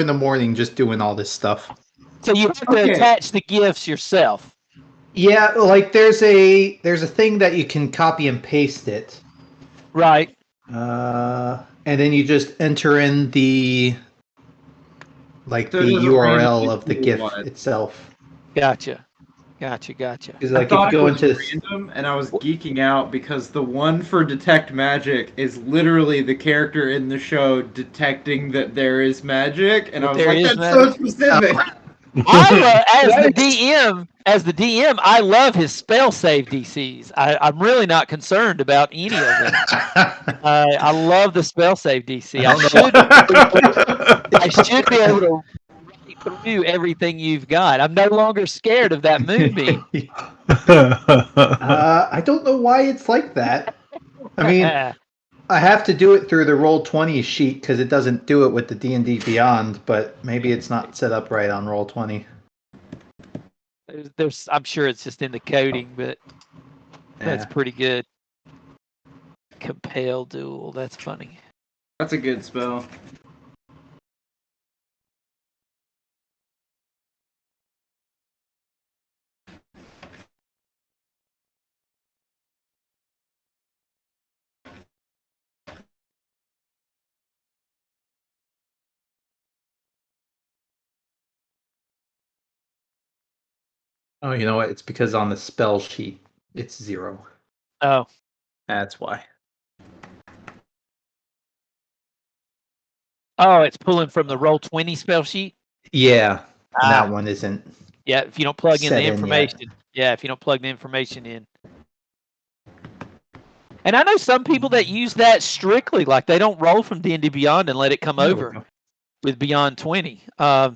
in the morning just doing all this stuff. So you have to attach the gifts yourself. Yeah, like there's a thing that you can copy and paste it. Right. And then you just enter in the URL of the GIF itself. Gotcha. Because I thought it was random, and I was geeking out because the one for Detect Magic is literally the character in the show detecting that there is magic, and I was like, that's so specific. As the DM, I love his spell save DCs. I'm really not concerned about any of them. I love the spell save DC. I should be able to write through everything you've got. I'm no longer scared of that moonbeam. I don't know why it's like that. I mean, I have to do it through the Roll20 sheet because it doesn't do it with the D&D Beyond, but maybe it's not set up right on Roll20. I'm sure it's just in the coding, but that's pretty good. Compel Duel, that's funny. That's a good spell. Oh, you know what? It's because on the spell sheet, it's 0. Oh. That's why. Oh, it's pulling from the Roll20 spell sheet? Yeah. That one isn't. Yeah, if you don't plug in the information. If you don't plug the information in. And I know some people that use that strictly, like they don't roll from D&D Beyond and let it come over with Beyond 20. I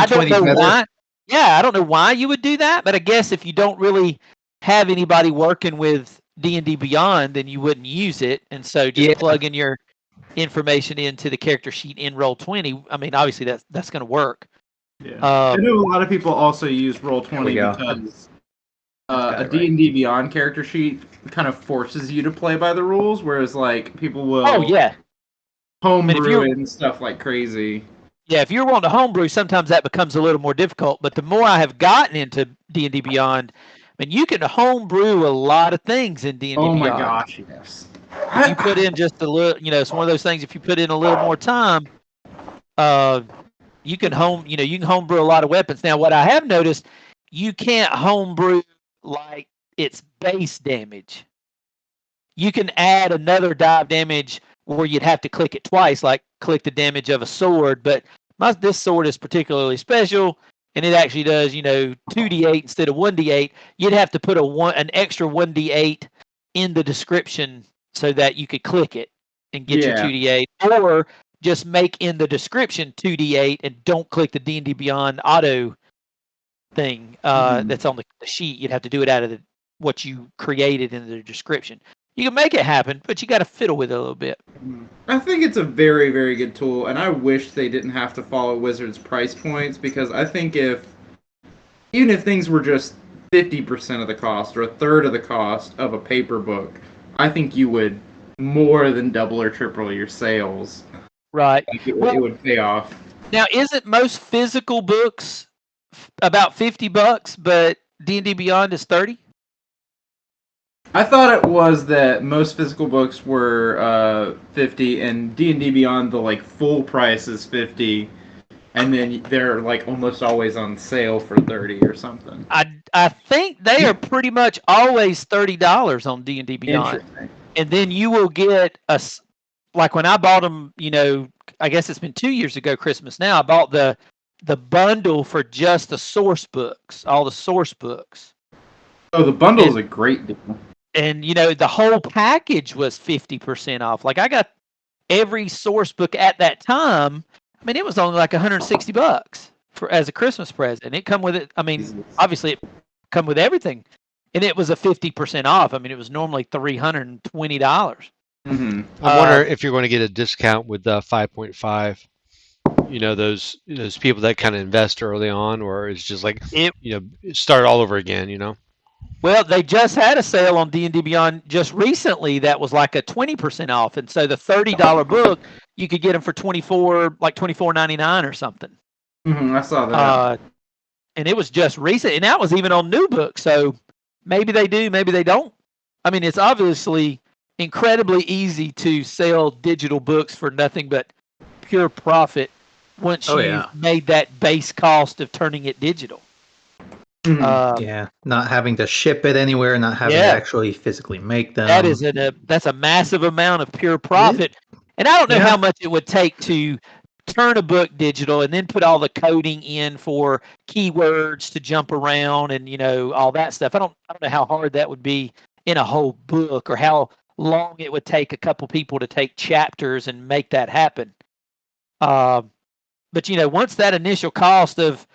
don't know why. Yeah, I don't know why you would do that, but I guess if you don't really have anybody working with D&D Beyond, then you wouldn't use it, and so just plug in your information into the character sheet in Roll20. I mean, obviously that's going to work. Yeah, I know a lot of people also use Roll20 because a D&D Beyond character sheet kind of forces you to play by the rules, whereas like people will homebrew and stuff like crazy. Yeah, if you're wanting to homebrew, sometimes that becomes a little more difficult. But the more I have gotten into D&D Beyond, I mean, you can homebrew a lot of things in D&D Beyond. Oh my gosh, yes. If you put in just a little, it's one of those things. If you put in a little more time, you can homebrew a lot of weapons. Now, what I have noticed, you can't homebrew like its base damage. You can add another die of damage where you'd have to click it twice, like click the damage of a sword. But this sword is particularly special, and it actually does, 2d8 instead of 1d8. You'd have to put an extra 1d8 in the description so that you could click it and get your 2d8, or just make in the description 2d8 and don't click the D&D Beyond auto thing that's on the sheet. You'd have to do it out of what you created in the description. You can make it happen, but you got to fiddle with it a little bit. I think it's a very, very good tool, and I wish they didn't have to follow Wizards' price points, because I think even if things were just 50% of the cost or a third of the cost of a paper book, I think you would more than double or triple your sales. Right. It would pay off. Now, isn't most physical books about $50, but D&D Beyond is $30? I thought it was that most physical books were $50, and D&D Beyond, the full price is $50, and then they're almost always on sale for $30 or something. I think they are pretty much always $30 on D&D Beyond, and then you will get when I bought them. I guess it's been 2 years ago Christmas now. I bought the bundle for just the source books, all the source books. Oh, the bundle is a great deal. And, the whole package was 50% off. I got every source book at that time. I mean, it was only $160 as a Christmas present. It come with it. I mean, obviously it come with everything. And it was a 50% off. I mean, it was normally $320. Mm-hmm. I wonder if you're going to get a discount with 5.5. Those people that kind of invest early on, or it's just start all over again, Well, they just had a sale on D&D Beyond just recently that was a 20% off. And so the $30 book you could get them for $24.99 or something. I saw that. And it was just recent, and that was even on new books. So maybe they do, maybe they don't. I mean, it's obviously incredibly easy to sell digital books for nothing but pure profit once you've made that base cost of turning it digital. Not having to ship it anywhere, not having to actually physically make them. That's a massive amount of pure profit. And I don't know how much it would take to turn a book digital and then put all the coding in for keywords to jump around and all that stuff. I don't know how hard that would be in a whole book, or how long it would take a couple people to take chapters and make that happen. But once that initial cost of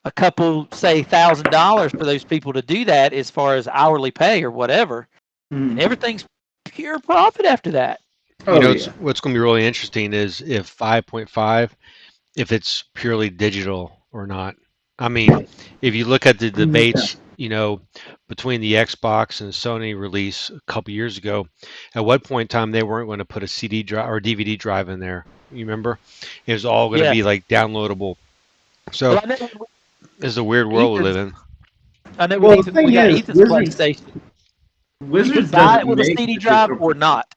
a couple, say $1,000 for those people to do that, as far as hourly pay or whatever, and everything's pure profit after that. What's going to be really interesting is if 5.5, if it's purely digital or not. I mean, if you look at the debates, between the Xbox and Sony release a couple years ago, at what point in time they weren't going to put a CD drive or DVD drive in there. You remember? It was all going to be like downloadable. So it's a weird world we live in. I know. Well, the thing is, Ethan's PlayStation. Wizards you can buy it with a CD drive or not.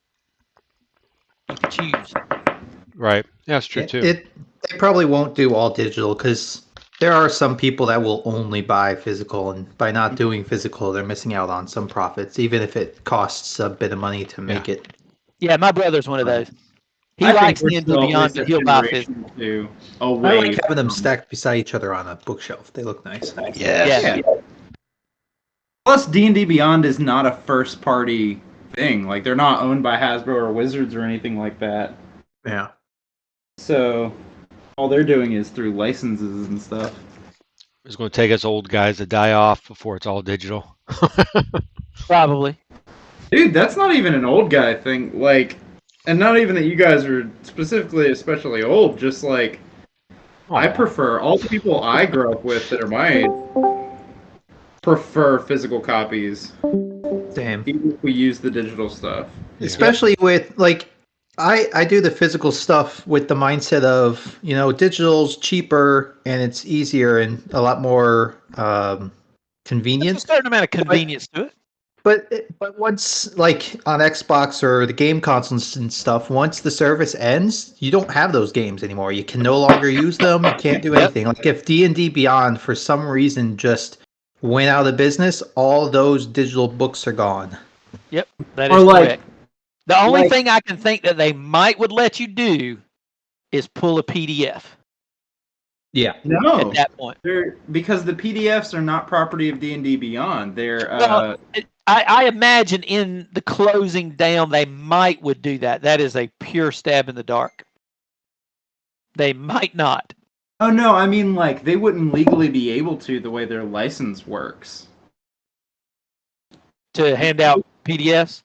You can choose. Right. Yeah, that's true too. They probably won't do all digital because there are some people that will only buy physical, and by not doing physical, they're missing out on some profits, even if it costs a bit of money to make it. Yeah, my brother's one of those. He likes D&D Beyond, but he'll buy physical. I like having them stacked beside each other on a bookshelf. They look nice. Yeah. Plus, D&D Beyond is not a first-party thing. Like, they're not owned by Hasbro or Wizards or anything like that. Yeah. So, all they're doing is through licenses and stuff. It's going to take us old guys to die off before it's all digital. Probably. Dude, that's not even an old guy thing. Like, and not even that you guys are specifically especially old, just like, I prefer, all the people I grew up with that are my age prefer physical copies. Same. Even if we use the digital stuff. Especially with, like, I do the physical stuff with the mindset of, digital's cheaper and it's easier and a lot more convenient. There's a certain amount of convenience to it. But once, like, on Xbox or the game consoles and stuff, once the service ends, you don't have those games anymore. You can no longer use them. You can't do anything. Like, if D&D Beyond, for some reason, just went out of business, all those digital books are gone. Yep, that is correct. The only thing I can think that they would let you do is pull a PDF. Yeah. No. At that point. Because the PDFs are not property of D&D Beyond. They're I imagine in the closing down they would do that. That is a pure stab in the dark. They might not. Oh no, I mean, like, they wouldn't legally be able to the way their license works. To hand out PDFs?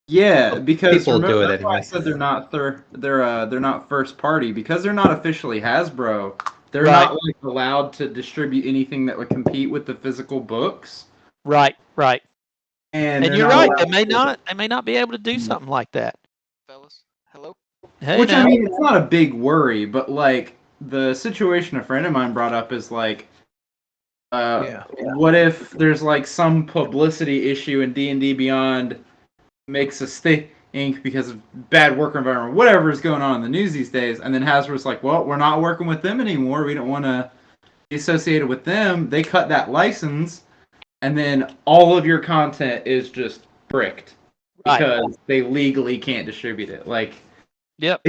Yeah, because people do it anyway. I said they're not first party because they're not officially Hasbro. They're not allowed to distribute anything that would compete with the physical books. Right. And you're right. They may not be able to do something like that. Fellas, hello. Hey, which I mean, it's not a big worry, but like the situation a friend of mine brought up is like, what if there's like some publicity issue and D&D Beyond makes a stink because of bad work environment, whatever is going on in the news these days, and then Hasbro's like, well, we're not working with them anymore. We don't want to be associated with them. They cut that license, and then all of your content is just bricked because they legally can't distribute it. Like, yep,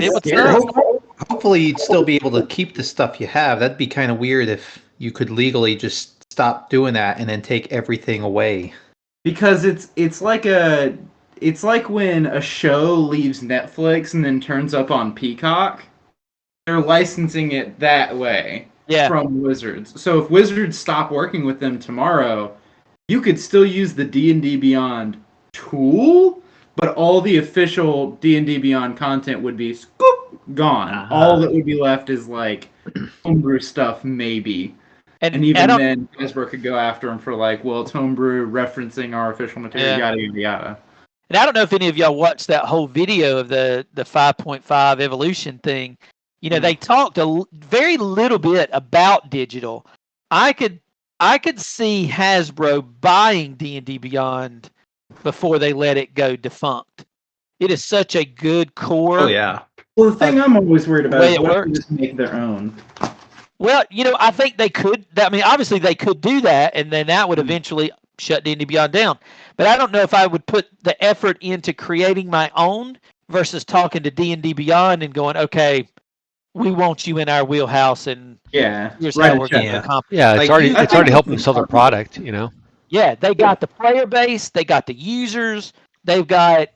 hopefully you'd still be able to keep the stuff you have. That'd be kind of weird if you could legally just stop doing that and then take everything away. Because it's like when a show leaves Netflix and then turns up on Peacock. They're licensing it that way from Wizards. So if Wizards stop working with them tomorrow, you could still use the D&D Beyond tool, but all the official D&D Beyond content would be gone. All that would be left is like homebrew stuff, maybe. And even then, Hasbro could go after them for like, well, it's homebrew referencing our official material, yada, yada, yada. And I don't know if any of y'all watched that whole video of the 5.5 evolution thing. They talked very little bit about digital. I could see Hasbro buying D&D Beyond before they let it go defunct. It is such a good core. Oh yeah. Well, the thing I'm always worried about way is it what if works. they just make their own. Well, I think they could. I mean, obviously they could do that, and then that would eventually shut D&D Beyond down. But I don't know if I would put the effort into creating my own versus talking to D&D Beyond and going, okay, we want you in our wheelhouse, and here's how we're going to accomplish. Yeah, it's Like, already helping them sell their product. Yeah, they got the player base, they got the users, they've got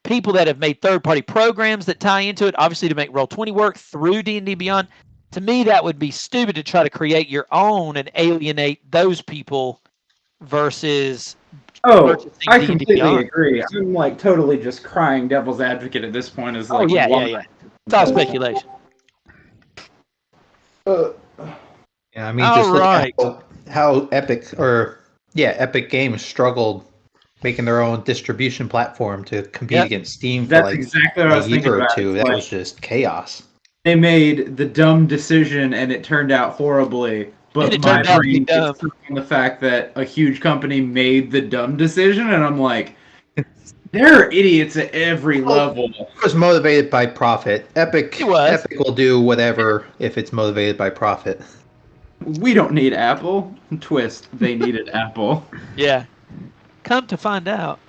people that have made third-party programs that tie into it. Obviously, to make Roll20 work through D&D Beyond. To me, that would be stupid to try to create your own and alienate those people versus. I completely agree. I'm like totally just crying devil's advocate at this point. Is like, yeah. It's all speculation. Yeah, I mean, just look right. at how Epic Games struggled making their own distribution platform to compete against Steam for exactly what I was thinking about. That was just chaos. They made the dumb decision, and it turned out horribly. But my brain gets stuck on the fact that a huge company made the dumb decision, and I'm like, there are idiots at every level. It was motivated by profit. Epic will do whatever if it's motivated by profit. We don't need Apple. Twist, they needed Apple. Yeah. Come to find out.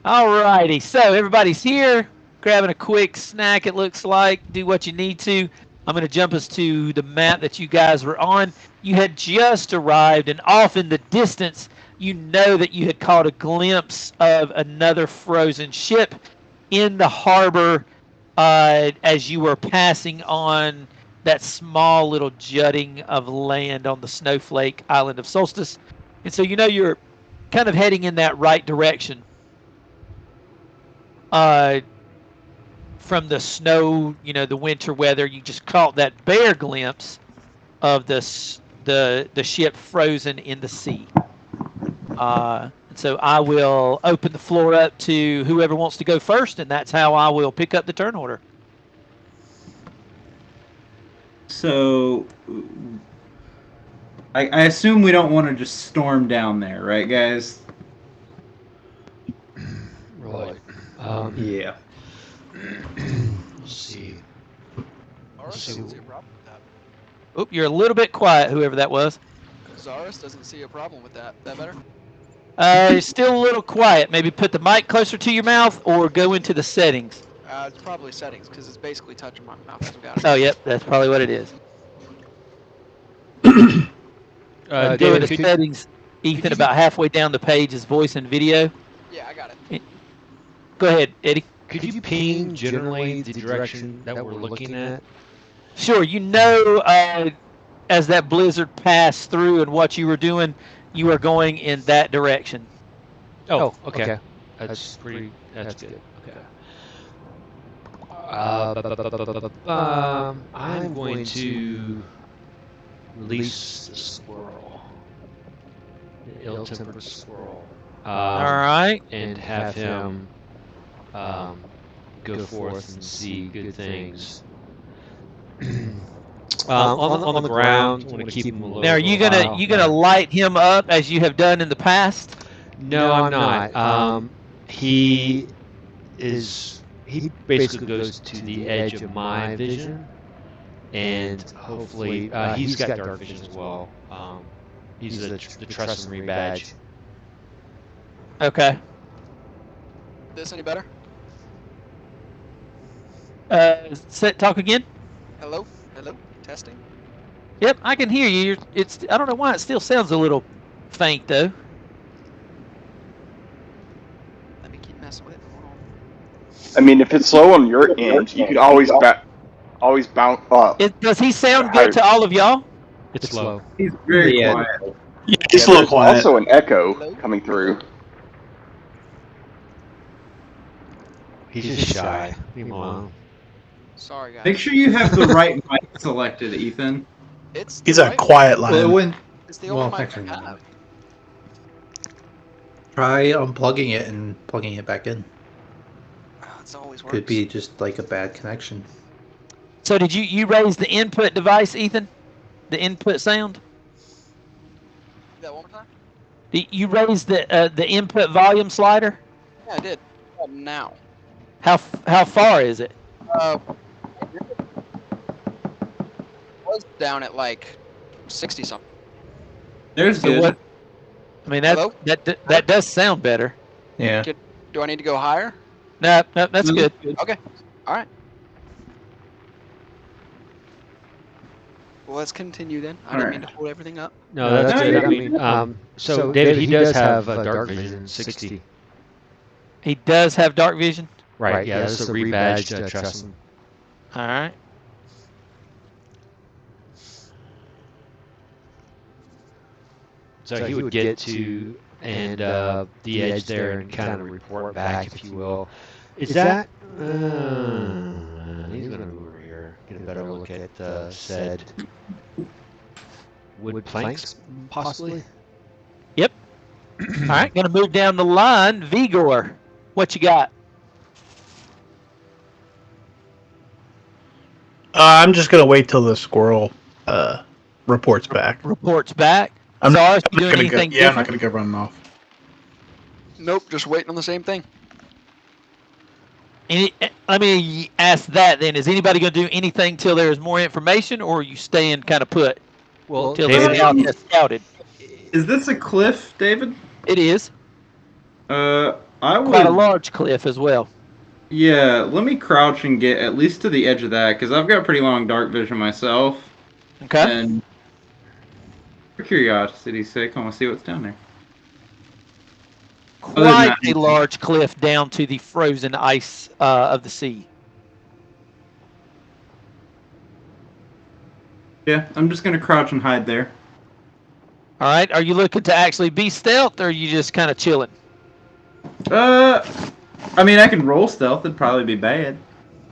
Alrighty, so everybody's here, grabbing a quick snack, it looks like. Do what you need to. I'm going to jump us to the map that you guys were on. You had just arrived, and off in the distance, you know that you had caught a glimpse of another frozen ship in the harbor as you were passing on that small little jutting of land on the snowflake island of Solstice. And so you're kind of heading in that right direction. From the snow, the winter weather, you just caught that bare glimpse of the ship frozen in the sea. And so I will open the floor up to whoever wants to go first, and that's how I will pick up the turn order. So, I assume we don't want to just storm down there, right, guys? Right. Yeah. Let's see. Zaris doesn't see a problem with that. Oh, you're a little bit quiet, whoever that was. Zaris doesn't see a problem with that. That better? You're still a little quiet. Maybe put the mic closer to your mouth or go into the settings. It's probably settings, because it's basically touching my mouth. So got it. Oh, yep, that's probably what it is. Go David, into settings, Ethan, about halfway down the page is voice and video. Yeah, I got it. Go ahead, Eddie. could you ping generally the direction that we're looking at? Sure, as that blizzard passed through and what you were doing, you are going in that direction. Oh, okay. That's good. Okay. I'm going to release the squirrel, the ill-tempered squirrel. All right. And have him go forth and see good things. On the ground, I want to keep him a little. Now, are you gonna light him up as you have done in the past? No, I'm not. He basically goes to the edge of my vision, and hopefully he's got dark vision as well. He's the Tresemme badge. Okay. This any better? Talk again. Hello? Testing. Yep, I can hear you. I don't know why it still sounds a little faint though. Let me keep messing with it. Hold on. I mean, if it's slow on your end, you could always bounce up. Does he sound good to all of y'all? It's slow. He's very quiet. It's a little quiet. Also an echo coming through. He's just shy. Leave him alone. Sorry, guys. Make sure you have the right mic selected, Ethan. He's a quiet line. Well, It's the only mic I have. try unplugging it and plugging it back in. It's always works. Could be just like a bad connection. So did you raise the input device, Ethan? The input sound? That one more time? You raised the input volume slider? Yeah, I did. Now. How far is it? Was down at like 60 something. There's So good. what? I mean Hello? that does sound better. Yeah. Do I need to go higher? No, that's good. Okay. All right. Well, let's continue then. I didn't mean to hold everything up. No, that's No, good. you're I mean, so David, he does have dark vision 60. He does have dark vision. Right. Yeah, that's a rebadged Tressum. All right. So he would get to the edge there and kind of report back, if you will. Is that? He's going to move over here, get a better look at said wood planks, possibly. Yep. All right, gonna move down the line. Vigor, what you got? I'm just gonna wait till the squirrel reports back. Reports back. I'm Czars, I'm you not doing gonna go. anything Yeah, I'm not different? gonna go running off. Nope, just waiting on the same thing. Let me ask that then. Is anybody going to do anything till there is more information, or are you staying kind of put Well, till David, the scout has scouted? Is this a cliff, David? It is I would. quite a large cliff as well. Yeah, let me crouch and get at least to the edge of that, because I've got pretty long dark vision myself. Okay. And for curiosity's sake, I want to see what's down there. Quite a large cliff down to the frozen ice of the sea. Yeah, I'm just going to crouch and hide there. All right. Are you looking to actually be stealth, or are you just kind of chilling? I mean, I can roll stealth. It'd probably be bad.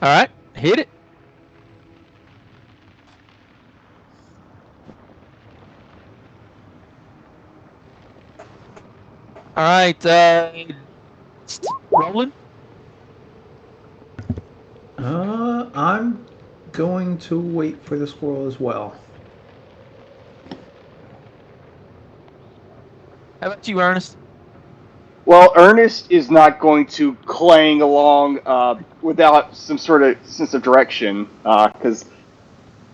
All right. Hit it. All right. Rolling. I'm going to wait for the squirrel as well. How about you, Ernest? Well, Ernest is not going to clang along without some sort of sense of direction, because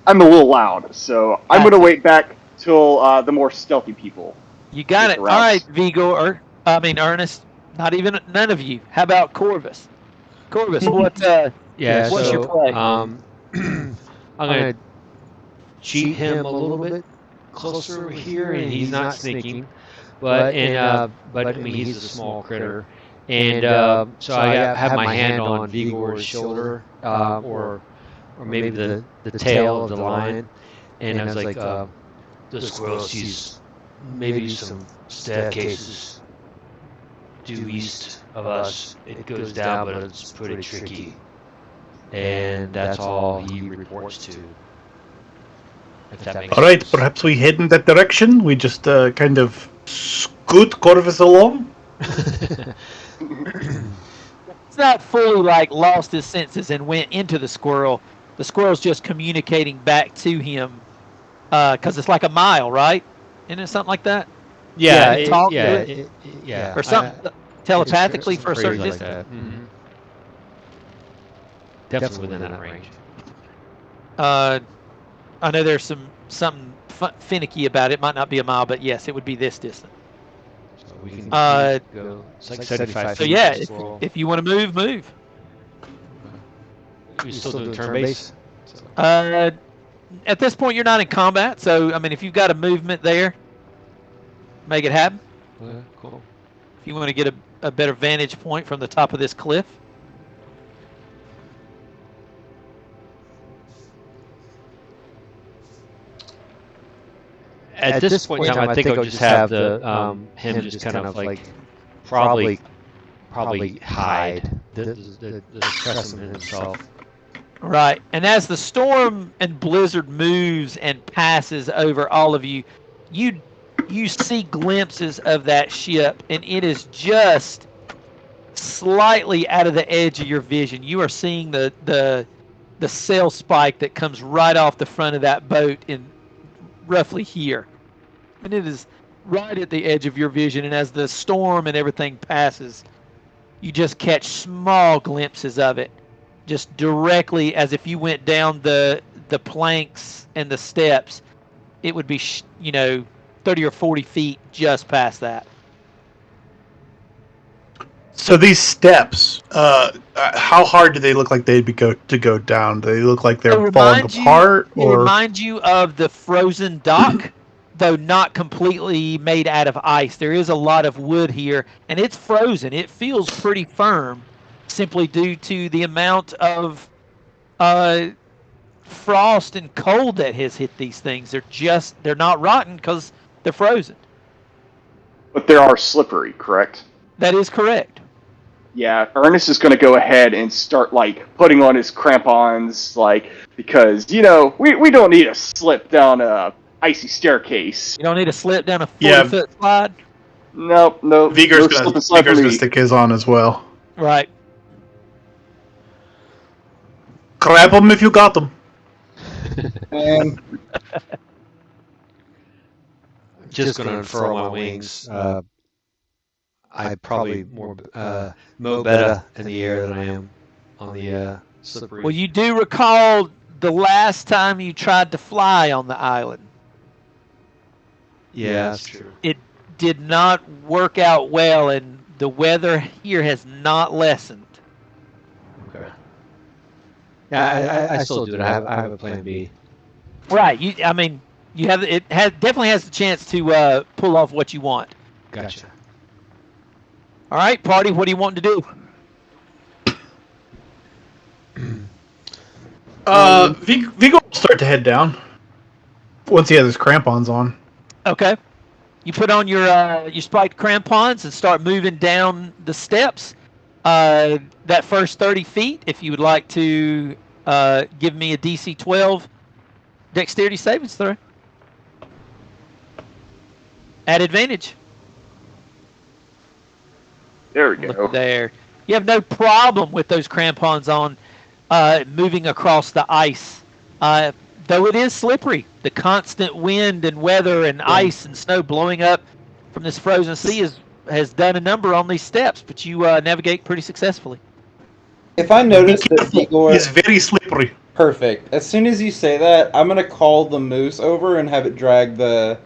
I'm a little loud. So I'm going to wait back till the more stealthy people. You got Take it. the All routes. right, Vigor. Ernest. Not even none of you. How about Corvus? Corvus, what? Yeah, What's so your play? I'm going to cheat him a little bit closer over here, and he's not sneaking. But I mean, he's a small critter, and so I have my hand on Vigor's shoulder, or maybe the tail of the lion, and I was like, the squirrel sees maybe some staircases due east of us. It goes down, but it's pretty tricky, and that's all he reports to. If that makes All right, sense. perhaps we head in that direction. We just kind of scoot Corvus along. It's not fully like lost his senses and went into the squirrel. The squirrel's just communicating back to him because it's like a mile, right? Isn't it something like that? Yeah, Or something telepathically for a certain like distance. that. Mm-hmm. Definitely within that range. I know there's something finicky about it. Might not be a mile, but yes, it would be this distance. So we can go. It's like 75 So feet. yeah, if you want to move, move. We still doing turn base. At this point, you're not in combat, so I mean, if you've got a movement there, make it happen. Okay, cool. If you want to get a better vantage point from the top of this cliff. At this point in time, I think I'll just have the him just kind of like probably hide the Tressum himself. Right, and as the storm and blizzard moves and passes over all of you, you you see glimpses of that ship, and it is just slightly out of the edge of your vision. You are seeing the sail spike that comes right off the front of that boat in roughly here, and it is right at the edge of your vision. And as the storm and everything passes, you just catch small glimpses of it, just directly as if you went down the planks and the steps. It would be 30 or 40 feet just past that. So these steps, how hard do they look like they'd be to go down? Do they look like they're falling apart? They remind you of the frozen dock, though not completely made out of ice. There is a lot of wood here, and it's frozen. It feels pretty firm, simply due to the amount of frost and cold that has hit these things. They're not rotten because they're frozen. But they are slippery, correct? That is correct. Yeah, Ernest is going to go ahead and start, putting on his crampons, because, we don't need to slip down a icy staircase. You don't need to slip down a 40-foot slide? Nope. Vigor's going to stick his on as well. Right. Grab them if you got them. Just going to unfurl my wings. I probably more mow better in the air than I am on the slippery. Well, you do recall the last time you tried to fly on the island. Yeah, that's true. It did not work out well, and the weather here has not lessened. Okay. Yeah, I still do it. I have a plan B. Right. You have definitely has the chance to pull off what you want. Gotcha. All right, party. What do you want to do? Vigo will start to head down once he has his crampons on. Okay. You put on your spiked crampons and start moving down the steps. That first 30 feet, if you would like to give me a DC 12 dexterity savings throw. At advantage. There we go. Look there. You have no problem with those crampons on moving across the ice. Though it is slippery. The constant wind and weather and ice and snow blowing up from this frozen sea has done a number on these steps, but you navigate pretty successfully. If I notice that Vigor is very slippery. Perfect. As soon as you say that, I'm gonna call the moose over and have it drag the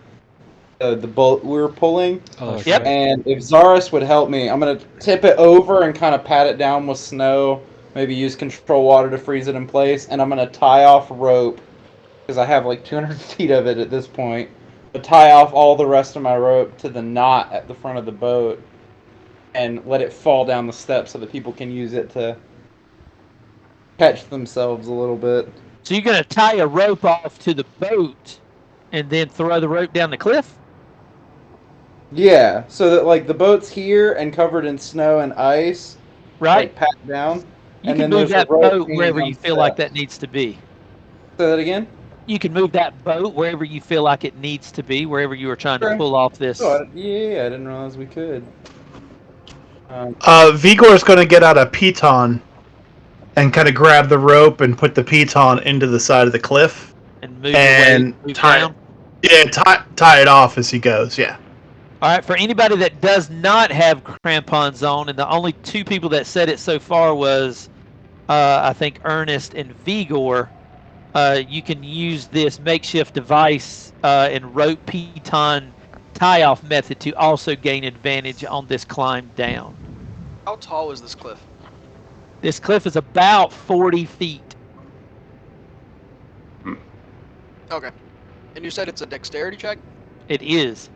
boat we were pulling. Oh, Yep. And if Zaris would help me, I'm gonna tip it over and kind of pat it down with snow. Maybe use control water to freeze it in place, and I'm gonna tie off rope because I have 200 feet of it at this point. But tie off all the rest of my rope to the knot at the front of the boat, and let it fall down the steps so that people can use it to catch themselves a little bit. So you're going to tie a rope off to the boat and then throw the rope down the cliff? Yeah, so that the boat's here and covered in snow and ice, right? Pat down. You and can then move there's that a rope boat wherever you feel like that steps. needs to be. Say that again? You can move that boat wherever you feel like it needs to be, wherever you are trying to pull off this. Oh, yeah, I didn't realize we could. Vigor's going to get out a piton and kind of grab the rope and put the piton into the side of the cliff And move tie down. tie it off as he goes. Yeah. All right, for anybody that does not have crampons on, and the only two people that said it so far was, I think, Ernest and Vigor, you can use this makeshift device and rope piton tie-off method to also gain advantage on this climb down. How tall is this cliff? This cliff is about 40 feet. Okay. And you said it's a dexterity check? It is.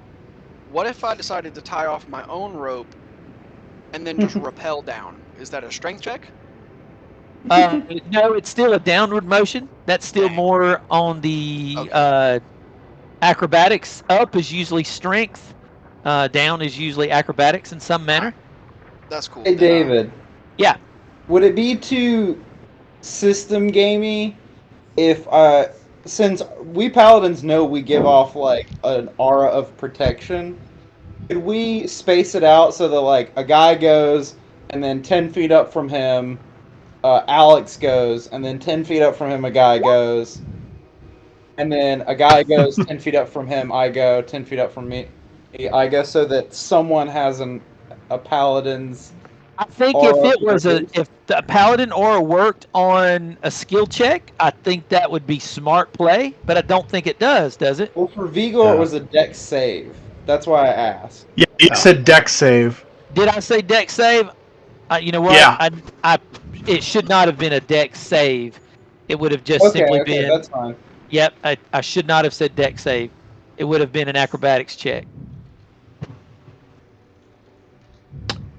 What if I decided to tie off my own rope and then just rappel down? Is that a strength check? No, it's still a downward motion. That's still more on the acrobatics. Up is usually strength. Down is usually acrobatics in some manner. That's cool. Hey, David. Yeah. Would it be too system gamey if since we paladins know we give off like an aura of protection, could we space it out so that like a guy goes and then 10 feet up from him, Alex goes, and then 10 feet up from him a guy goes, and then a guy goes 10 feet up from him, I go, 10 feet up from me, I go, so that someone has a paladin's. I think if the paladin aura worked on a skill check, I think that would be smart play, but I don't think it does it? Well, for Vigor, it was a dex save. That's why I asked. Yeah, you said deck save. Did I say dex save? You know what? Yeah. It should not have been a dex save. It would have just simply been. That's fine. Yep, I should not have said dex save. It would have been an acrobatics check.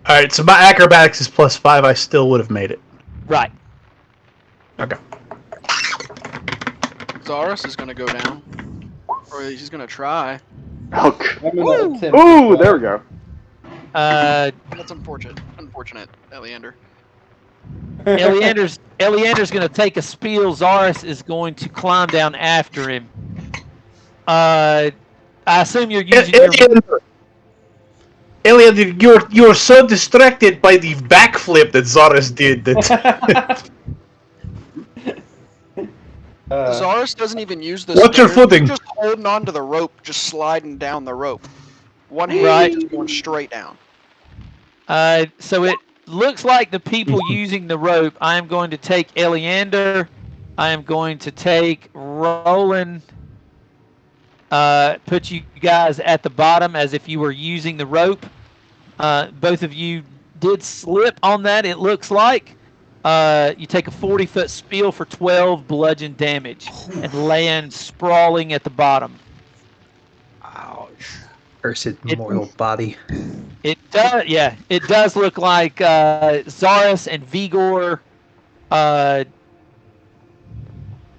All right, so my acrobatics is +5. I still would have made it. Right. Okay. Zaris is gonna go down, or he's gonna try. Oh, Ooh, ooh, there we go. That's unfortunate. Unfortunate, Eleander. Eleander's going to take a spiel. Zaris is going to climb down after him. I assume you're using your... Elian, you're so distracted by the backflip that Zaris did that. Zaris doesn't even use the. What's your stairs. footing? He's just holding onto the rope, just sliding down the rope. One hand just going straight down. So it looks like the people using the rope. I am going to take Eleander. I am going to take Roland. Put you guys at the bottom as if you were using the rope. Both of you did slip on that, it looks like. You take a 40-foot spiel for 12 bludgeon damage and land sprawling at the bottom. Ouch. Cursed mortal body. It does, yeah. It does look like Zaris and Vigor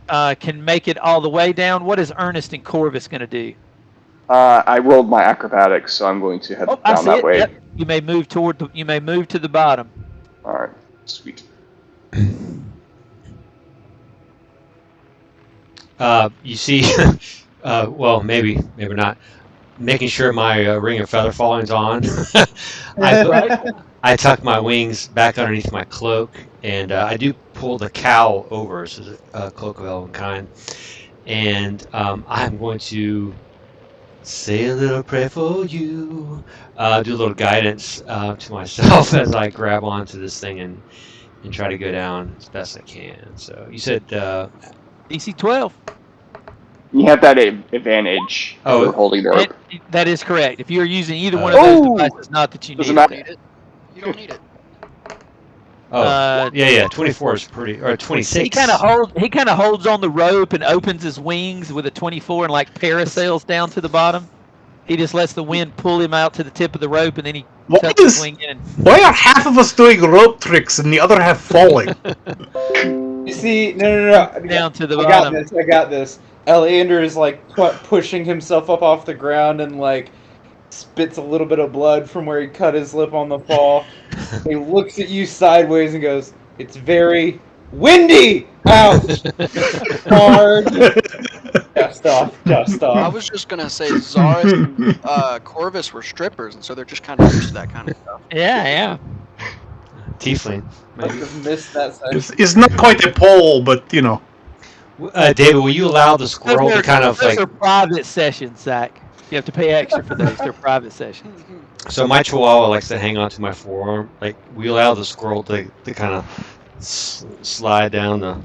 can make it all the way down. What is Ernest and Corvus going to do? I rolled my acrobatics, so I'm going to head down that way. Yep. You may move to the bottom. All right, sweet. You see, well, maybe not. Making sure my ring of feather falling's on. I tuck my wings back underneath my cloak, and I do pull the cowl over, so it's a cloak of elven kind. And I'm going to say a little prayer for you. Do a little guidance to myself as I grab onto this thing and try to go down as best I can. So you said DC 12. You have that advantage over holding the rope. That is correct. If you're using either one of those devices, not that you need it. You don't need it. Oh, yeah. 24 is pretty, or 26. He kind of holds on the rope and opens his wings with a 24 and like parasails down to the bottom. He just lets the wind pull him out to the tip of the rope, and then he tucks his wing in. Why are half of us doing rope tricks and the other half falling? You see, no. Down to the bottom. I got this. Eleander is like pushing himself up off the ground and like spits a little bit of blood from where he cut his lip on the fall. He looks at you sideways and goes, "It's very windy out." Hard. Just off. I was just gonna say Zaris and Corvus were strippers, and so they're just kind of used to that kind of stuff. Yeah. Tiefling. I just missed that side. It's not quite a pole, but you know. David, will you allow the squirrel to kind of like... Those are private sessions, Zach. You have to pay extra for those. They're private sessions. So my chihuahua likes to hang onto my forearm. Like, we allow the squirrel to kind of slide down the...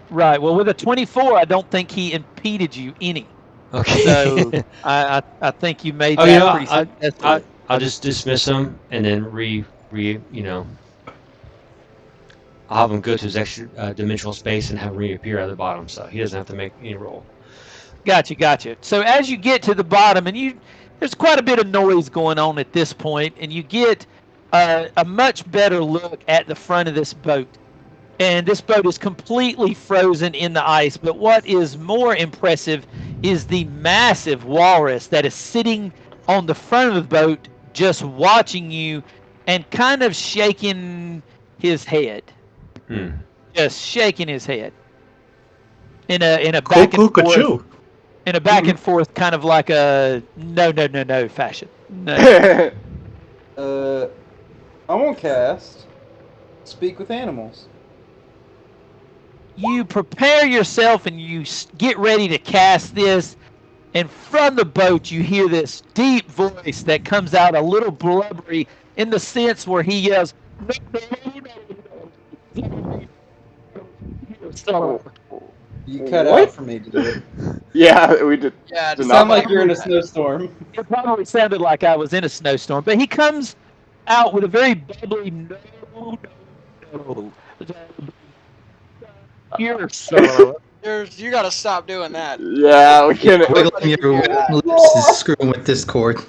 Right. Well, with a 24, I don't think he impeded you any. Okay. So I think you made that pretty successful. I'll just dismiss him and then I'll have him go to his extra dimensional space and have him reappear at the bottom, so he doesn't have to make any roll. Gotcha. So as you get to the bottom, and there's quite a bit of noise going on at this point, and you get a much better look at the front of this boat. And this boat is completely frozen in the ice, but what is more impressive is the massive walrus that is sitting on the front of the boat just watching you and kind of shaking his head. Just shaking his head. in a back and forth, Cuckoo. in a back and forth kind of like a no fashion. No. I won't cast. Speak with animals. You prepare yourself and you get ready to cast this, and from the boat you hear this deep voice that comes out a little blubbery in the sense where he yells, You cut out for me, dude. Yeah, we did. Yeah, did You not sound like like you're in a snowstorm. It probably sounded like I was in a snowstorm, but he comes out with a very bubbly no. Here, sir. You gotta stop doing that. Yeah, we can't. Wiggling your lips is screwing with Discord.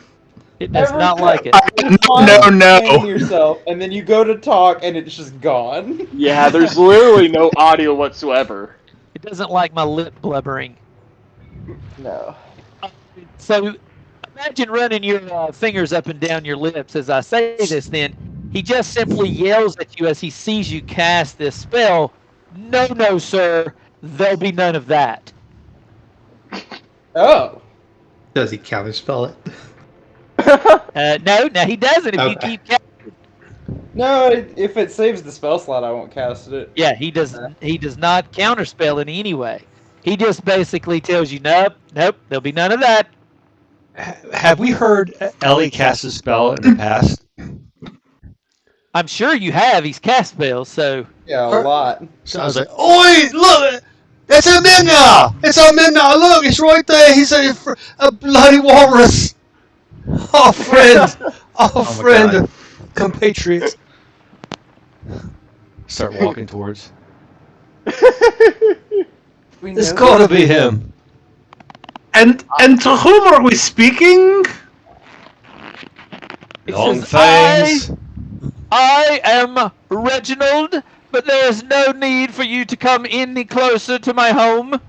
It does not like it. No. Explaining yourself, and then you go to talk, and it's just gone. Yeah, there's literally no audio whatsoever. It doesn't like my lip blubbering. No. So imagine running your fingers up and down your lips as I say this then. He just simply yells at you as he sees you cast this spell. No, sir. There'll be none of that. Oh. Does he counterspell it? No, he doesn't if you Okay. keep casting. No, if it saves the spell slot, I won't cast it. Yeah, he does not counterspell in any way. He just basically tells you, nope, there'll be none of that. Have we heard Ellie cast a spell in the past? I'm sure you have. He's cast spells, so Yeah, a lot. So I was like, "Oi, look! It's a Minna! It's a Minna! Look, it's right there! He's a bloody walrus! Oh, friend! Oh, my friend! God. Compatriot!" Start walking towards. It's gotta be him. And to whom are we speaking? it Long says, fangs. I am Reginald, but there is no need for you to come any closer to my home.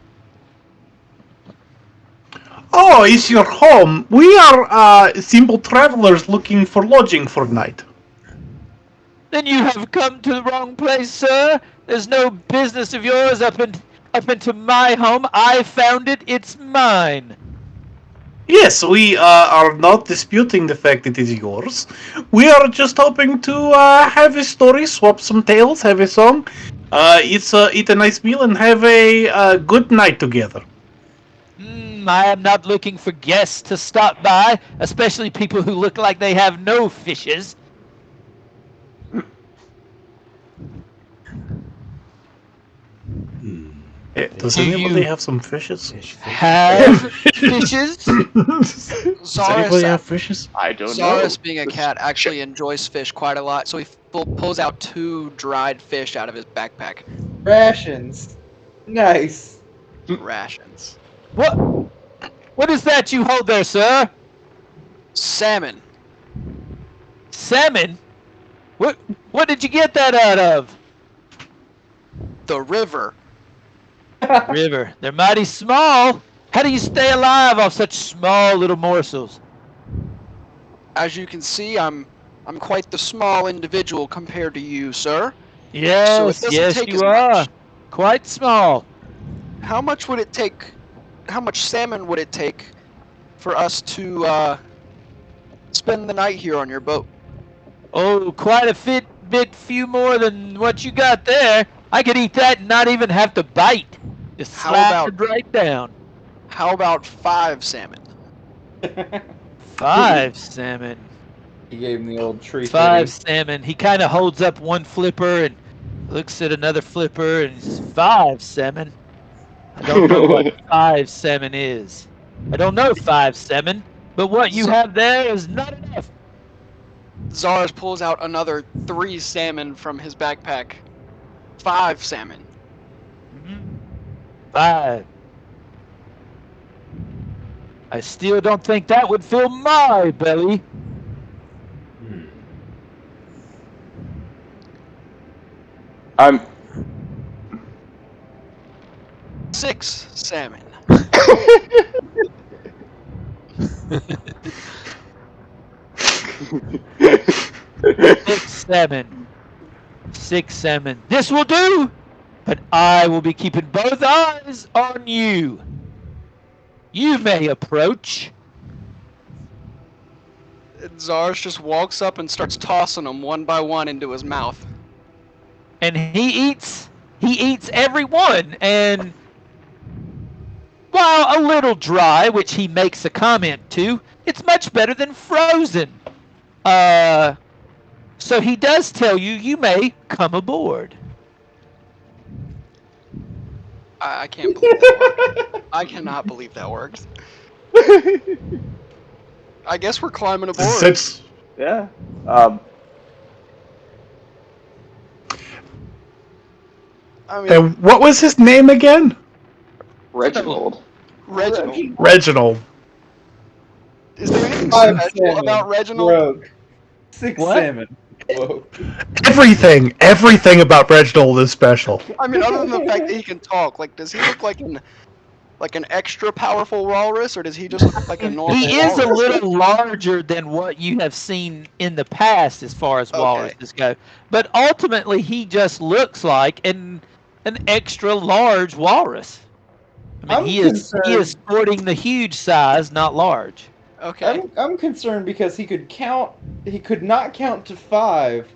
Oh, it's your home. We are simple travelers looking for lodging for the night. Then you have come to the wrong place, sir. There's no business of yours up into my home. I found it. It's mine. Yes, we are not disputing the fact it is yours. We are just hoping to have a story, swap some tales, have a song, eat a nice meal, and have a good night together. I am not looking for guests to stop by, especially people who look like they have no fishes. Does Do anybody you- have some fishes? Have fishes? Does anybody have fishes? I don't Zaris, know. being a cat, actually enjoys fish quite a lot, so he pulls out 2 dried fish out of his backpack. Rations. Nice. Rations. What is that you hold there, sir? Salmon. Salmon? What did you get that out of? The river. River. They're mighty small. How do you stay alive off such small little morsels? As you can see, I'm quite the small individual compared to you, sir. Yes, So it doesn't yes, take you as are. much. Quite small. How much would it take? How much salmon would it take for us to spend the night here on your boat? Oh, quite a bit few more than what you got there. I could eat that and not even have to bite. Just How slide about- right down. How about 5 salmon? 5 salmon. He gave him the old tree. 5 salmon. He kind of holds up one flipper and looks at another flipper and says, 5 salmon. I don't know what 5 salmon is. I don't know 5 salmon, but what you have there is not enough. Zaris pulls out another 3 salmon from his backpack. 5 salmon. 5. I still don't think that would fill my belly. I'm 6 salmon. 6 salmon. 6 salmon. This will do. but I will be keeping both eyes on you. You may approach. Zars just walks up and starts tossing them one by one into his mouth. And he eats every one, and while a little dry, which he makes a comment to, it's much better than frozen. So he does tell you you may come aboard. I can't believe that works. I cannot believe that works. I guess we're climbing aboard. That's Yeah. I mean, what was his name again? Reginald. Reginald. Reginald. Is there anything Five special salmon. about Reginald? Broke. 6 What? salmon. Whoa. Everything about Reginald is special. I mean, other than the fact that he can talk, like, does he look like an extra powerful walrus, or does he just look like a normal He is a walrus? little larger than what you have seen in the past as far as Okay. walruses go. But ultimately, he just looks like an extra large walrus. I I'm mean, he is concerned- sporting the huge size, not large. Okay. I'm concerned because he could not count to 5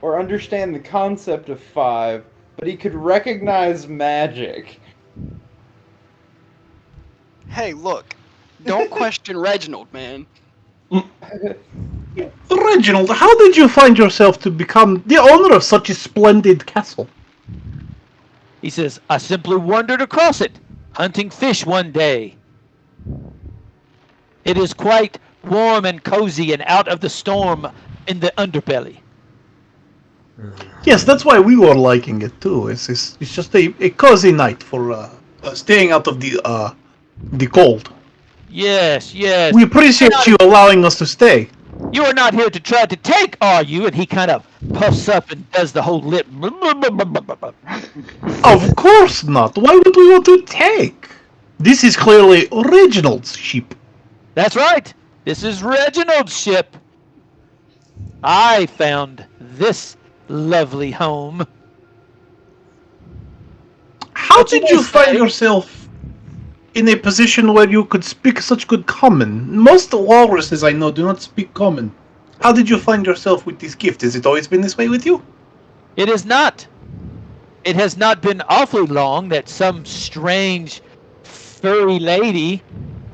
or understand the concept of 5, but he could recognize magic. Hey, look. Don't question Reginald, man. Reginald, how did you find yourself to become the owner of such a splendid castle? He says, I simply wandered across it, hunting fish one day. It is quite warm and cozy and out of the storm in the underbelly. Yes, that's why we were liking it too. It's just a cozy night for staying out of the cold. Yes, yes. We appreciate you allowing us to stay. You are not here to try to take, are you? And he kind of puffs up and does the whole lip. Of course not. Why would we want to take? This is clearly Reginald's ship. That's right. This is Reginald's ship. I found this lovely home. How What did did you I find say? yourself in a position where you could speak such good common? Most walruses I know do not speak common. How did you find yourself with this gift? Has it always been this way with you? It is not. It has not been awfully long that some strange furry lady,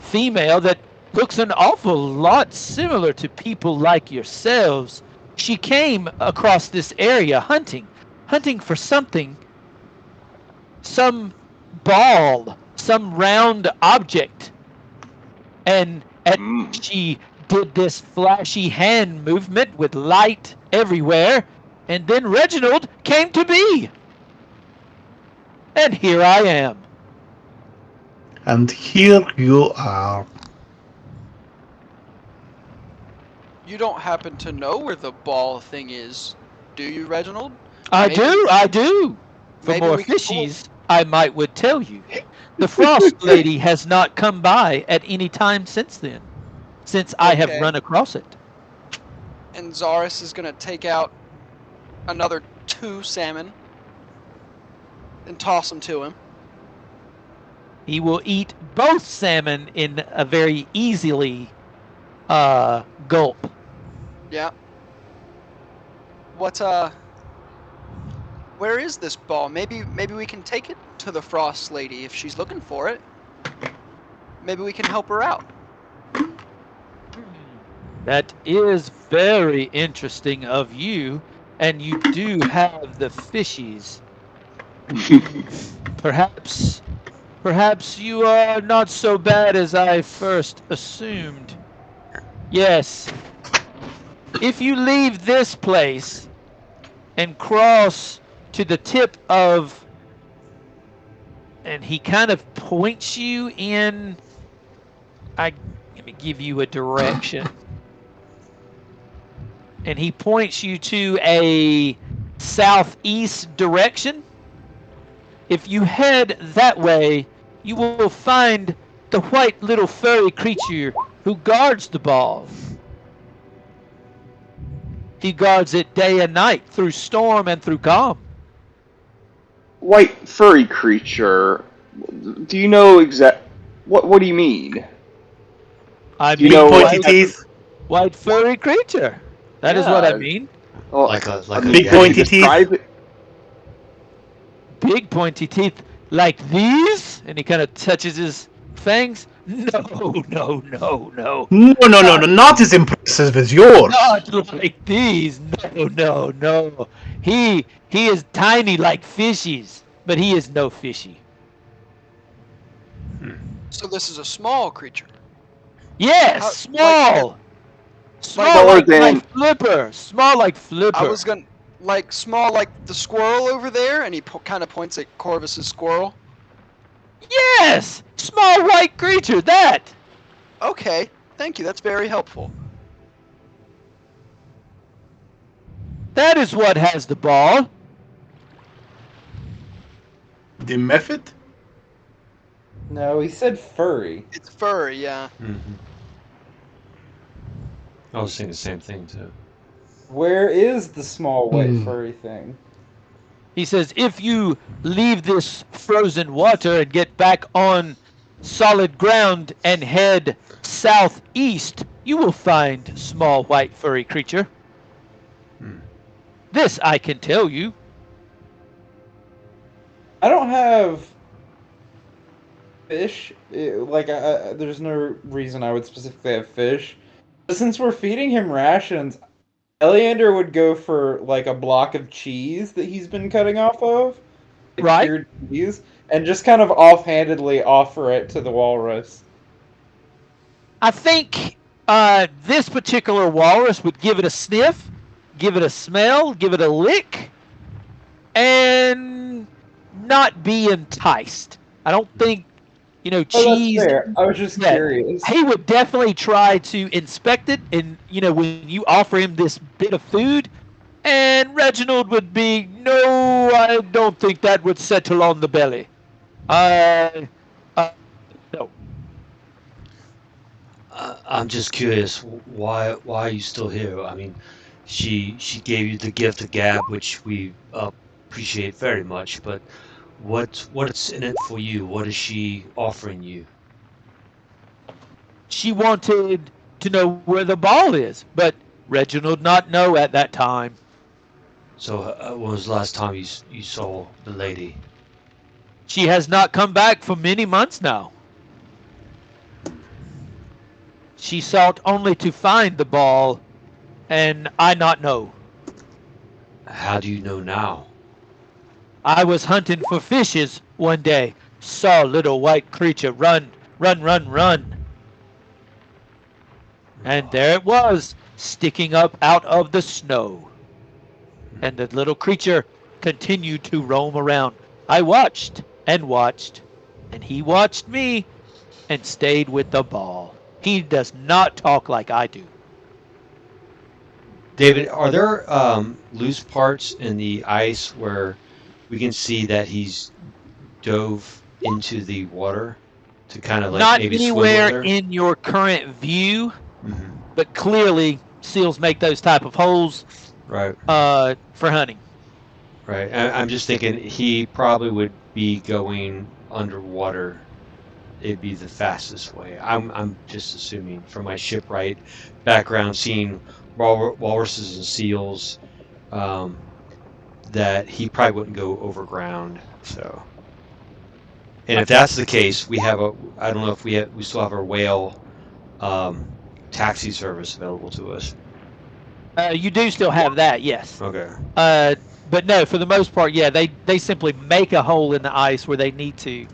female, that looks an awful lot similar to people like yourselves. She came across this area hunting for something, some ball, some round object. And she did this flashy hand movement with light everywhere, and then Reginald came to be. And here I am. And here you are. You don't happen to know where the ball thing is, do you, Reginald? I Maybe- do. For maybe more we can fishies, I might would tell you. The Frost Lady has not come by at any time since then, since I have Okay. run across it. And Zaris is gonna take out another 2 salmon and toss them to him. He will eat both salmon in a very easily gulp. Yeah. Where is this ball? Maybe we can take it to the Frost Lady if she's looking for it. Maybe we can help her out. That is very interesting of you, and you do have the fishies. Perhaps you are not so bad as I first assumed. Yes. If you leave this place and cross to the tip of, and he kind of points you in, let me give you a direction. And he points you to a southeast direction. If you head that way, you will find the white little furry creature who guards the ball. He guards it day and night, through storm and through calm. white furry creature. Do you know what do you mean? I Do you mean, know Pointy what teeth. white furry creature. That is what I Yeah. mean. Well, Like a Big can you pointy teeth. describe it? Big pointy teeth like these, and he kind of touches his fangs. No, no, no, no. No, not as impressive as yours. Not like these. No, no, no. He is tiny like fishies, but he is no fishy. So this is a small creature. Yes, How- small. Small Smaller like than- Flipper. Small like Flipper. I was gonna like small like the squirrel over there, and he kind of points at Corvus's squirrel. Yes, small white creature. That. Okay, thank you. That's very helpful. That is what has the ball. The method? No, he said furry. It's furry, yeah. Mm-hmm. I was thinking the same thing too. Where is the small white Hmm. furry thing? He says, if you leave this frozen water and get back on solid ground and head southeast, you will find small white furry creature. This I can tell you. I don't have fish. There's no reason I would specifically have fish. But since we're feeding him rations, Eleander would go for like a block of cheese that he's been cutting off of, like Right. cured cheese, and just kind of offhandedly offer it to the walrus. I think this particular walrus would give it a sniff, give it a smell, give it a lick, and not be enticed. I don't think, cheese. That's fair. I was just Yeah. curious. He would definitely try to inspect it, and when you offer him this bit of food, and Reginald would be, no, I don't think that would settle on the belly. No. I'm just curious, why are you still here? I mean, she gave you the gift of gab, which we appreciate very much. But what's in it for you? What is she offering you? She wanted to know where the ball is, but Reginald not know at that time. So when was the last time you saw the lady? She has not come back for many months now. She sought only to find the ball, and I not know. How do you know now? I was hunting for fishes one day, saw little white creature run. And there it was, sticking up out of the snow. And the little creature continued to roam around. I watched, and he watched me, and stayed with the ball. He does not talk like I do. David, are there loose parts in the ice where we can see that he's dove into the water to kind of like Not maybe swim anywhere there? in your current view, Mhm. but clearly seals make those type of holes Right, for hunting. right. I'm just thinking he probably would be going underwater. It'd be the fastest way. I'm just assuming from my shipwright background, seeing walruses and seals, that he probably wouldn't go overground. So, and if that's the case, I don't know if we still have our whale taxi service available to us. You do still have that, yes. Okay. But no, for the most part, yeah, they simply make a hole in the ice where they need to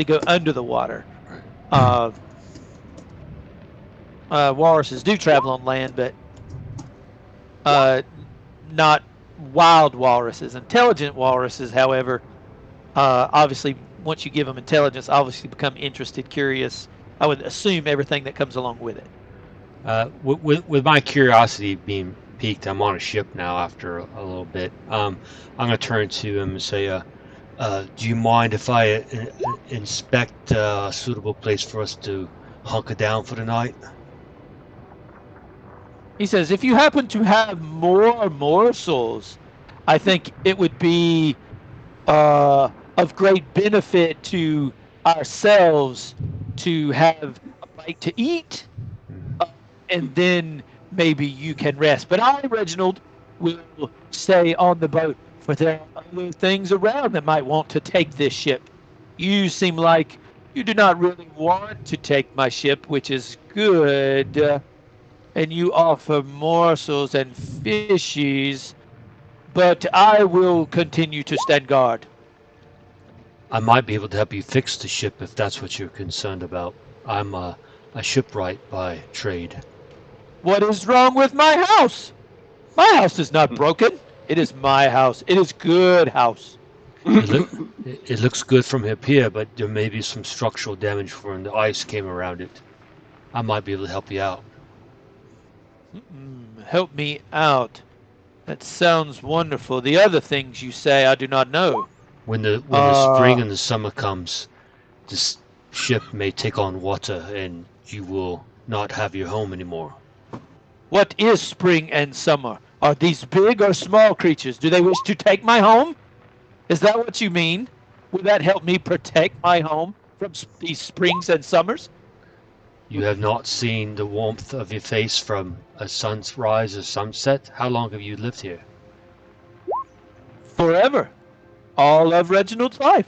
go under the water. Walruses do travel on land, but not wild walruses. Intelligent walruses, however, obviously, once you give them intelligence, obviously become interested, curious. I would assume everything that comes along with it. With my curiosity being piqued, I'm on a ship now after a little bit. I'm going to turn to him and say, do you mind if I inspect a suitable place for us to hunker down for the night? He says, if you happen to have more morsels, I think it would be of great benefit to ourselves to have a bite to eat, and then maybe you can rest. But I, Reginald, will stay on the boat, for there are other things around that might want to take this ship. You seem like you do not really want to take my ship, which is good, and you offer morsels and fishies, but I will continue to stand guard. I might be able to help you fix the ship if that's what you're concerned about. I'm a shipwright by trade. What is wrong with my house? My house is not broken. It is my house. It is good house. It looks good from up here, but there may be some structural damage when the ice came around it. I might be able to help you out. Help me out. That sounds wonderful. The other things you say I do not know. When the spring and the summer comes, this ship may take on water and you will not have your home anymore. What is spring and summer? Are these big or small creatures? Do they wish to take my home? Is that what you mean? Will that help me protect my home from these springs and summers? You have not seen the warmth of your face from a sunrise or sunset? How long have you lived here? Forever. All of Reginald's life.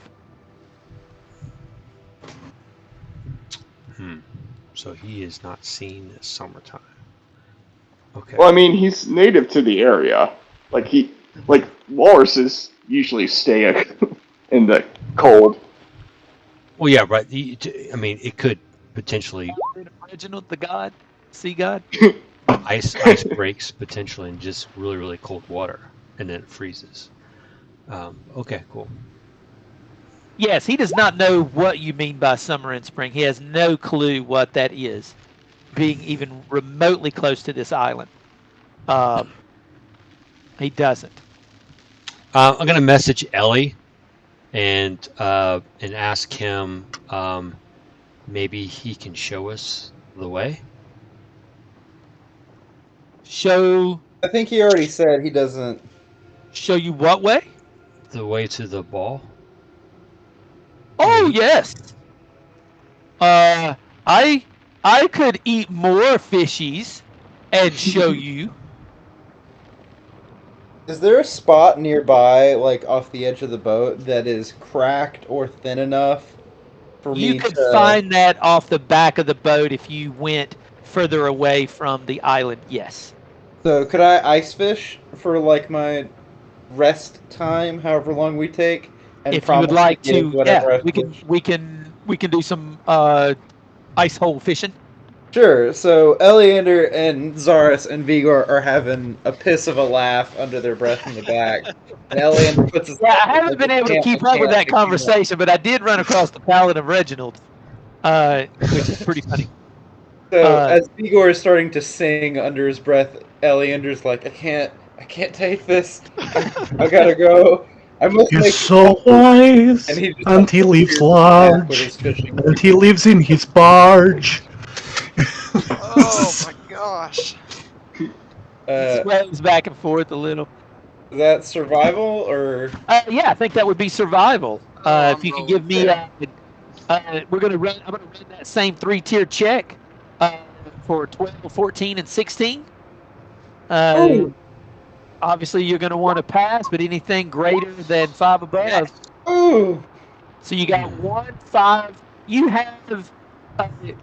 So he is not seen the summertime. Okay. Well, I mean, he's native to the area. Like walruses usually stay in the cold. Well, yeah, right. I mean, it could potentially Reginald, the god, sea god. ice breaks potentially in just really, really cold water, and then it freezes. Okay, cool. Yes, he does not know what you mean by summer and spring. He has no clue what that is, being even remotely close to this island. He doesn't. I'm gonna message Ellie and ask him maybe he can show us the way. Show I think he already said he doesn't. show you what way? The way to the ball. Oh yes. I could eat more fishies and show you. Is there a spot nearby, like off the edge of the boat, that is cracked or thin enough for me You could to find that off the back of the boat if you went further away from the island. Yes. So could I ice fish for like my rest time, however long we take? And If you would promise like give to, whatever yeah, I fish? we can do some ice hole fishing. Sure. So Eleander and Zaris and Vigor are having a piss of a laugh under their breath in the back. And Eleander puts his Yeah, I haven't been able to keep up with that conversation, but I did run across the Paladin of Reginald, which is pretty funny. So as Vigor is starting to sing under his breath, Eleander's like, I can't take this. I gotta go. I must He's make so wise, And he just and he lives with large, his fishing. and he lives in his barge. Oh my gosh. Sways back and forth a little. Is that survival or? Yeah, I think that would be survival. Oh, If you could give me, we're gonna run. I'm gonna run that same 3-tier check for 12, 14, and 16. Obviously, you're gonna want to pass, but anything greater than 5 above. Ooh. So you got 1, 5. You have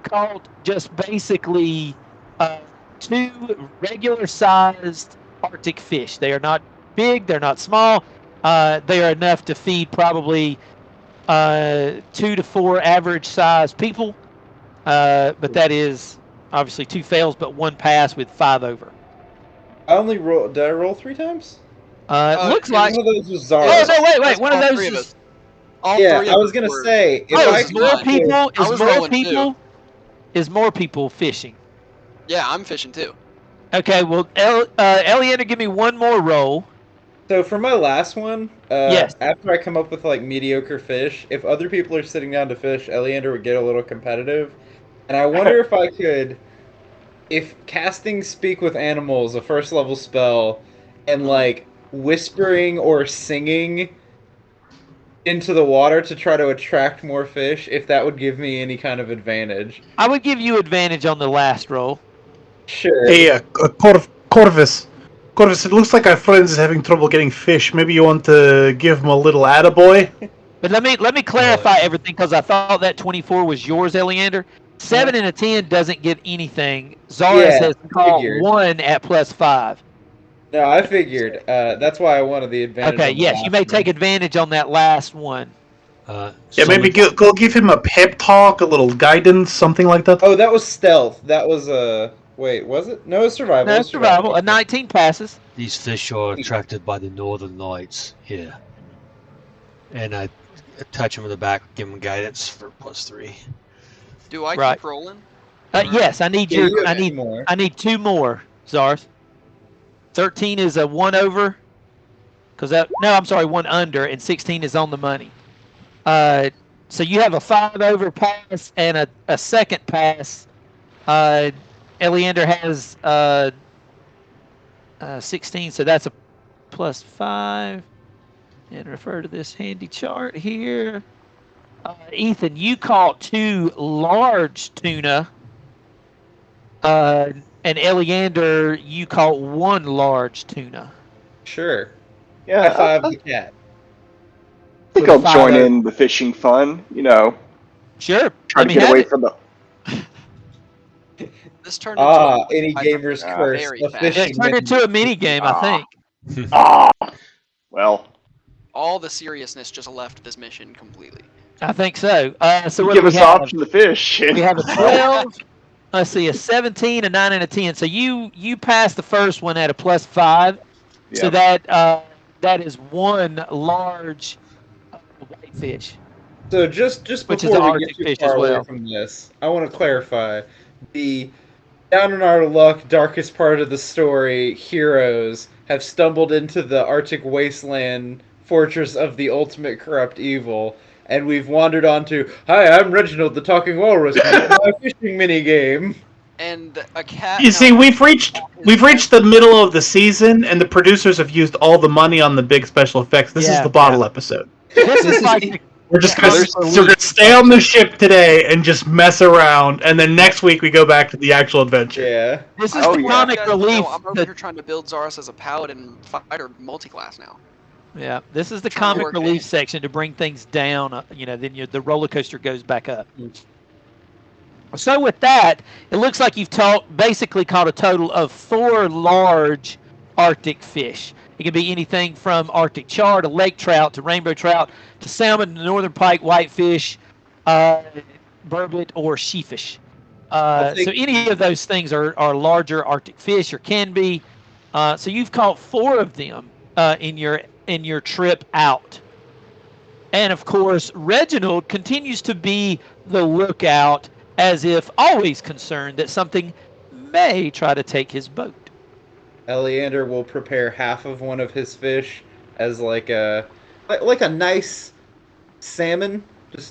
caught just basically 2 regular-sized Arctic fish. They are not big. They're not small. They are enough to feed probably 2 to 4 average-sized people. But that is obviously 2 fails, but 1 pass with 5 over. I only roll. Did I roll 3 times? It looks like. One of those was Oh Zaris. no! Wait! That's One of all those three of is. us. All Yeah, three I of was us gonna were- say. If Oh, I is more could- people? I Is was more rolling people? too. Is more people fishing? Yeah, I'm fishing too. Okay. Well, Eliana, give me one more roll. So for my last one, Yes. after I come up with like mediocre fish, if other people are sitting down to fish, Eleander would get a little competitive. And I wonder if I could, if casting Speak with Animals, a first level spell, and like whispering or singing into the water to try to attract more fish, if that would give me any kind of advantage. I would give you advantage on the last roll. Sure. Hey, Corvus. Corvus, it looks like our friend is having trouble getting fish. Maybe you want to give him a little attaboy? But let me clarify everything, because I thought that 24 was yours, Eleander. 7 and a 10 doesn't get anything. Zaris has caught figured. 1 at +5. No, I figured. That's why I wanted the advantage. Okay, on the yes, you may last take one. advantage on that last one. Yeah, maybe go give him a pep talk, a little guidance, something like that. Oh, that was stealth. That was Wait, was it? No, it was survival. No, It was survival. A 19 passes. These fish are attracted by the northern lights here. And I touch him in the back, give him guidance for +3. Do I Right. keep rolling? Yes, I need Yeah, your. you I have need. more. I need 2 more, Zarth. 13 is a 1 over. Cause that. No, I'm sorry, 1 under, and 16 is on the money. So you have a 5 over pass and a second pass. Eleander has 16, so that's a +5. And refer to this handy chart here. Ethan, you caught 2 large tuna. And Eleander, you caught 1 large tuna. Sure. Yeah, High five the cat. I think I'll join in the fishing fun. You know, Sure. try Let to me get have away it. from the. This turned into a Any gamer's curse. very A fast. fishing It turned into a mini game, I think. Well, all the seriousness just left this mission completely. I think so. So what give do us we the have? option to fish. We have a 12. Let's see, a 17, a 9, and a 10. So you passed the first one at a +5. So Yep. that is 1 large whitefish. So just Which is an before we Arctic get too fish far as away well. from this, I want to clarify the down in our luck, darkest part of the story. Heroes have stumbled into the Arctic wasteland fortress of the ultimate corrupt evil, and we've wandered onto. Hi, I'm Reginald, the talking walrus. My fishing mini game. And a cat. You see, we've reached the middle of the season, and the producers have used all the money on the big special effects. This is the bottle episode. This is like We're just gonna stay on the ship today and just mess around, and then next week we go back to the actual adventure. Yeah. this is the comic relief. I'm over here trying to build Zaris as a paladin fighter multi-class now. Yeah, this is the Trying to comic work relief it. section to bring things down. Then the roller coaster goes back up. So with that, it looks like you've basically caught a total of 4 large Arctic fish. It can be anything from Arctic char to lake trout to rainbow trout to salmon, northern pike, whitefish, burbot, or sheefish. So any of those things are larger Arctic fish or can be. So you've caught 4 of them in your trip out. And of course, Reginald continues to be the lookout, as if always concerned that something may try to take his boat. Eleander will prepare half of one of his fish as like a nice salmon.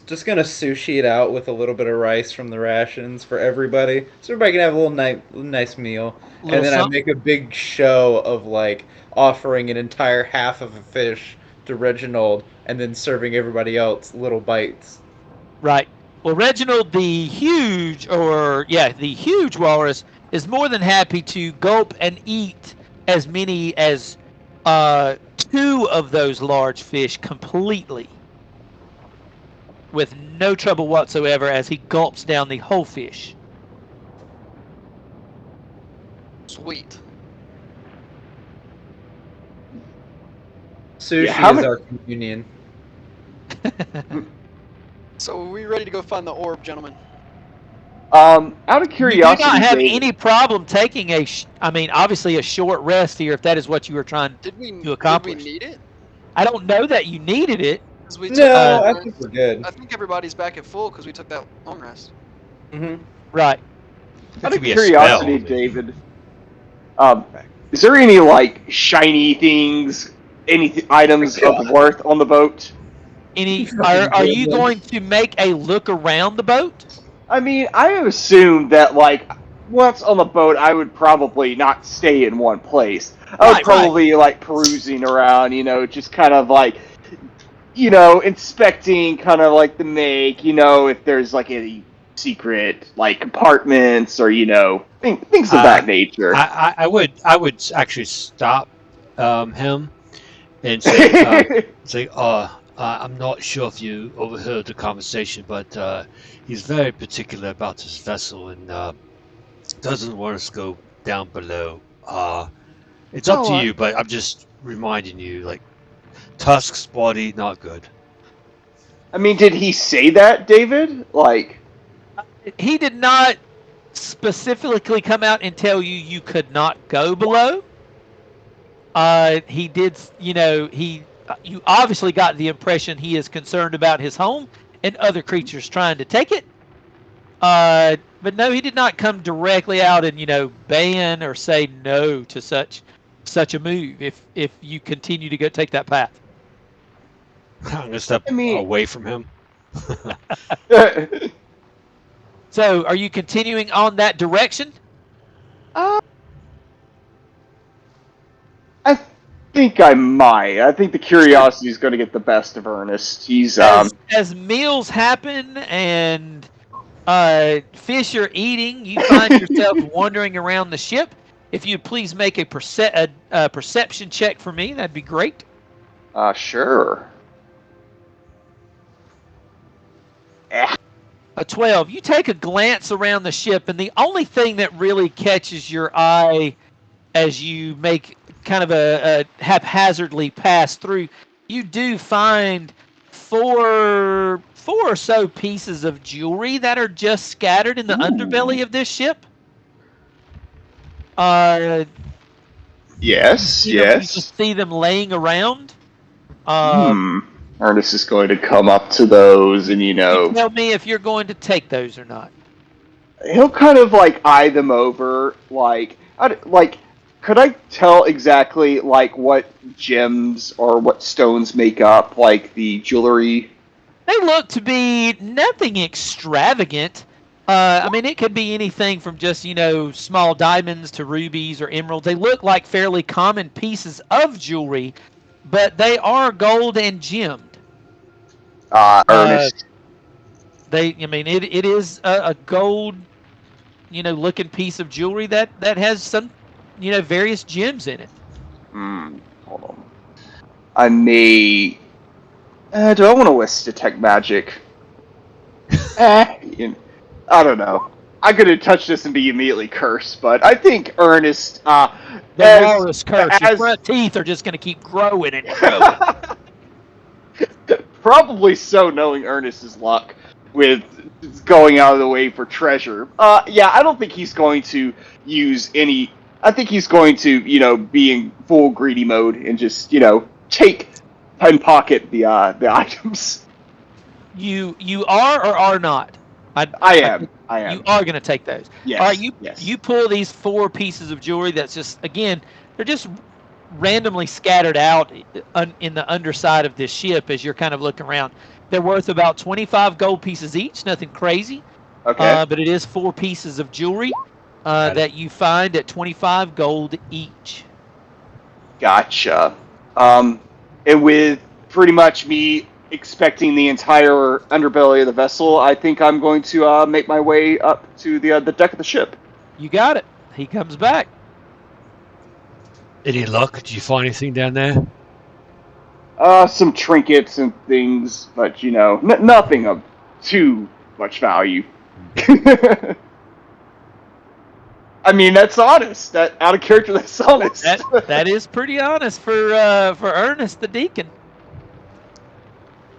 Just gonna sushi it out with a little bit of rice from the rations for everybody, so everybody can have a little nice meal. And then I make a big show of like offering an entire half of a fish to Reginald, and then serving everybody else little bites. Right. Well, Reginald, the huge walrus, is more than happy to gulp and eat as many as 2 of those large fish completely, with no trouble whatsoever, as he gulps down the whole fish. Sweet. Sushi is our communion. So are we ready to go find the orb, gentlemen? Out of You curiosity, do not have Dave, any problem taking obviously a short rest here if that is what you were trying to accomplish. Did we need it? I don't know that you needed it. 'Cause we No, I think we're good. I think everybody's back at full because we took that long rest. Mm-hmm. Right. out could of be a curiosity, spell, David, is there any like shiny things, items of worth on the boat? Are you going to make a look around the boat? I mean, I assume that like once on the boat, I would probably not stay in one place. I would probably like perusing around, just kind of like inspecting kind of like the make, if there's like any secret like compartments or things of that nature. I would actually stop him and say, I'm not sure if you overheard the conversation, but he's very particular about his vessel and doesn't want us to go down below. It's up to you, but I'm just reminding you, like, Tusk's body, not good. I mean, did he say that, David? Like, he did not specifically come out and tell you could not go below. He did, you obviously got the impression he is concerned about his home and other creatures trying to take it. But no, he did not come directly out and, ban or say no to such a move if you continue to go take that path. I'm gonna step away from him. So, are you continuing on that direction? I think I might. I think the curiosity is going to get the best of Ernest. He's as meals happen and fish are eating, you find yourself wandering around the ship. If you'd please make a perception check for me, that'd be great. Sure. A 12. You take a glance around the ship, and the only thing that really catches your eye as you make kind of a haphazardly pass through, you do find four or so pieces of jewelry that are just scattered in the underbelly of this ship. Yes. You just see them laying around. Ernest is going to come up to those and, tell me if you're going to take those or not. He'll kind of, like, eye them over, could I tell exactly, like, what gems or what stones make up, like, the jewelry? They look to be nothing extravagant. I mean, it could be anything from just, small diamonds to rubies or emeralds. They look like fairly common pieces of jewelry, but they are gold and gemmed. Ernest. It is a gold, looking piece of jewelry that has some, various gems in it. Hold on. I may... do I want to West detect magic? I don't know. I'm going to touch this and be immediately cursed, but I think Ernest... the walrus curse. Your front teeth are just going to keep growing and growing. Probably so, knowing Ernest's luck with going out of the way for treasure. I don't think he's going to use any... I think he's going to, be in full greedy mode and just, take and pocket the items. You are or are not? I am. You are going to take those. Yes. All right, yes. You pull these four pieces of jewelry that's just, again, they're just randomly scattered out in the underside of this ship as you're kind of looking around. They're worth about 25 gold pieces each, nothing crazy. Okay. But it is four pieces of jewelry that you find at 25 gold each. Gotcha. And with pretty much me expecting the entire underbelly of the vessel, I think I'm going to make my way up to the deck of the ship. You got it. He comes back. Any luck? Did you find anything down there? Some trinkets and things, but nothing of too much value. I mean, that's honest. That out of character, that's honest. That is pretty honest for Ernest the Deacon.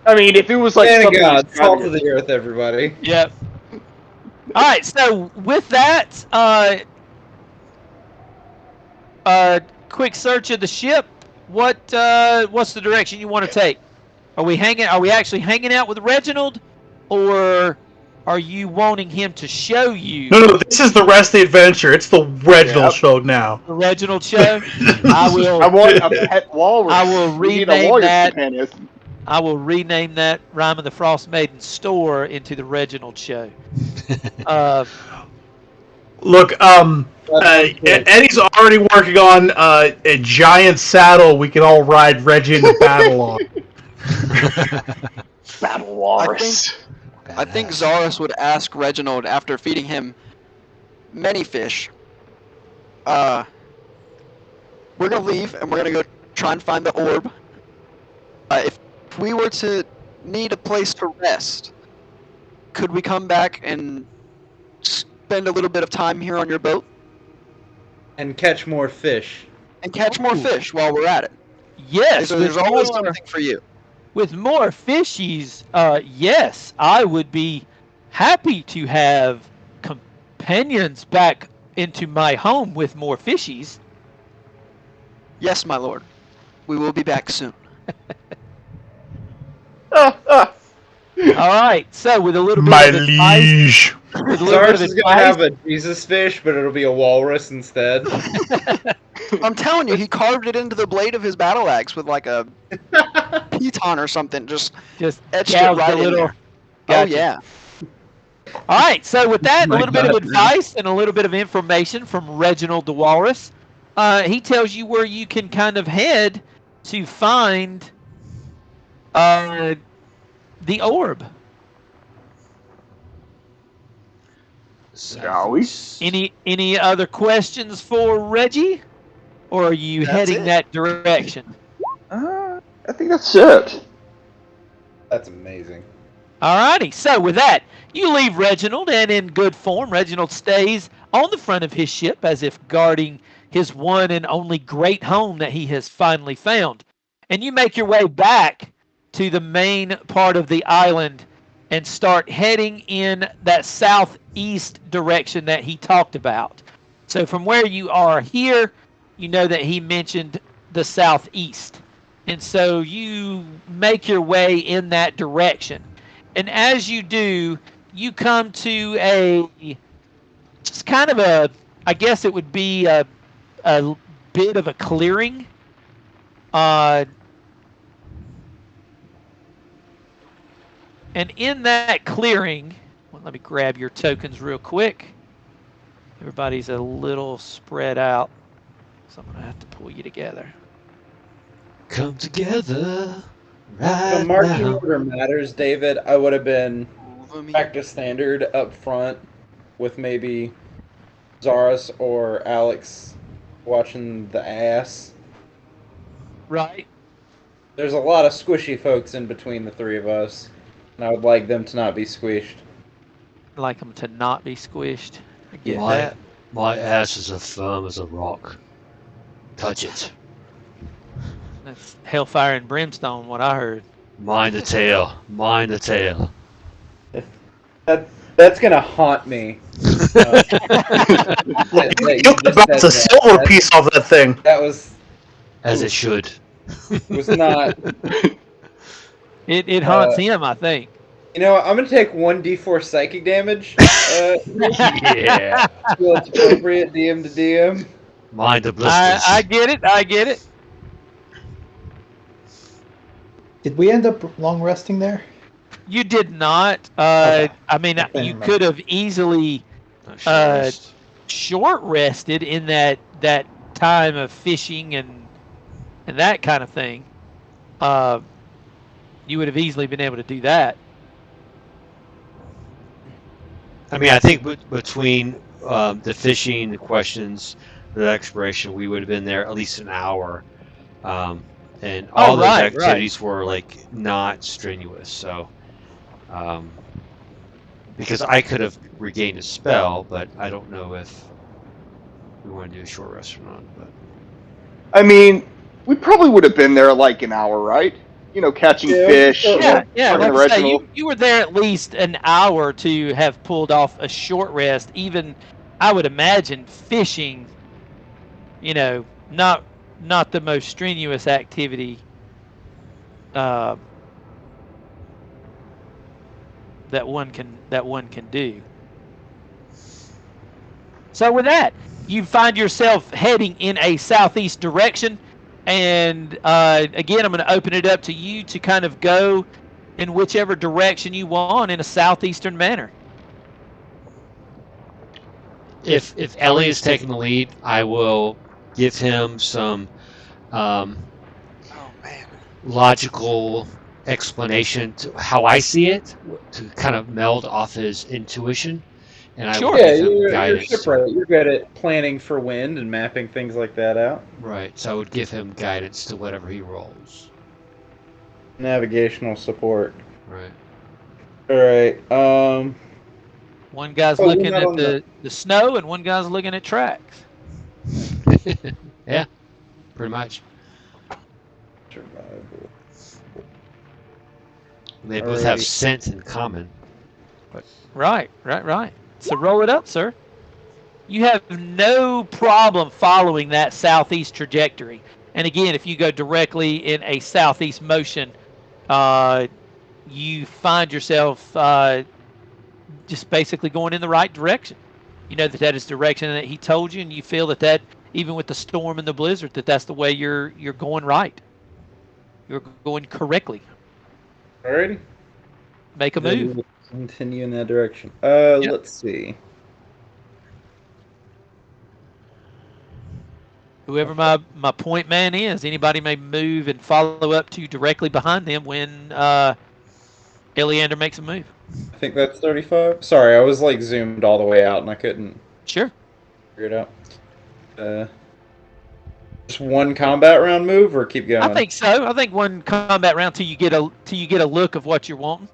I mean, if it was like something God, salt of the earth, everybody. Yep. All right. So with that, quick search of the ship. What's the direction you want to take? Are we actually hanging out with Reginald, or are you wanting him to show you? No, this is the rest of the adventure. It's the Reginald show now. The Reginald show. I want a pet walrus. I will rename that. I will rename that Rime of the Frost Maiden store into the Reginald show. Look, Eddie's already working on a giant saddle we can all ride Reggie into battle on. Battle walrus. I think Zaris would ask Reginald after feeding him many fish. We're gonna leave and we're gonna go try and find the orb. If we were to need a place to rest, could we come back and spend a little bit of time here on your boat And catch more fish. and catch more fish while we're at it? Yes, So there's always something for you. with more fishies, yes, I would be happy to have companions back into my home with more fishies. Yes, my lord. We will be back soon. All right, so with a little bit My of advice, liege. with a little bit Zaris of is gonna have advice, a Jesus fish, but it'll be a walrus instead. I'm telling you, he carved it into the blade of his battle axe with like a piton or something. Just just etched gouged it right a little. in there. Gotcha. Oh yeah. All right, so with that, a My little bit of God. advice and a little bit of information from Reginald the Walrus. He tells you where you can kind of head to find the orb. Shall we? Any other questions for Reggie, or are you That's heading it. that direction? I think that's it. That's amazing. Alrighty, so with that, you leave Reginald, and in good form, Reginald stays on the front of his ship as if guarding his one and only great home that he has finally found. And you make your way back to the main part of the island and start heading in that southeast direction that he talked about. So from where you are here, you know that he mentioned the southeast. And so you make your way in that direction. And as you do, you come to just kind of I guess it would be a bit of a clearing. And in that clearing, well, let me grab your tokens real quick. Everybody's a little spread out, so I'm going to have to pull you together. Come together The right marching now. order matters, David. I would have been Move 'em back to standard up front with maybe Zaris or Alex watching the ass. Right? There's a lot of squishy folks in between the three of us, and I would like them to not be squished. I'd like them to not be squished. I get My, that. my ass is as firm as a rock. Touch it. That's hellfire and brimstone, what I heard. Mind the tail. Mind the tail. That's gonna haunt me. That you You just about said the silver piece off that thing. That was As it should. not. It haunts him, I think. You know what? I'm gonna take 1d4 psychic damage. Yeah. Feel it's appropriate DM to DM. Mind the blisters. I get it. I get it. Did we end up long resting there? You did not. Okay. I mean, Okay, you never could have easily short rested in that time of fishing and that kind of thing. You would have easily been able to do that. I mean, I think between the fishing, the questions, the exploration, we would have been there at least an hour. And all those right, activities were like not strenuous. So, because I could have regained a spell, but I don't know if we want to do a short rest or not. But I mean, we probably would have been there like an hour, right? You know, catching Yeah, fish. Yeah, talking like to I say, Reginald. you were there at least an hour to have pulled off a short rest. Even, I would imagine, fishing, you know, not the most strenuous activity that one can do. So with that, you find yourself heading in a southeast direction, and again, I'm going to open it up to you to kind of go in whichever direction you want in a southeastern manner. if Ellie is taking the lead, I will give him some Oh man. logical explanation to how I see it to kind of meld off his intuition, and I Sure. will Yeah, give him you're guidance. shipwright. You're good at planning for wind and mapping things like that out. Right, so I would give him guidance to whatever he rolls. Navigational support. Right. All right. One guy's Oh, we're looking not at on the snow, and one guy's looking at tracks. Yeah, pretty much. Survival. They both have Alright. scent in common. Right. So roll it up, sir. You have no problem following that southeast trajectory. And again, if you go directly in a southeast motion, you find yourself just basically going in the right direction. You know that is the direction that he told you, and you feel that even with the storm and the blizzard, that's the way you're going right. You're going correctly. Alrighty. Make a Then move. we'll continue in that direction. Let's see. Whoever my point man is, anybody may move and follow up to directly behind them when Eleander makes a move. I think that's 35. Sorry, I was like zoomed all the way out and I couldn't Sure. figure it out. Just one combat round move or keep going? I think so. I think one combat round till you get a look of what you're wanting.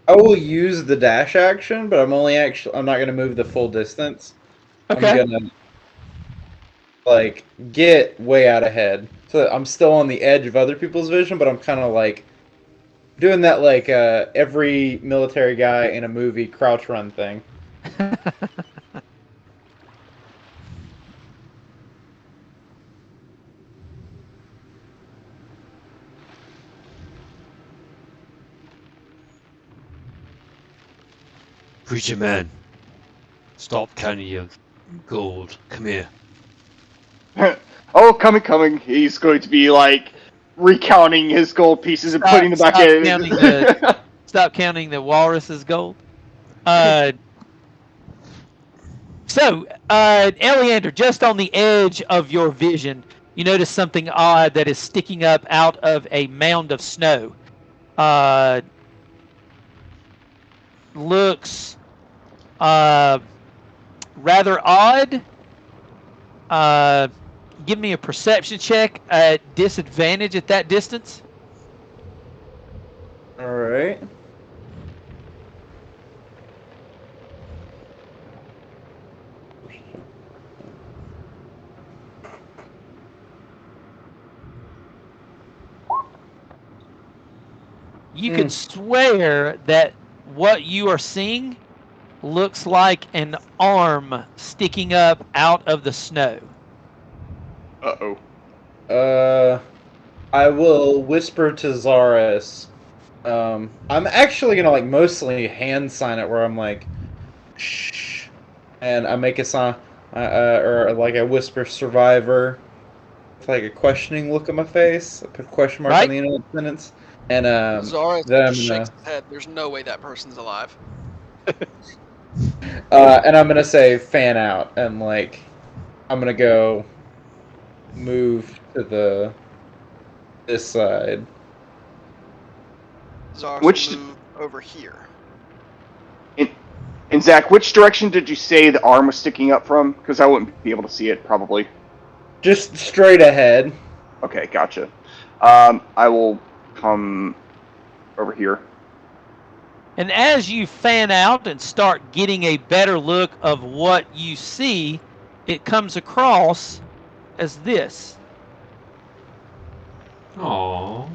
I will use the dash action, but I'm not gonna move the full distance. Okay. I'm gonna like get way out ahead. So I'm still on the edge of other people's vision, but I'm kind of like doing that like every military guy in a movie crouch run thing. Preacher man, stop counting your gold. Come here. Oh, coming. He's going to be like recounting his gold pieces and putting them back in. Stop counting the walrus's gold. So, Eleander, just on the edge of your vision, you notice something odd that is sticking up out of a mound of snow. Looks rather odd. Give me a perception check at disadvantage at that distance. All right. You can swear that what you are seeing looks like an arm sticking up out of the snow. Uh-oh. I will whisper to Zaris. I'm actually gonna like mostly hand sign it where I'm like, shh, and I make a sign, or like I whisper survivor, with like a questioning look on my face. I put a question mark on the end of the sentence, and Zaris then I'm shakes gonna, his head. There's no way that person's alive. and I'm gonna say fan out, and like, I'm gonna go move to this side. Zaris Which will move over here. And Zach, which direction did you say the arm was sticking up from? Because I wouldn't be able to see it, probably. Just straight ahead. Okay, gotcha. I will come over here. And as you fan out and start getting a better look of what you see, it comes across as this. Aww.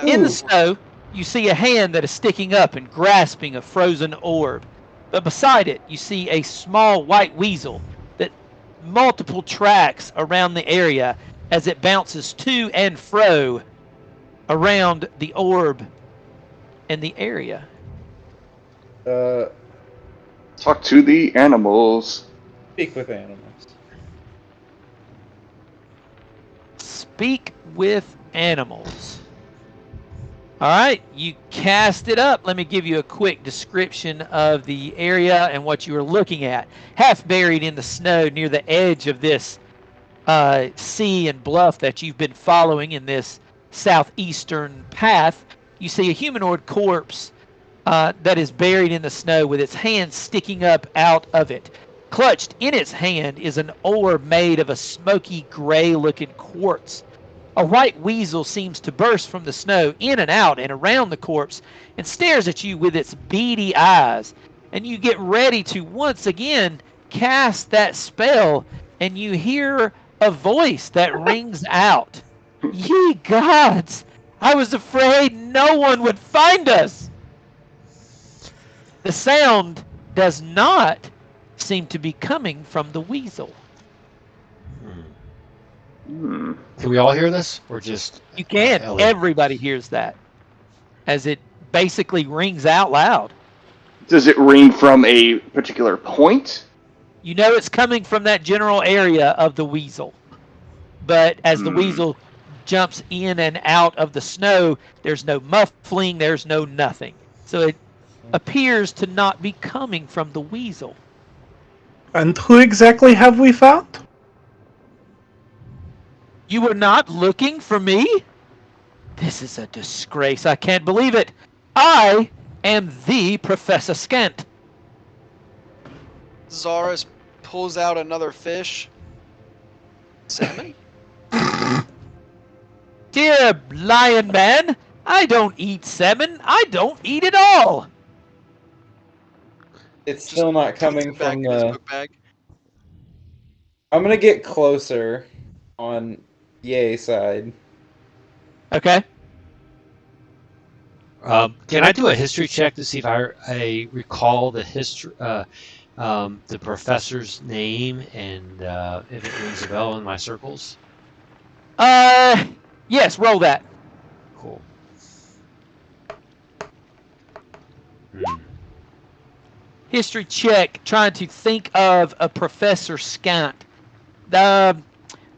In the snow, you see a hand that is sticking up and grasping a frozen orb. But beside it, you see a small white weasel that multiple tracks around the area as it bounces to and fro around the orb and the area. Talk to the animals. Speak with animals. Speak with animals. All right, you cast it up. Let me give you a quick description of the area and what you are looking at. Half buried in the snow near the edge of this sea and bluff that you've been following in this southeastern path, you see a humanoid corpse that is buried in the snow with its hands sticking up out of it. Clutched in its hand is an orb made of a smoky gray-looking quartz. A white weasel seems to burst from the snow in and out and around the corpse and stares at you with its beady eyes. And you get ready to once again cast that spell, and you hear a voice that rings out. Ye gods! I was afraid no one would find us! The sound does not seem to be coming from the weasel. Can we all hear this, or just You can. Ellie? Everybody hears that, as it basically rings out loud. Does it ring from a particular point? You know it's coming from that general area of the weasel. But as the weasel jumps in and out of the snow, there's no muffling, there's no nothing. So it appears to not be coming from the weasel. And who exactly have we found? You were not looking for me? This is a disgrace. I can't believe it. I am the Professor Scant. Zaris pulls out another fish. Salmon? Dear lion man, I don't eat salmon. I don't eat it all. It's still not coming Puts it back from in his the. book bag. I'm gonna get closer on Yay side. Okay. Can I do a history check to see if I recall the history, the professor's name, and if it rings a bell in my circles? Yes, roll that. Cool. History check, trying to think of a Professor Scant.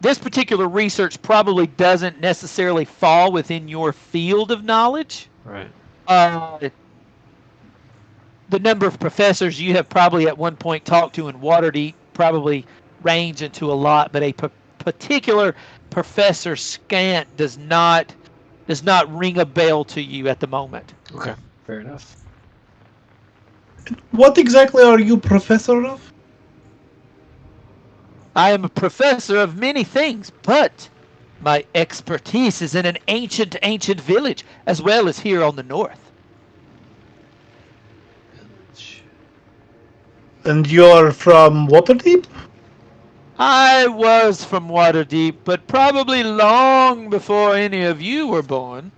This particular research probably doesn't necessarily fall within your field of knowledge. Right. The number of professors you have probably at one point talked to in Waterdeep probably range into a lot, but a particular Professor Scant does not ring a bell to you at the moment. Okay. Fair enough. What exactly are you professor of? I am a professor of many things, but my expertise is in an ancient village, as well as here on the north. And you're from Waterdeep? I was from Waterdeep, but probably long before any of you were born.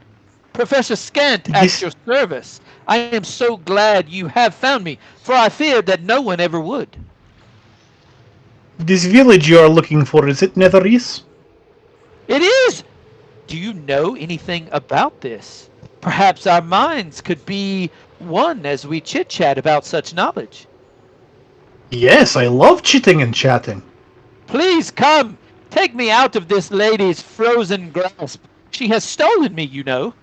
Professor Scant, at This- your service. I am so glad you have found me, for I feared that no one ever would. This village you are looking for, is it Netherese? It is! Do you know anything about this? Perhaps our minds could be one as we chit-chat about such knowledge. Yes, I love chitting and chatting. Please come! Take me out of this lady's frozen grasp. She has stolen me, you know.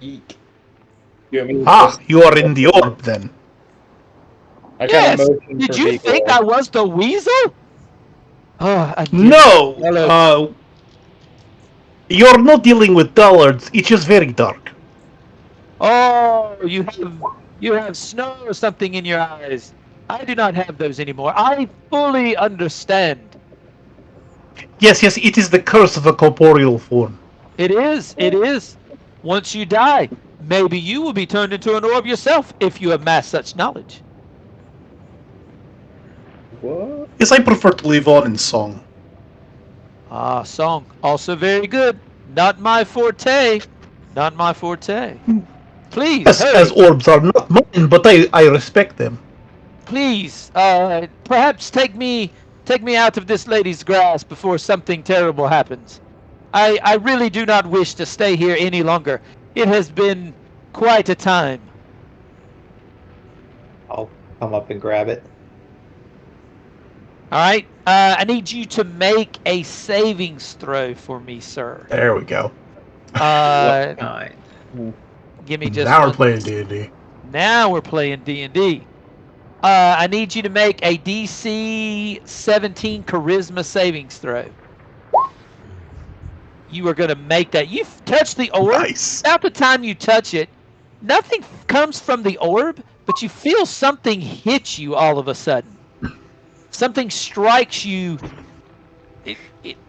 Eek. You want me to Ah, you are in the orb then. I got Yes! a motion Did for you Beagle. think I was the weasel? Oh, again. No! Hello. You're not dealing with dullards, it's just very dark. Oh, you have snow or something in your eyes. I do not have those anymore. I fully understand. Yes, it is the curse of a corporeal form. It is. Once you die, maybe you will be turned into an orb yourself if you amass such knowledge. What? Yes, I prefer to live on in song. Ah, song. Also very good. Not my forte. Please, Yes, hurry. as orbs are not mine, but I respect them. Please, perhaps take me out of this lady's grasp before something terrible happens. I really do not wish to stay here any longer. It has been quite a time. I'll come up and grab it. All right. I need you to make a savings throw for me, sir. There we go. Uh, give me just. Now we're one- playing D&D. Now we're playing D&D. I need you to make a DC 17 Charisma savings throw. You are going to make that. You've touched the orb. Nice. About the time you touch it, nothing comes from the orb, but you feel something hit you all of a sudden. Something strikes you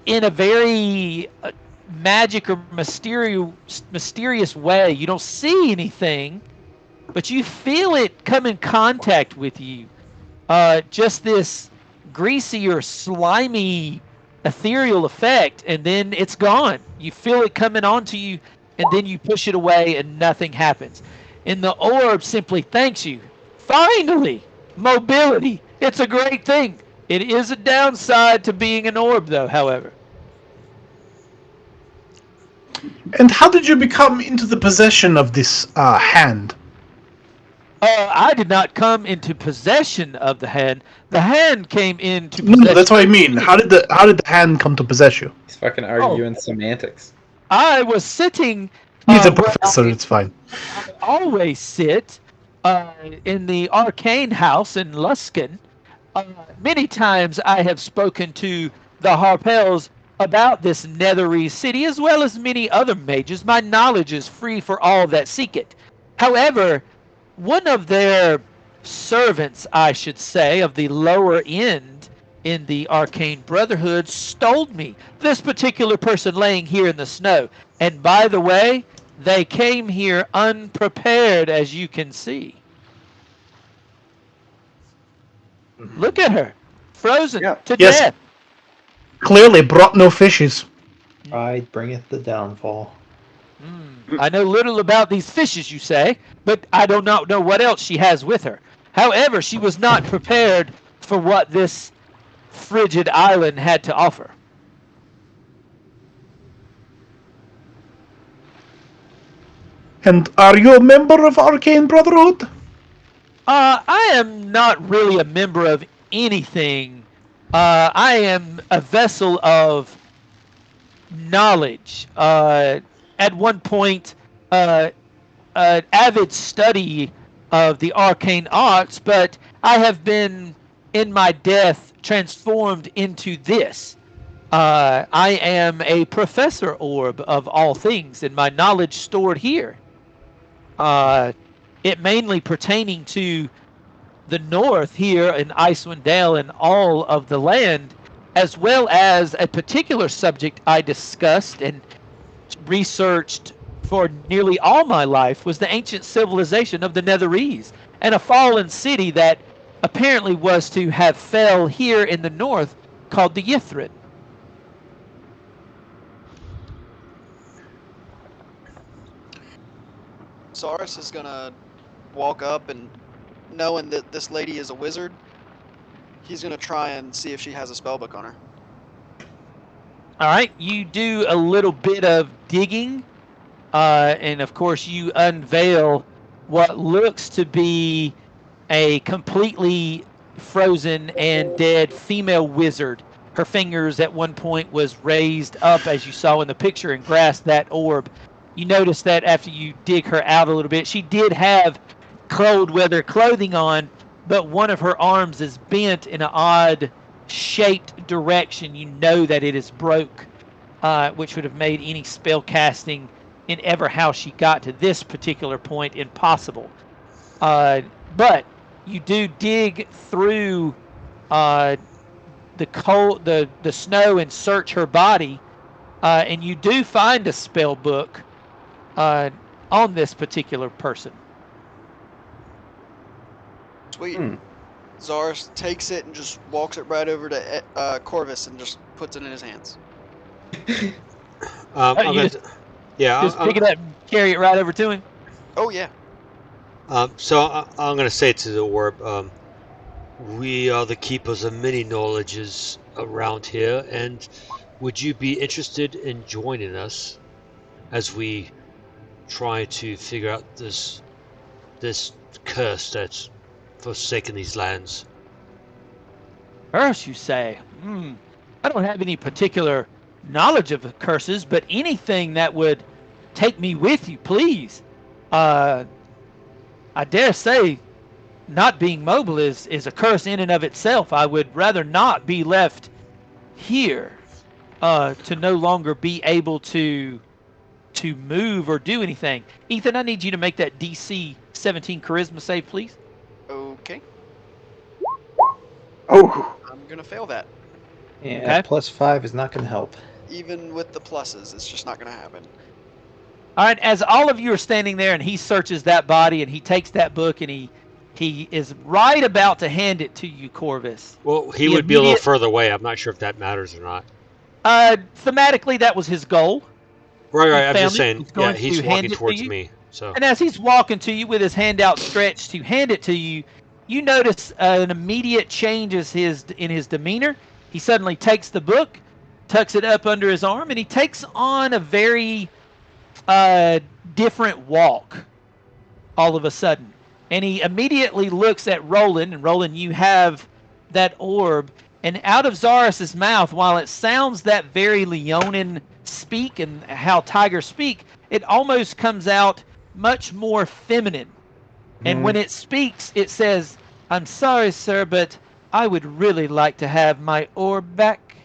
in a very magic or mysterious way. You don't see anything, but you feel it come in contact with you. Just this greasy or slimy ethereal effect, and then it's gone. You feel it coming onto you, and then you push it away and nothing happens. And the orb simply thanks you. Finally, mobility. It's a great thing. It is a downside to being an orb, though, however. And how did you become into the possession of this hand? I did not come into possession of the hand. The hand came into possession. No, that's what I mean. How did the hand come to possess you? He's fucking arguing semantics. I was sitting. He's a professor. It's fine. I always sit in the arcane house in Luskin. Many times I have spoken to the Harpels about this Nethery city, as well as many other mages. My knowledge is free for all that seek it. However, one of their servants, I should say, of the lower end in the Arcane Brotherhood stole me. This particular person laying here in the snow. And by the way, they came here unprepared, as you can see. Look at her, frozen to death. Clearly brought no fishes. Pride bringeth the downfall. I know little about these fishes, you say, but I do not know what else she has with her. However, she was not prepared for what this frigid island had to offer. And are you a member of Arcane Brotherhood? I am not really a member of anything. I am a vessel of knowledge. At one point, an avid study of the arcane arts, but I have been, in my death, transformed into this. I am a professor orb of all things, and my knowledge stored here. It mainly pertaining to the north here in Icewind Dale and all of the land, as well as a particular subject I discussed and researched for nearly all my life was the ancient civilization of the Netherese, and a fallen city that apparently was to have fell here in the north called the Yithrin. Saurus is gonna walk up, and knowing that this lady is a wizard, he's gonna try and see if she has a spellbook on her. All right, you do a little bit of digging, and of course you unveil what looks to be a completely frozen and dead female wizard. Her fingers at one point was raised up, as you saw in the picture, and grasped that orb. You notice that after you dig her out a little bit, she did have cold weather clothing on, but one of her arms is bent in an odd shaped direction. You know that it is broke, which would have made any spell casting in ever how she got to this particular point impossible. But you do dig through the snow and search her body, and you do find a spell book on this particular person. Sweet. Zarus takes it and just walks it right over to Corvus and just puts it in his hands. I'm just pick it up and carry it right over to him? Oh, yeah. So I'm going to say to the orb, we are the keepers of many knowledges around here, and would you be interested in joining us as we try to figure out this curse that's forsaken these lands? Curse, you say? I don't have any particular knowledge of the curses, but anything that would take me with you, please. I dare say not being mobile is a curse in and of itself. I would rather not be left here to no longer be able to move or do anything. Ethan, I need you to make that DC 17 charisma save, please. Okay. Oh, I'm gonna fail that. Yeah, Okay. +5 is not going to help. Even with the pluses, it's just not gonna happen. All right, as all of you are standing there and he searches that body and he takes that book and he is right about to hand it to you, Corvus. Well, he The would be a little immediate- further away. I'm not sure if that matters or not. Thematically, that was his goal. Right, He right. I'm found just it. saying. He's going Yeah, he's to hand walking it to towards you. me. So And as he's walking to you with his hand outstretched to hand it to you, you notice an immediate change in his demeanor. He suddenly takes the book, tucks it up under his arm, and he takes on a very different walk all of a sudden. And he immediately looks at Roland, and Roland, you have that orb, and out of Zarus' mouth, while it sounds that very Leonin speak and how tigers speak, it almost comes out much more feminine. And when it speaks, it says, "I'm sorry, sir, but I would really like to have my orb back."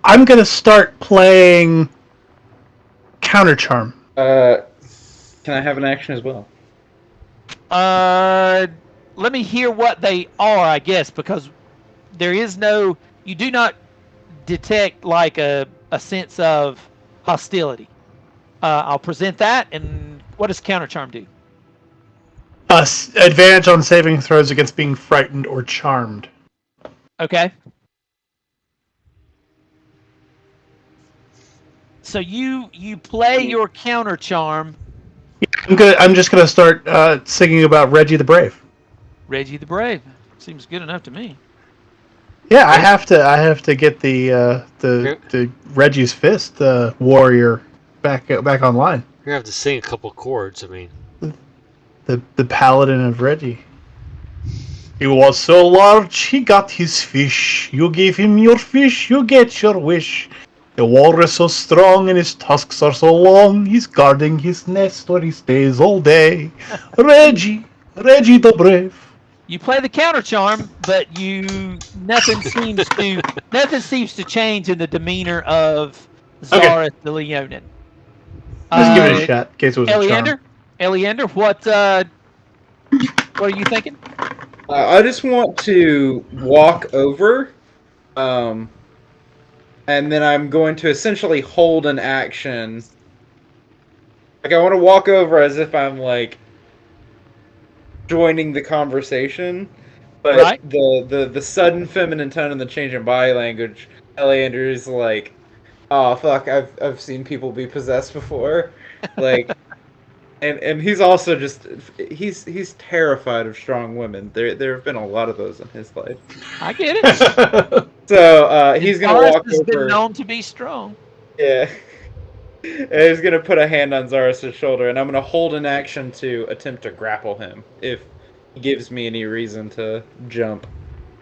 I'm gonna start playing Counter Charm. Can I have an action as well? Let me hear what they are, I guess, because there is no, you do not detect like a sense of hostility. I'll present that, and what does Counter Charm do? Advantage on saving throws against being frightened or charmed. Okay. So you play your Counter Charm, I'm just gonna start singing about Reggie the Brave. Reggie the Brave. Seems good enough to me. Yeah, I have to get the Reggie's Fist warrior back online. you're gonna have to sing a couple chords. I mean, The paladin of Reggie. He was so large, he got his fish. You gave him your fish, you get your wish. The walrus so strong and his tusks are so long. He's guarding his nest where he stays all day. Reggie the Brave. You play the Counter Charm, but nothing seems to change in the demeanor of Zareth the Leonin. Let's give it a shot in case it was a charm. Eleander, what are you thinking? I just want to walk over, and then I'm going to essentially hold an action. Like, I want to walk over as if I'm, like, joining the conversation, but Right. the sudden feminine tone and the change in body language, Eleander is like, "Oh fuck, I've seen people be possessed before," like, and he's also just he's terrified of strong women. There have been a lot of those in his life, I get it. so he's gonna Zareth walk has been over. known to be strong. Yeah. And he's gonna put a hand on Zarus' shoulder, and I'm gonna hold an action to attempt to grapple him if he gives me any reason to jump.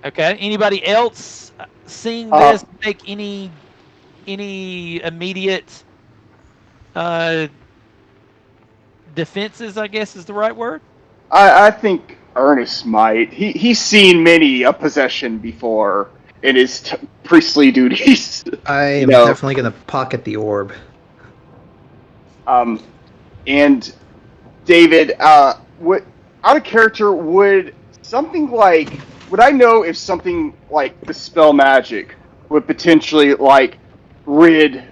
Okay. Anybody else seeing this make any immediate defenses? I guess is the right word. I think Ernest might. He's seen many a possession before in his priestly duties. I am No. definitely going to pocket the orb. And David, what out of character would something like? Would I know if something like dispel magic would potentially like rid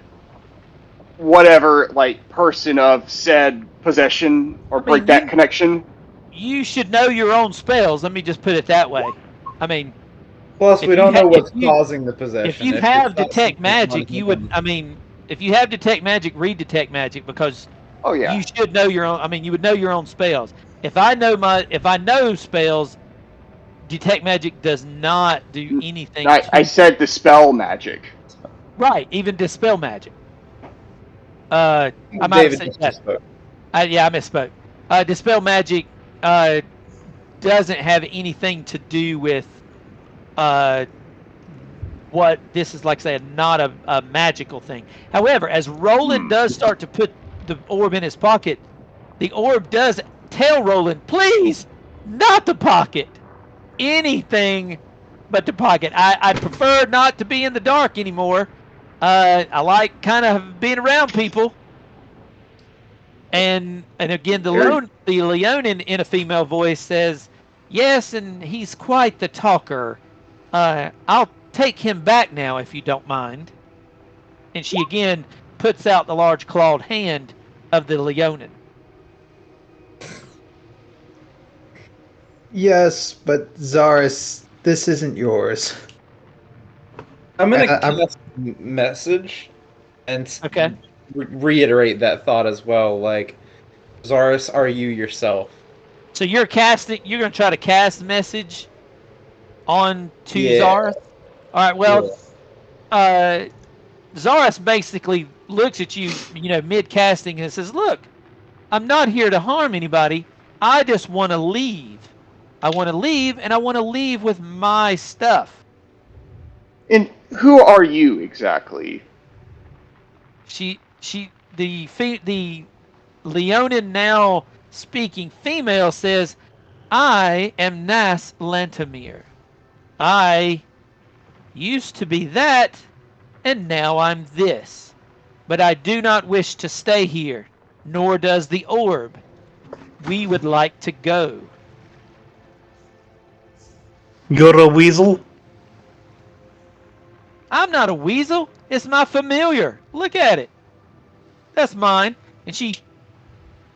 whatever like person of said possession or break that connection? You should know your own spells. Let me just put it that way. I mean, Plus, If we you don't ha- know what's if you- causing the possession. if you If have it's not detect something magic, on you would. him. I mean, if you have detect magic, read detect magic because Oh yeah. you should know your own. I mean, you would know your own spells. If I know spells, detect magic does not do anything. I said dispel magic. Right, even dispel magic. I might have David said just that. spoke. I misspoke. Dispel magic doesn't have anything to do with what this is like. Say, not a magical thing. However, as Roland does start to put the orb in his pocket, the orb does tail rolling. Please, not the pocket. Anything but the pocket. I prefer not to be in the dark anymore. I like kind of being around people. And again, the Leonin in a female voice says, "Yes, and he's quite the talker. I'll take him back now if you don't mind." And she again puts out the large clawed hand of the Leonin. Yes, but Zaris, this isn't yours. I'm gonna I'm- cast a message and Okay. reiterate that thought as well. Like, Zaris, are you yourself? So you're casting. You're going to try to cast a message on to Yeah. Zaris. All right. Well, Zaris basically looks at you, mid casting and says, "Look, I'm not here to harm anybody. I just want to leave. I want to leave, and I want to leave with my stuff." And who are you exactly? The Leonin now speaking female says, "I am Nas Lantamir. I used to be that, and now I'm this. But I do not wish to stay here, nor does the orb. We would like to go." You're a weasel? "I'm not a weasel. It's my familiar. Look at it. That's mine." And she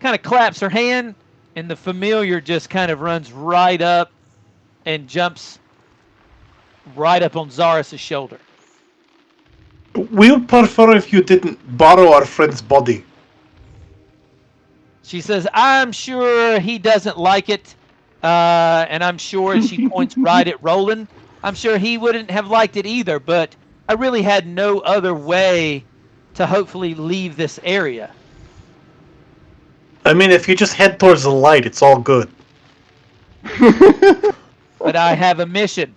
kind of claps her hand, and the familiar just kind of runs right up and jumps right up on Zaris' shoulder. We'd prefer if you didn't borrow our friend's body. She says, "I'm sure he doesn't like it, and I'm sure," and she points right at Roland, "I'm sure he wouldn't have liked it either, but I really had no other way to hopefully leave this area." I mean, if you just head towards the light, it's all good. "But I have a mission.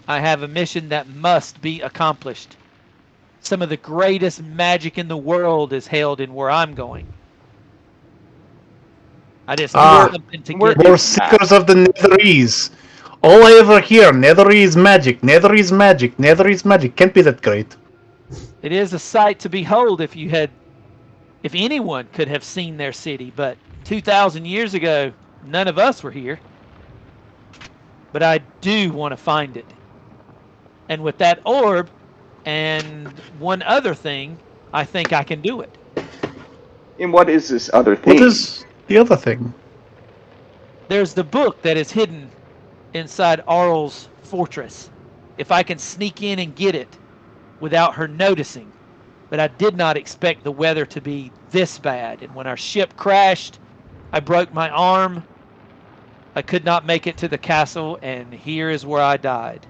I have a mission that must be accomplished. Some of the greatest magic in the world is held in where I'm going. I just need something to get We're seekers of the Netherese. All I ever hear, Netherese magic, Netherese magic, Netherese magic. Can't be that great. It is a sight to behold if anyone could have seen their city, but 2,000 years ago, none of us were here. But I do want to find it. And with that orb and one other thing, I think I can do it." And what is this other thing? What is the other thing? "There's the book that is hidden inside Arl's fortress. If I can sneak in and get it without her noticing. But I did not expect the weather to be this bad. And when our ship crashed, I broke my arm. I could not make it to the castle, and here is where I died.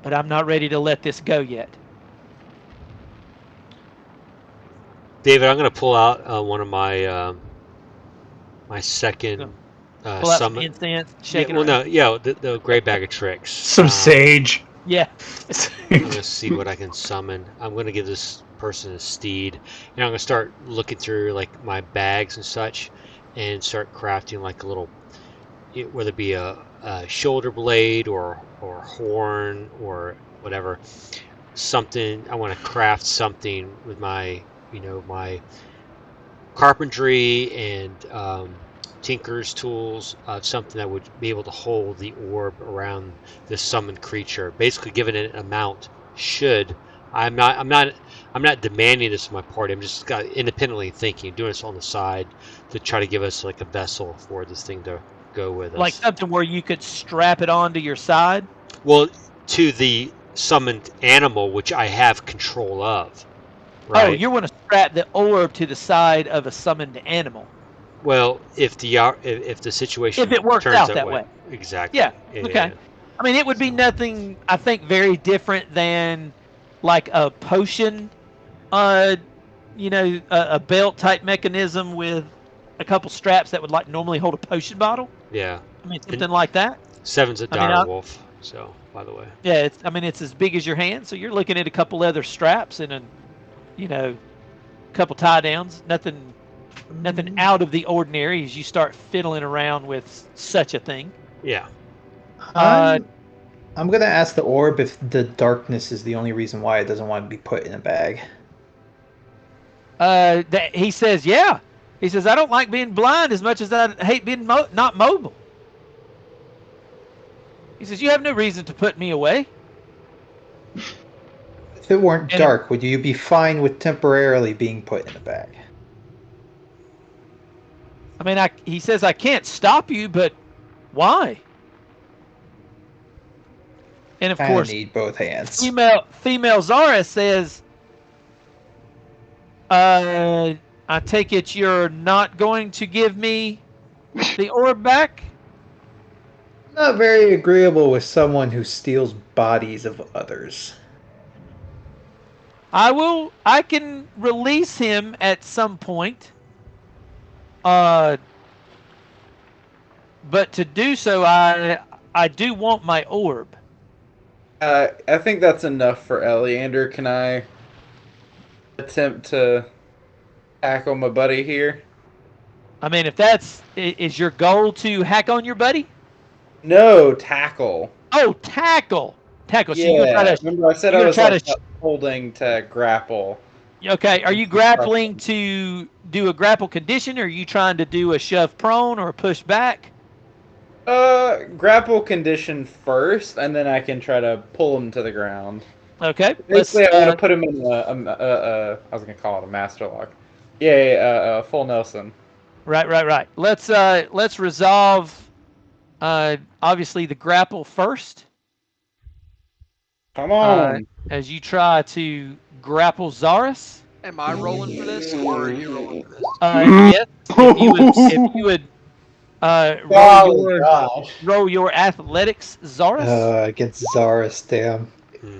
But I'm not ready to let this go yet." David, I'm going to pull out one of my my second Pull out some summon. incense, shake it Well, around. no, yeah, the gray bag of tricks. Some sage. Yeah. I'm going to see what I can summon. I'm going to give this person a steed, and I'm going to start looking through like my bags and such, and start crafting like a little, whether it be a shoulder blade or horn or whatever, something. I want to craft something with my my carpentry and tinker's tools, something that would be able to hold the orb around this summoned creature, basically giving it an amount. I'm not demanding this of my party. I'm just independently thinking, doing this on the side to try to give us like a vessel for this thing to go with us. Like something where you could strap it onto your side? Well, to the summoned animal, which I have control of. Right? Oh, you want to strap the orb to the side of a summoned animal. Well, if the situation If it works turns out that way. Exactly. Yeah, okay. I mean, it would be nothing, I think, very different than like a potion, a belt type mechanism with a couple straps that would like normally hold a potion bottle. Yeah. I mean, something like that. 7's a dire wolf. So, by the way. Yeah, it's as big as your hand. So you're looking at a couple leather straps and a couple tie downs. Nothing Nothing out of the ordinary as you start fiddling around with such a thing. Yeah. I'm gonna ask the orb if the darkness is the only reason why it doesn't want to be put in a bag. He says, yeah. He says, I don't like being blind as much as I hate being not mobile. He says, you have no reason to put me away. If it weren't dark, would you be fine with temporarily being put in a bag? I mean, he says, I can't stop you, but why? And of course, need both hands. Female Zara says, I take it you're not going to give me the orb back? Not very agreeable with someone who steals bodies of others. I can release him at some point. But to do so, I do want my orb. I think that's enough for Eleander. Can I attempt to tackle my buddy here? I mean, if is your goal to hack on your buddy? No, tackle. Oh, tackle. Tackle. So yeah, remember I said I was holding to grapple. Okay, are you grappling to do a grapple condition, or are you trying to do a shove prone or a push back? Grapple condition first, and then I can try to pull him to the ground. Okay. Basically, I want to put him in I was gonna call it a master lock. Yeah, full Nelson. Right. Let's resolve. Obviously the grapple first. Come on. As you try to grapple Zaris. Am I rolling for this, or are you rolling for this? Yes. If you would roll your athletics, Zaris. Against Zaris, damn.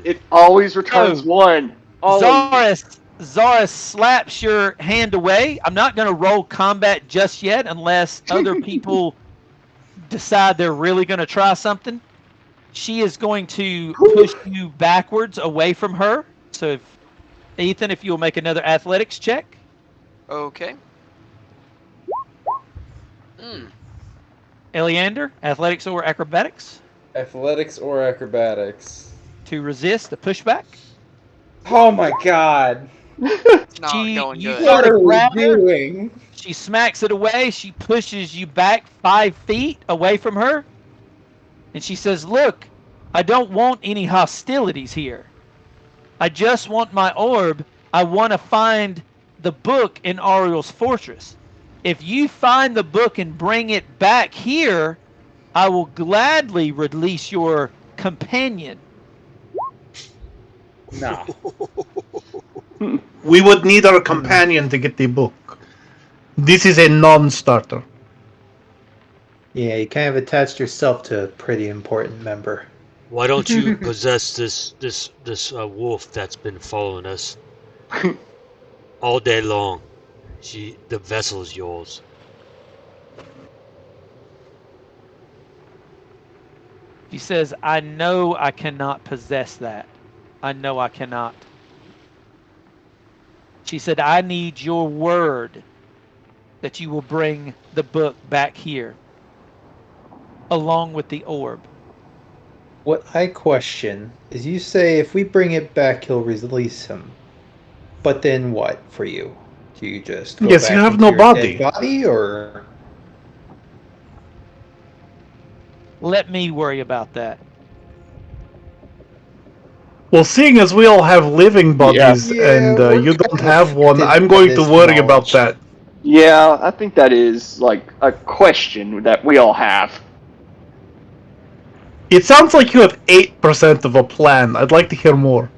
It always returns one. Always. Zaris slaps your hand away. I'm not going to roll combat just yet unless other people decide they're really going to try something. She is going to push you backwards away from her. So, Ethan, if you'll make another athletics check. Okay. Eleander, athletics or acrobatics? Athletics or acrobatics. To resist the pushback. Oh my god. It's not going good. What are we doing? She smacks it away. She pushes you back 5 feet away from her. And she says, look, I don't want any hostilities here. I just want my orb. I want to find the book in Ariel's fortress. If you find the book and bring it back here, I will gladly release your companion. No. We would need our companion to get the book. This is a non-starter. Yeah, you kind of attached yourself to a pretty important member. Why don't you possess this wolf that's been following us all day long? The vessel is yours. She says, I know I cannot possess that. I know I cannot. She said, I need your word that you will bring the book back here along with the orb. What I question is you say if we bring it back, he'll release him. But then what for you? Do you just go Yes, back you have into no your body. dead body, or Let me worry about that. Well, seeing as we all have living bodies and you don't have one, I'm going to worry about that. Yeah, I think that is like a question that we all have. It sounds like you have 8% of a plan. I'd like to hear more.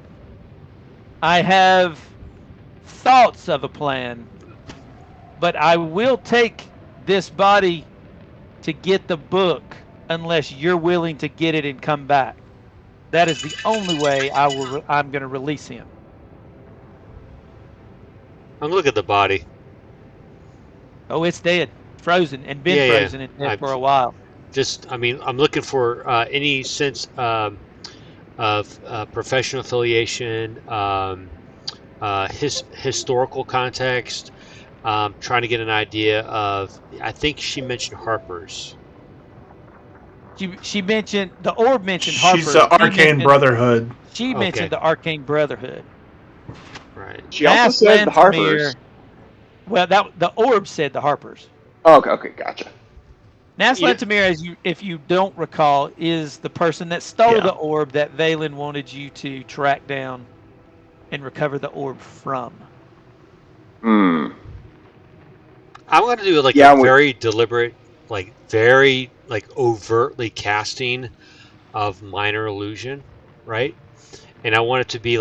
I have thoughts of a plan, but I will take this body to get the book unless you're willing to get it and come back. That is the only way I'm going to release him. I'm looking at the body. Oh, it's dead, frozen, and been frozen and dead for a while. I'm looking for any sense of professional affiliation, historical context, trying to get an idea of. I think she mentioned Harper's. She mentioned the orb mentioned Harper. She's the Arcane Brotherhood. She Okay. mentioned the Arcane Brotherhood. Right. She also said the Harpers. Well, the orb said the Harpers. Oh, okay, gotcha. Naslantamir, if you don't recall, is the person that stole the orb that Valen wanted you to track down and recover the orb from. Hmm. I'm going to do like a very deliberate, very overtly casting of minor illusion, right? And I want it to be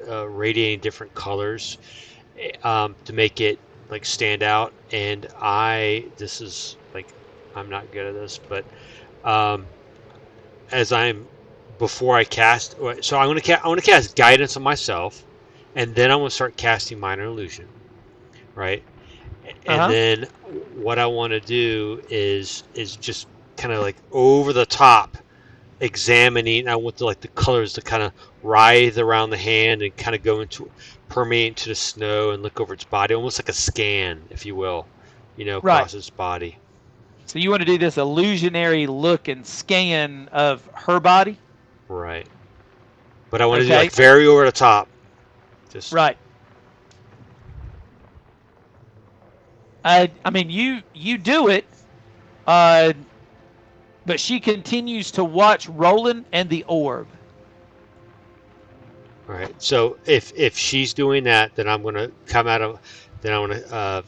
radiating different colors to make it stand out. And this is I'm not good at this, but before I cast, so I want to cast guidance on myself, and then I'm going to start casting minor illusion, right? And then what I want to do is just kind of over the top examining. I want the colors to kind of writhe around the hand and kind of go permeate into the snow and look over its body, almost like a scan, if you will, across its body. So you want to do this illusionary look and scan of her body? Right. But I want to do very over the top. Just right. I mean, you do it, but she continues to watch Roland and the orb. All right. So if she's doing that, then I'm gonna come out of. Then I want to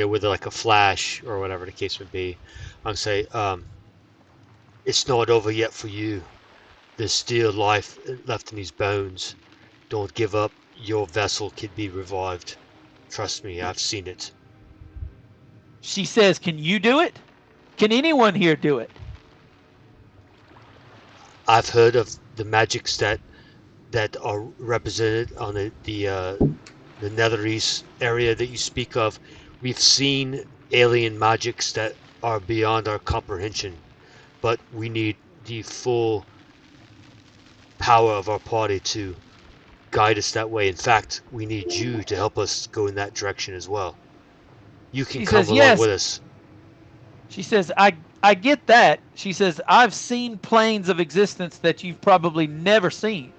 with a flash or whatever the case would be. I'm gonna say, it's not over yet for you. There's still life left in these bones. Don't give up. Your vessel can be revived. Trust me, I've seen it. She says, can you do it? Can anyone here do it? I've heard of the magics that are represented on the Nether East area that you speak of. We've seen alien magics that are beyond our comprehension, but we need the full power of our party to guide us that way. In fact, we need you to help us go in that direction as well. You can come along with us. She says, I get that. She says, I've seen planes of existence that you've probably never seen.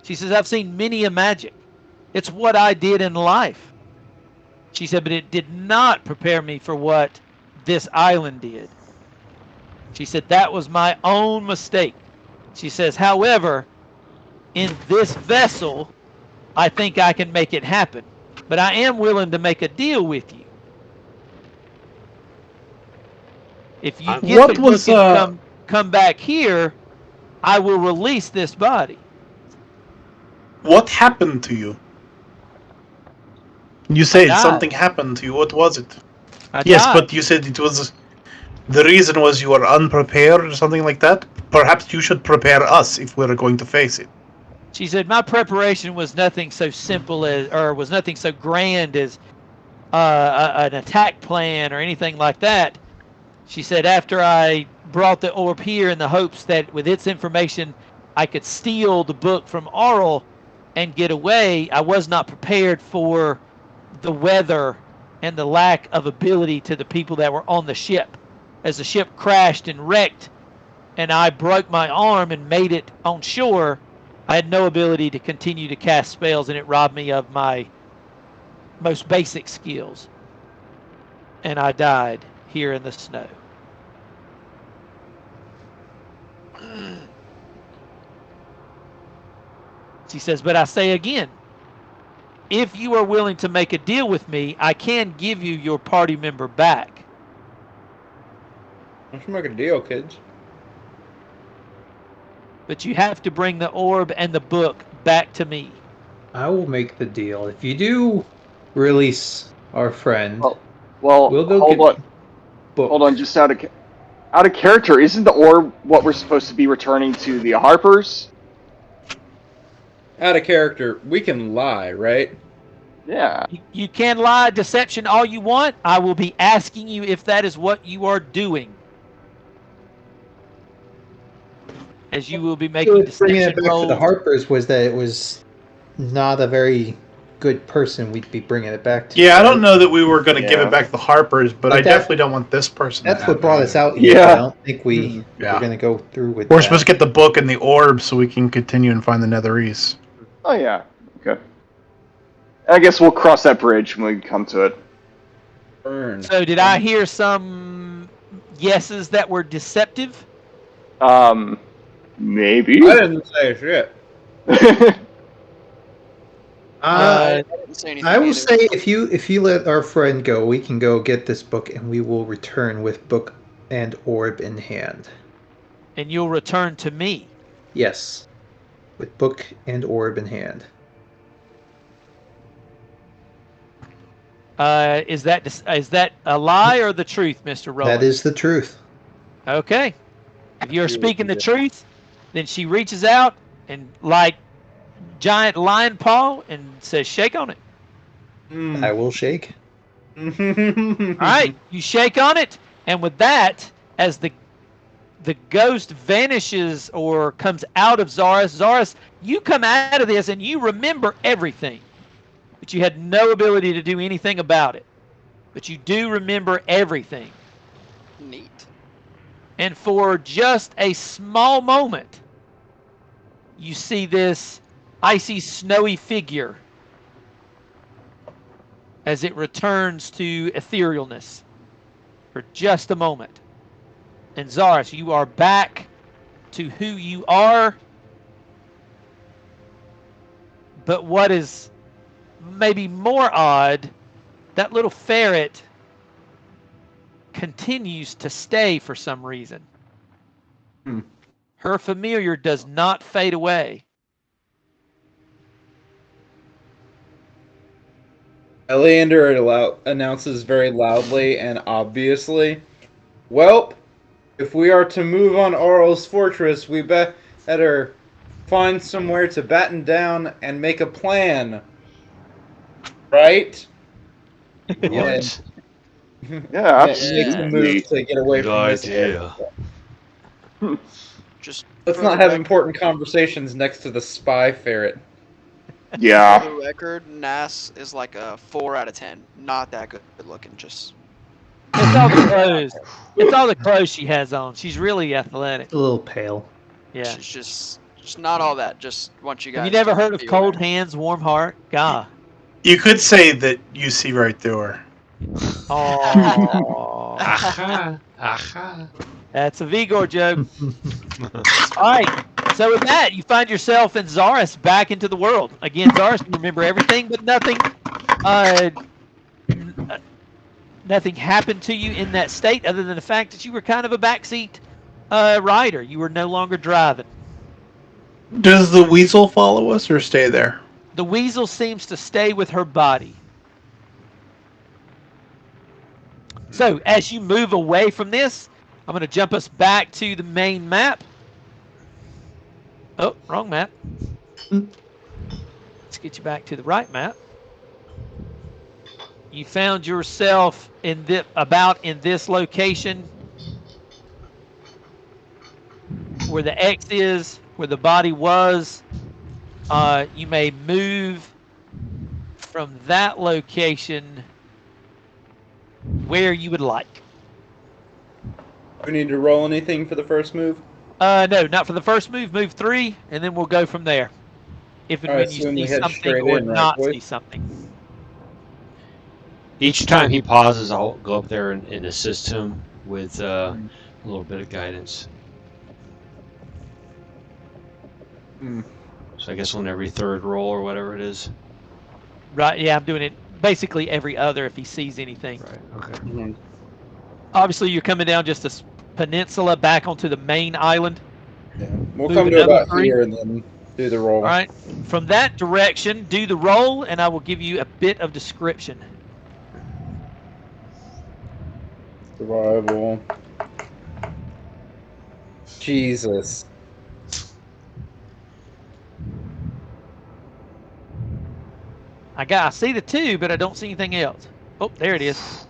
She says, I've seen many a magic. It's what I did in life. She said, but it did not prepare me for what this island did. She said, that was my own mistake. She says, however, in this vessel, I think I can make it happen. But I am willing to make a deal with you. If you get the book and come back here, I will release this body. What happened to you? You said something happened to you. What was it? Yes, but you said it was... The reason was you were unprepared or something like that? Perhaps you should prepare us if we're going to face it. She said, my preparation was nothing so simple as, or was nothing so grand as an attack plan or anything like that. She said, after I brought the orb here in the hopes that with its information I could steal the book from Aurel and get away, I was not prepared for the weather and the lack of ability to the people that were on the ship. As the ship crashed and wrecked and I broke my arm and made it on shore, I had no ability to continue to cast spells, and it robbed me of my most basic skills. And I died here in the snow. She says, but I say again, if you are willing to make a deal with me, I can give you your party member back. Let's make a deal, kids. But you have to bring the orb and the book back to me. I will make the deal. If you do release our friend, well, we'll go hold on. Book. Hold on, just out of character. Isn't the orb what we're supposed to be returning to the Harpers? Out of character, we can lie, right? Yeah. You can lie, deception, all you want. I will be asking you if that is what you are doing. As you will be making deception bringing it back rolls. to the Harpers was that it was not a very good person we'd be bringing it back to. Yeah, I right? don't know that we were going to give Yeah. it back to the Harpers, but But I that- definitely don't want this person. That's to what have brought it us either. out here. Yeah. I don't think we're Yeah. going to go through with We're that. supposed to get the book and the orb so we can continue and find the Nether East. Oh yeah. Okay. I guess we'll cross that bridge when we come to it. Burn. So did I hear some yeses that were deceptive? Maybe. I didn't say shit. Uh, I didn't say anything I will either. say if you let our friend go, we can go get this book and we will return with book and orb in hand. and you'll return to me. Yes, with book and orb in hand. Is that a lie or the truth, Mr. Rowan? That is the truth. Okay. If you're speaking the truth, then she reaches out and like giant lion paw and says, "Shake on it." I will shake. All right, you shake on it, and with that, as the ghost vanishes or comes out of Zaris, you come out of this and you remember everything, but you had no ability to do anything about it. But you do remember everything. Neat. And for just a small moment, you see this icy, snowy figure as it returns to etherealness for just a moment. And Zaris, you are back to who you are. But what is maybe more odd, that little ferret continues to stay for some reason. Her familiar does not fade away. Eleander announces very loudly and obviously, "Welp, if we are to move on Oral's fortress, we better find somewhere to batten down and make a plan. Right?" What? Yeah, Makes a absolutely. move to get away Good from this idea. area. Just Let's for not the have rec- important conversations next to the spy ferret. For Yeah. the record, Nass is like a 4 out of 10. Not that good looking. Just It's all the clothes. It's all the clothes she has on. She's really athletic. A little pale. Yeah. she's just not all that. Just want you guys. Have you never to heard of be cold aware. hands, warm heart? God. You could say that you see right through her. Oh, Aha. Aha. that's a Vigor joke. All right. So with that, you find yourself and Zaris back into the world. Again, Zaris, you remember everything, but nothing. Nothing happened to you in that state, other than the fact that you were kind of a backseat rider. You were no longer driving. Does the weasel follow us or stay there? The weasel seems to stay with her body. So as you move away from this, I'm going to jump us back to the main map. Oh, wrong map. Let's get you back to the right map. You found yourself in this location where the X is, where the body was. You may move from that location where you would like. Do we need to roll anything for the first move? No, not for the first move. Move 3, and then we'll go from there. If and All right, when you so then we see head something straight or in, right, not boys? see something. Each time he pauses, I'll go up there and assist him with a little bit of guidance. So I guess on every third roll or whatever it is. Right? Yeah, I'm doing it basically every other if he sees anything. Right. Okay. Obviously, you're coming down just a peninsula back onto the main island. Yeah. We'll Move come to another about 3. here and then do the roll. All right. From that direction, do the roll, and I will give you a bit of description. Survival. Jesus. I see the 2, but I don't see anything else. Oh, there it is.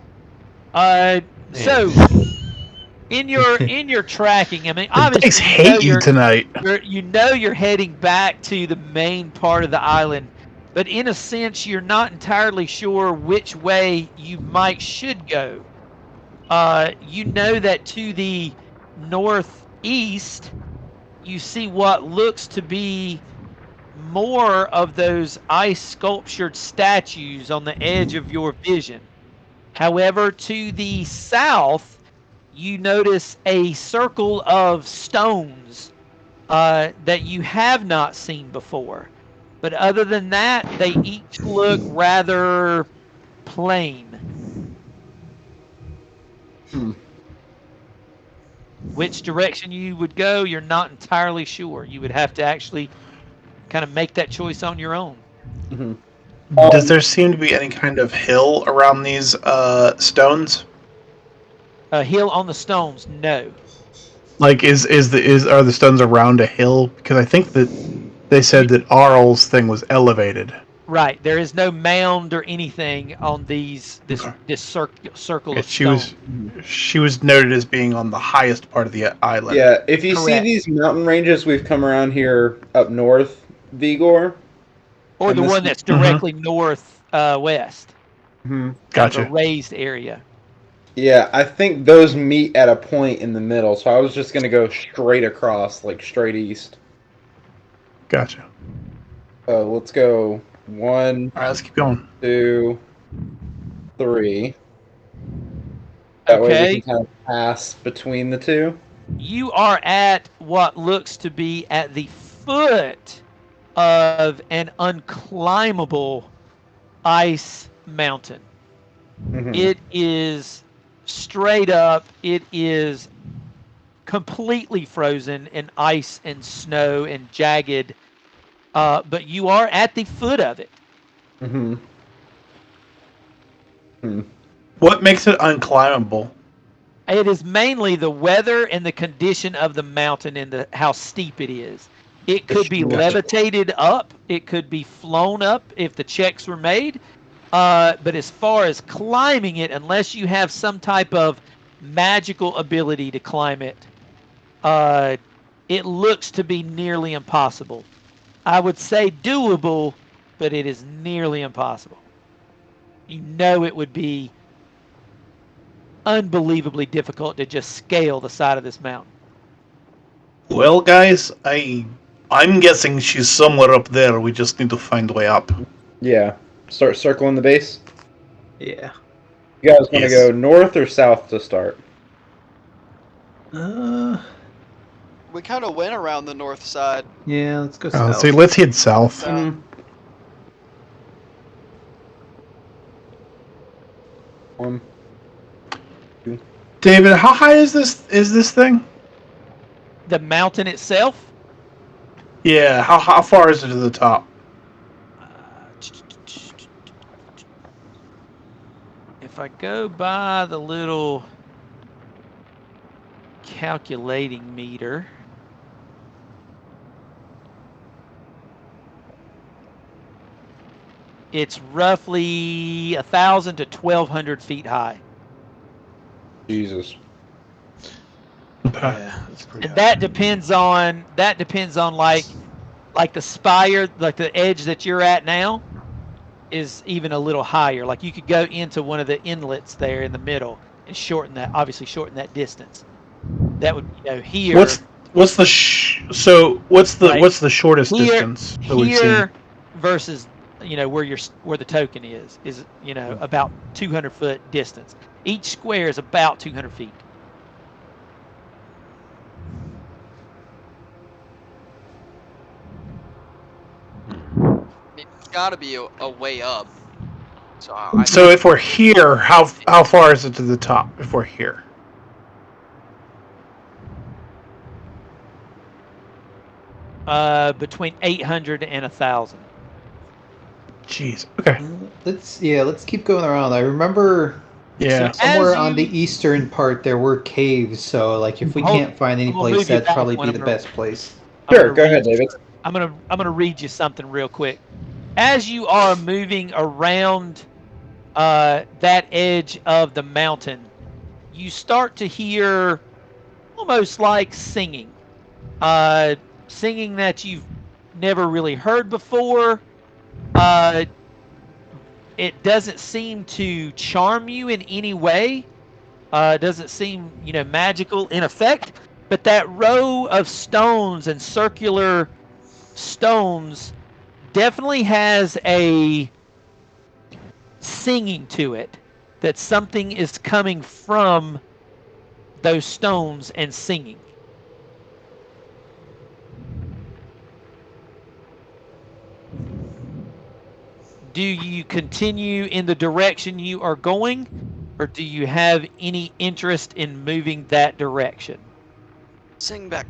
So in your tracking, I mean, Thanks, obviously hate you tonight. you're heading back to the main part of the island. but in a sense, you're not entirely sure which way you should go. You know that to the northeast, you see what looks to be more of those ice sculptured statues on the edge of your vision. However, to the south, you notice a circle of stones that you have not seen before. But other than that, they each look rather plain. Which direction you would go, you're not entirely sure. You would have to actually kind of make that choice on your own. Does there seem to be any kind of hill around these stones? A hill on the stones, no. Like, are the stones around a hill? Because I think that they said that Arl's thing was elevated. Right. There is no mound or anything on this circle of stones. She was noted as being on the highest part of the island. Yeah, if you see Correct. these mountain ranges, we've come around here up north, Vigor. Or And the this- one that's directly north west. Gotcha. The raised area. Yeah, I think those meet at a point in the middle, so I was just going to go straight across, like straight east. Gotcha. Let's go 1, All right, let's keep going. 2, 3. That way Okay. we can kind of pass between the two. You are at what looks to be at the foot of an unclimbable ice mountain. Mhm. It is straight up. It is completely frozen in ice and snow and jagged. But you are at the foot of it. Mhm. What makes it unclimbable? It is mainly the weather and the condition of the mountain and how steep it is. It could be Gotcha. levitated up. It could be flown up if the checks were made. But as far as climbing it, unless you have some type of magical ability to climb it, it looks to be nearly impossible. I would say doable, but it is nearly impossible. You know it would be unbelievably difficult to just scale the side of this mountain. Well, guys, I'm guessing she's somewhere up there. We just need to find a way up. Yeah. Start circling the base. Yeah. You guys want to Yes. go north or south to start? We kind of went around the north side. Yeah, let's go south. So let's head south. So, One. David, how high is this thing? The mountain itself, Yeah, how far is it to the top? if I go by the little calculating meter, it's roughly 1,000 to 1,200 feet high. Jesus. Yeah, that's pretty And that depends on like the spire, like the edge that you're at now is even a little higher. Like you could go into one of the inlets there in the middle and shorten that distance. That would, here. What's the shortest Here- distance that we've seen? here versus where the token is about 200 foot distance. Each square is about 200 feet. it's got to be a way up. So, So if we're here, how far is it to the top? If we're here, Between 800 and 1,000. jeez. Okay. Let's keep going around. I remember Yeah. somewhere As on you- the eastern part there were caves, so like if we Hold- can't find any we'll place, move you that'd back probably one be the over. best place. I'm Sure, gonna go read- ahead, David. I'm gonna read you something real quick. As you are moving around that edge of the mountain, you start to hear almost like singing, singing that you've never really heard before, It doesn't seem to charm you in any way. It doesn't seem, magical in effect. But that row of stones and circular stones definitely has a singing to it. That something is coming from those stones and singing. Do you continue in the direction you are going, or do you have any interest in moving that direction? Sing back,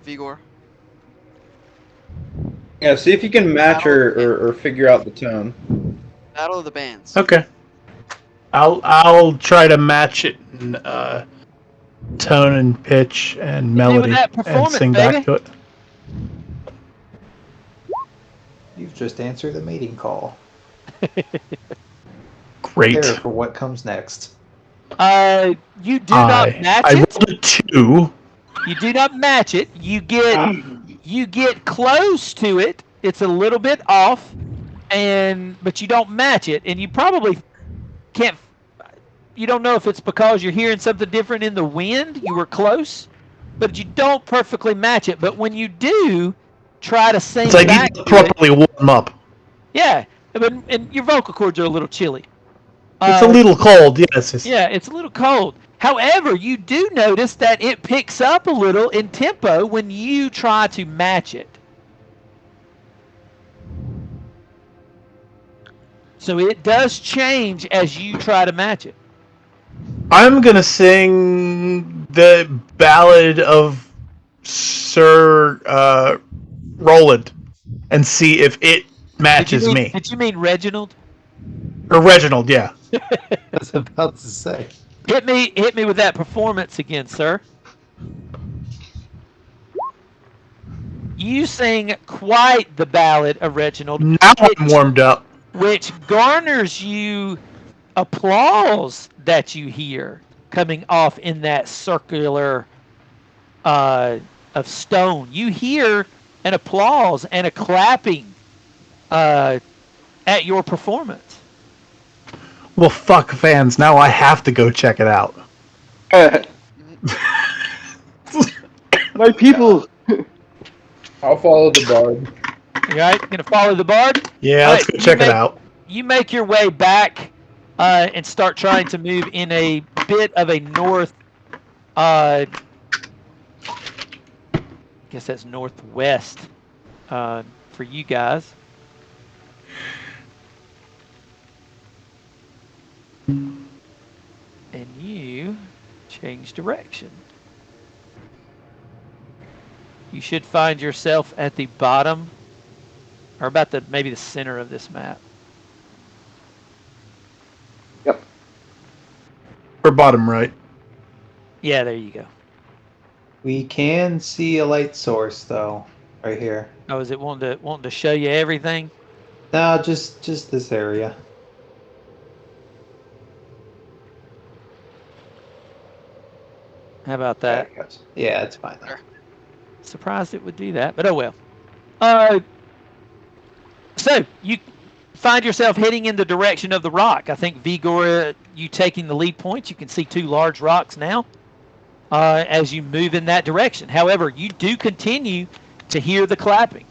Vigor. Yeah, see if you can match or figure out the tone. Battle of the Bands. Okay. I'll try to match it in tone and pitch and melody that and performance, sing baby. back to it. You've just answered the mating call. Great. Prepare for what comes next. You do not match I it. rolled a 2. You do not match it. You get close to it. It's a little bit off, but you don't match it, and you probably can't. You don't know if it's because you're hearing something different in the wind. You were close, but you don't perfectly match it. But when you do, try to sing So I back need to to properly warm up. Yeah, and your vocal cords are a little chilly. It's a little cold, yes. Yeah, it's a little cold. However, you do notice that it picks up a little in tempo when you try to match it. So it does change as you try to match it. I'm going to sing the ballad of Sir Roland and see if it matches me. Did you mean Reginald? Or Reginald, yeah. I was about to say. Hit me with that performance again, sir. You sing quite the ballad of Reginald. Now I'm warmed up. Which garners you applause that you hear coming off in that circular of stone. You hear an applause and a clapping at your performance. Well, fuck fans. Now I have to go check it out. My people. I'll follow the bard. All right, gonna follow the bard. Yeah, let's go check it out. You make your way back and start trying to move in a bit of a north. I guess that's northwest for you guys. And you change direction. You should find yourself at the bottom, or about maybe the center of this map. Yep. Or bottom right. Yeah, there you go. We can see a light source though, right here. Oh, is it wanting to show you everything? No, just this area. How about that? Yeah, it's fine. Surprised it would do that, but oh well. So you find yourself heading in the direction of the rock. I think Vigor, you taking the lead points. You can see 2 large rocks now as you move in that direction. However, you do continue to hear the clapping.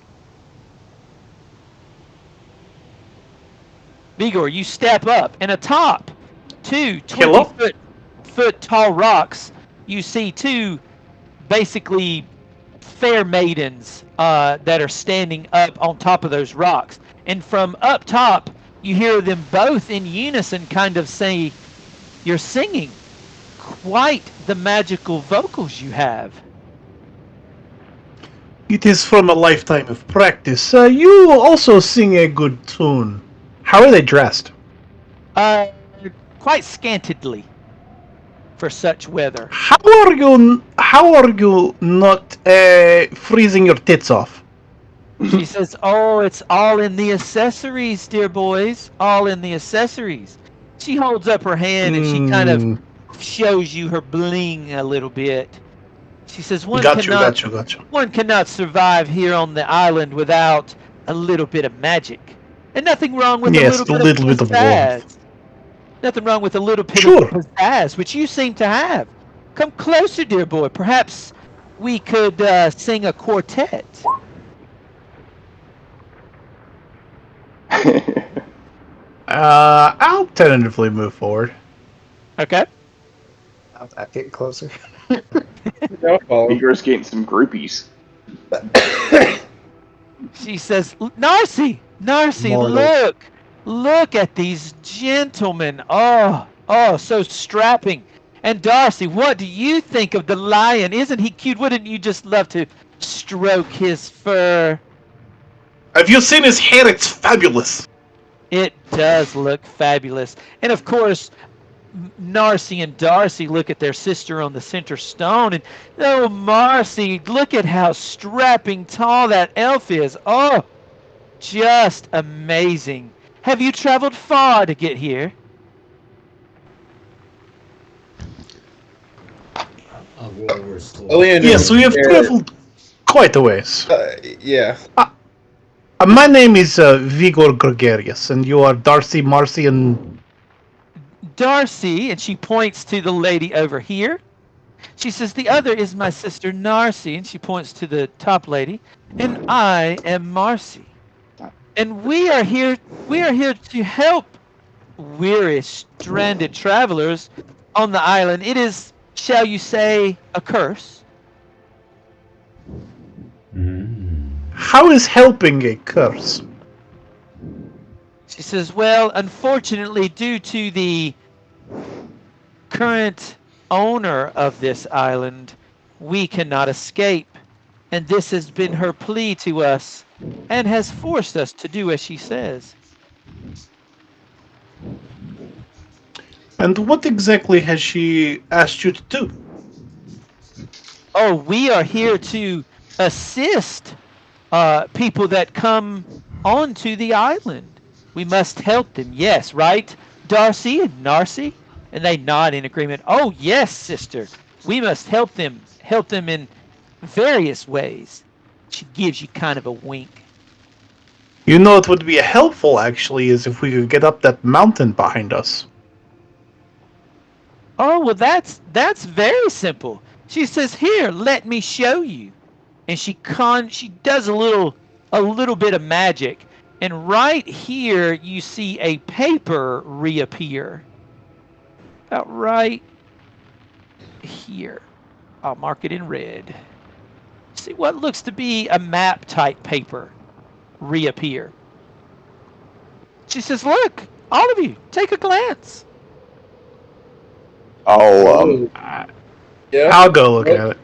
Vigor, you step up, and atop 2 20-foot tall rocks, you see 2 basically fair maidens that are standing up on top of those rocks. And from up top, you hear them both in unison kind of say, "You're singing quite the magical vocals you have." It is from a lifetime of practice. You also sing a good tune. How are they dressed? Quite scantily for such weather. How are you not freezing your tits off? She says, "Oh, it's all in the accessories, dear boys. All in the accessories." She holds up her hand and she kind of shows you her bling a little bit. She says, One cannot survive here on the island without a little bit of magic. And nothing wrong with Yes, a little bit of warmth. pizzazz. Nothing wrong with a little bit Sure. of pizzazz, which you seem to have. Come closer, dear boy. Perhaps we could sing a quartet. I'll tentatively move forward. Okay. I'll get closer. I'll follow. Vigor's getting some groupies. She says, Narcy, Mortal. look at these gentlemen. Oh, so strapping. And Darcy, what do you think of the lion? Isn't he cute? Wouldn't you just love to stroke his fur? Have you seen his hair? It's fabulous. It does look fabulous. And of course, Narcy and Darcy look at their sister on the center stone, and oh, Marcy, look at how strapping tall that elf is. Oh, just amazing. Have you traveled far to get here? Oleander, Yes, we have traveled quite a ways. Yeah. My name is Vigor Gregarious, and you are Darcy, Marcy, and... Darcy, and she points to the lady over here. She says, the other is my sister Narcy, and she points to the top lady, and I am Marcy. And we are here to help weary, stranded travelers on the island. It is, shall you say, a curse. How is helping a curse? She says, well, unfortunately, due to the current owner of this island, we cannot escape. And this has been her plea to us and has forced us to do as she says. And what exactly has she asked you to do? Oh, we are here to assist people that come onto the island. We must help them, yes, right? Darcy and Narcy? And they nod in agreement. Oh, yes, sister. We must help them in various ways. She gives you kind of a wink. You know, it would be helpful, actually, is if we could get up that mountain behind us. Oh, well, that's very simple. She says, here, let me show you. And she does a little bit of magic. And right here, you see a paper reappear. About right here. I'll mark it in red. See what looks to be a map type paper reappear. She says, look, all of you, take a glance. I'll Yeah. I'll go look at it.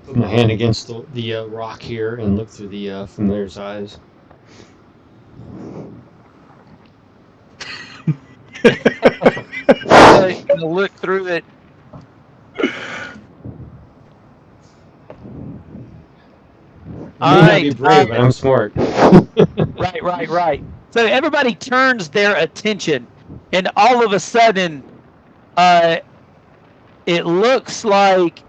Put my hand against the rock here and look through the familiar's eyes. Gonna look through it. I may not be brave, but I'm smart. Right. So everybody turns their attention, and all of a sudden, it looks like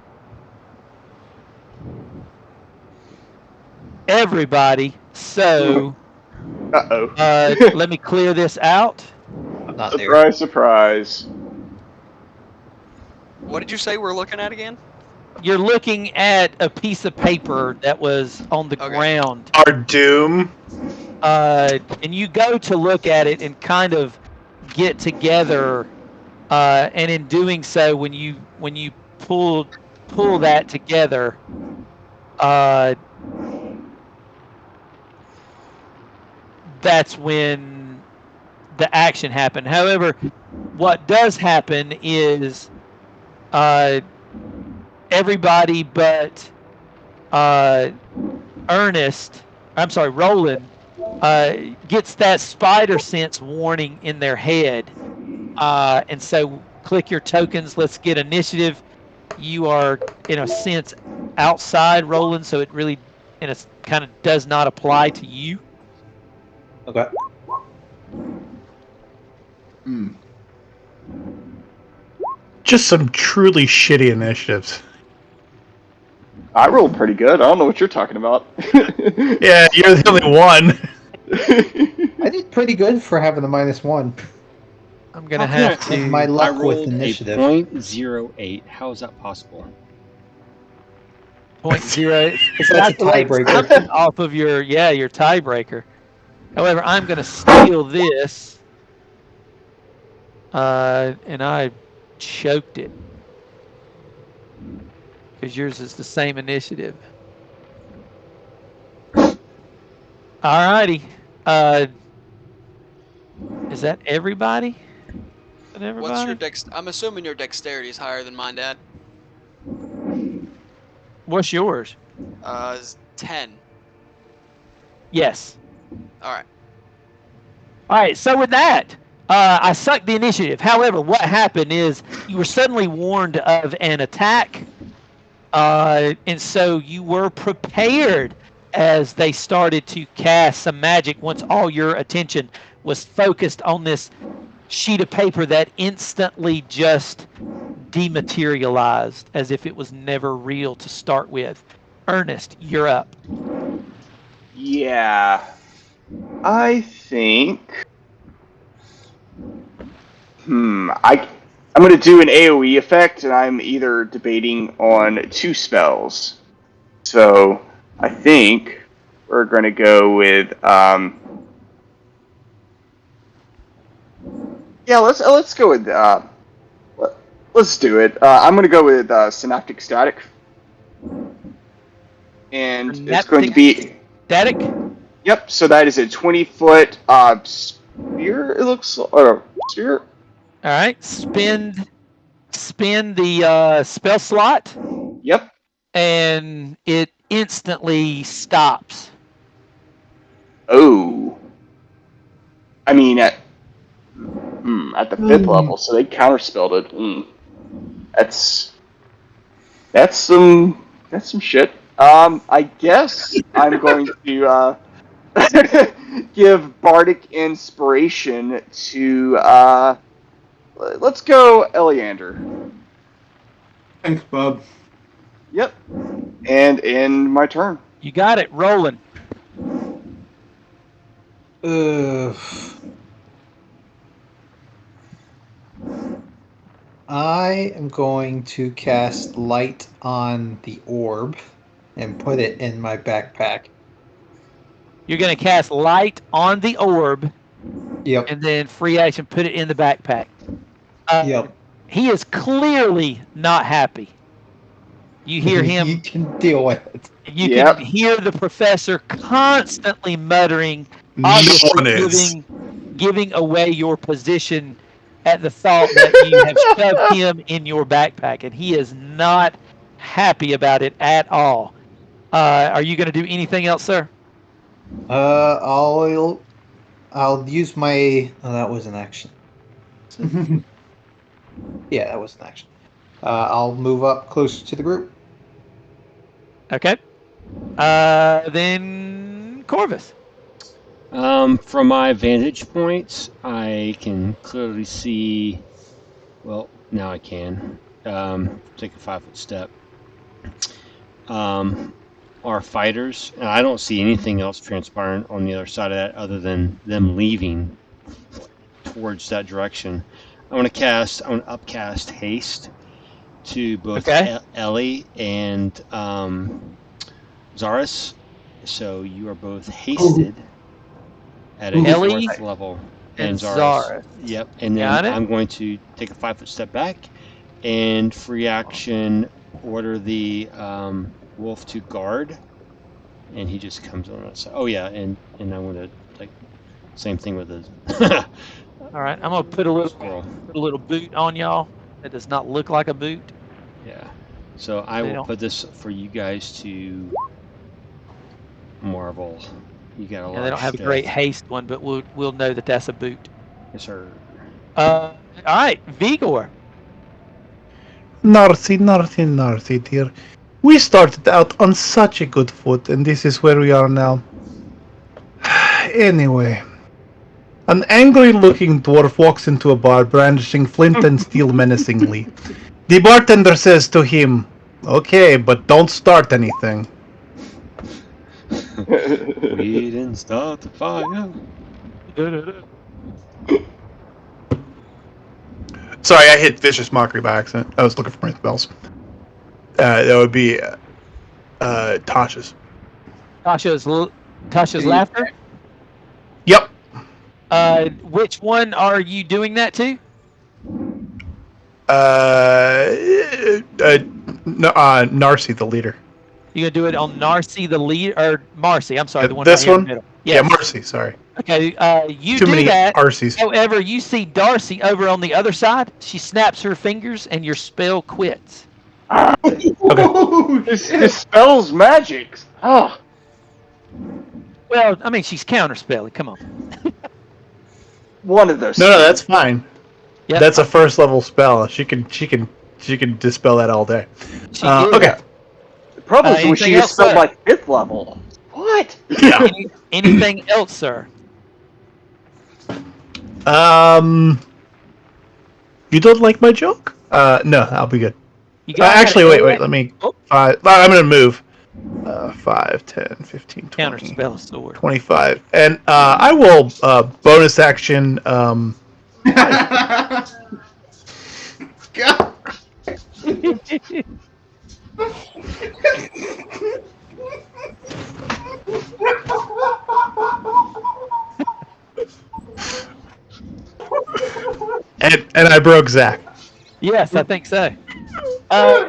everybody. So, Uh-oh. let me clear this out. I'm not there. Surprise, surprise. What did you say we're looking at again? You're looking at a piece of paper that was on the Okay. ground. Our doom. And you go to look at it and kind of get together, and in doing so, when you pull that together, that's when the action happened. However, what does happen is everybody but Roland, gets that spider sense warning in their head. And so click your tokens. Let's get initiative. You are, in a sense, outside Roland, so it really, in a kind of does not apply to you. Okay. Just some truly shitty initiatives. I rolled pretty good. I don't know what you're talking about. Yeah, you're the only one. I did pretty good for having a -1. I'm gonna How have can to. My I luck with rolled initiative. a .08. How is that possible? 0.0. It's That's a calculating tiebreaker. something off of your tiebreaker. However, I'm going to steal this, and I choked it because yours is the same initiative. All righty. Is that everybody? Is that everybody? What's your I'm assuming your dexterity is higher than mine, Dad. What's yours? Is 10. Yes. All right. All right, so with that, I sucked the initiative. However, what happened is you were suddenly warned of an attack, and so you were prepared as they started to cast some magic once all your attention was focused on this sheet of paper that instantly just dematerialized as if it was never real to start with. Ernest, you're up. Yeah. I think. I'm going to do an AoE effect, and I'm either debating on 2 spells. So I think we're going to go with. Yeah, let's go with. Let's do it. I'm going to go with Synaptic Static, and it's going to be. Static? Yep. So that is a 20-foot sphere. It looks or sphere. All right. Spend the spell slot. Yep. And it instantly stops. Oh. I mean, at the 5th level, so they counterspelled it. That's some shit. I guess I'm going to give Bardic Inspiration to let's go Eleander. Thanks, bub. Yep. And end my turn. You got it. Rolling. I am going to cast light on the orb and put it in my backpack. You're going to cast light on the orb. Yep. And then free action, put it in the backpack. Yep. He is clearly not happy. You hear him. You can deal with it. You can hear the professor constantly muttering, obviously giving away your position at the thought that you have shoved him in your backpack, and he is not happy about it at all. Are you going to do anything else, sir? I'll use my. Oh, that was an action. Yeah, that was an action. I'll move up closer to the group. Okay. Then Corvus. From my vantage points, I can clearly see. Well, now I can. Take a 5-foot step. Our fighters, and I don't see anything else transpiring on the other side of that other than them leaving towards that direction. I want to upcast haste to both Ellie and Zaris. So you are both hasted at a 4th level. And Zaris. Yep. And then I'm going to take a 5-foot step back and free action order the wolf to guard. And he just comes on that side. Oh yeah, and I'm going to same thing with the. All right, I'm gonna put a little boot on y'all. That does not look like a boot. Yeah. So I will put this for you guys to marvel. You got a lot. They don't have a great haste one, but we'll know that that's a boot. Yes, sir. All right, Vigor. Narcy, dear. We started out on such a good foot, and this is where we are now. Anyway. An angry-looking dwarf walks into a bar, brandishing flint and steel menacingly. The bartender says to him, Okay, but don't start anything. We didn't start the fire. Sorry, I hit vicious mockery by accident. I was looking for my spells. That would be Tasha's. Tasha's laughter. Yep. Which one are you doing that to? Narcy, the leader. You gonna do it on Narcy the lead or Marcy? I'm sorry, the one This right here in one? the middle. Yeah, Yes. Marcy. Sorry. Okay. You Too do many that. Arceys. However, you see Darcy over on the other side. She snaps her fingers, and your spell quits. This spell's magic. Oh. Well, I mean, she's counterspelling. Come on. One of those. No, that's fine. Yep. That's a first level spell. She can dispel that all day. She did. Okay. The problem is when anything she else, dispelled sir? my 5th level. What? Yeah. Anything else, sir? You don't like my joke? No, I'll be good. You got Actually, it. wait. Let me. Oh. I'm gonna move. 5, 10, 15, 20, Counterspell sword. 25, and I will bonus action. God. And I broke Zach. Yes, I think so. No,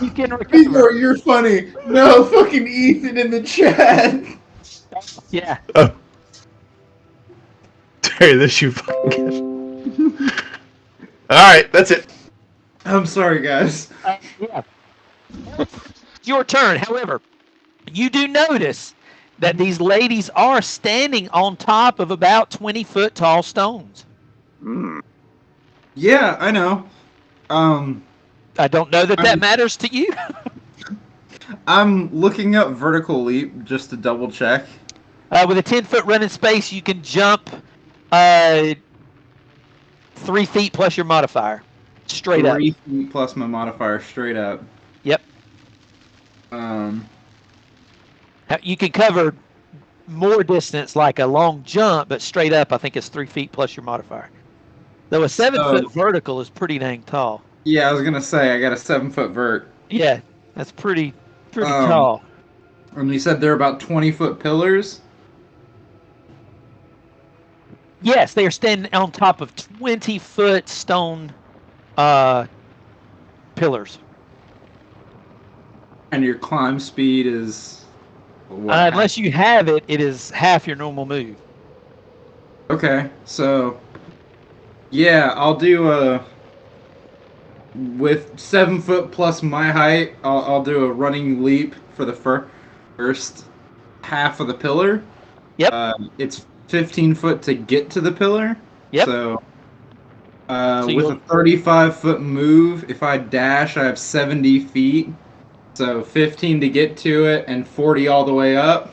You can recover. Igor, you're funny. No, fucking Ethan in the chat. Yeah. Oh. Terry, this you fucking get. Alright, that's it. I'm sorry, guys. Yeah. It's your turn. However, you do notice that these ladies are standing on top of about 20-foot tall stones. Yeah, I know. I don't know that matters to you. I'm looking up vertical leap just to double check. With a 10-foot running space, you can jump 3 feet plus your modifier. Straight up. 3 feet plus my modifier, straight up. Yep. You can cover more distance like a long jump, but straight up, I think it's 3 feet plus your modifier. Though a 7-foot vertical is pretty dang tall. Yeah, I was gonna say I got a 7-foot vert. Yeah, that's pretty tall. And you said they're about 20-foot pillars. Yes, they are standing on top of 20-foot stone pillars. And your climb speed is what? Unless you have it, it is half your normal move. Okay, so yeah, I'll do with 7 foot plus my height. I'll do a running leap for the first half of the pillar. Yep. It's 15 foot to get to the pillar. Yep. So with a 35-foot move, if I dash, I have 70 feet. So 15 to get to it and 40 all the way up.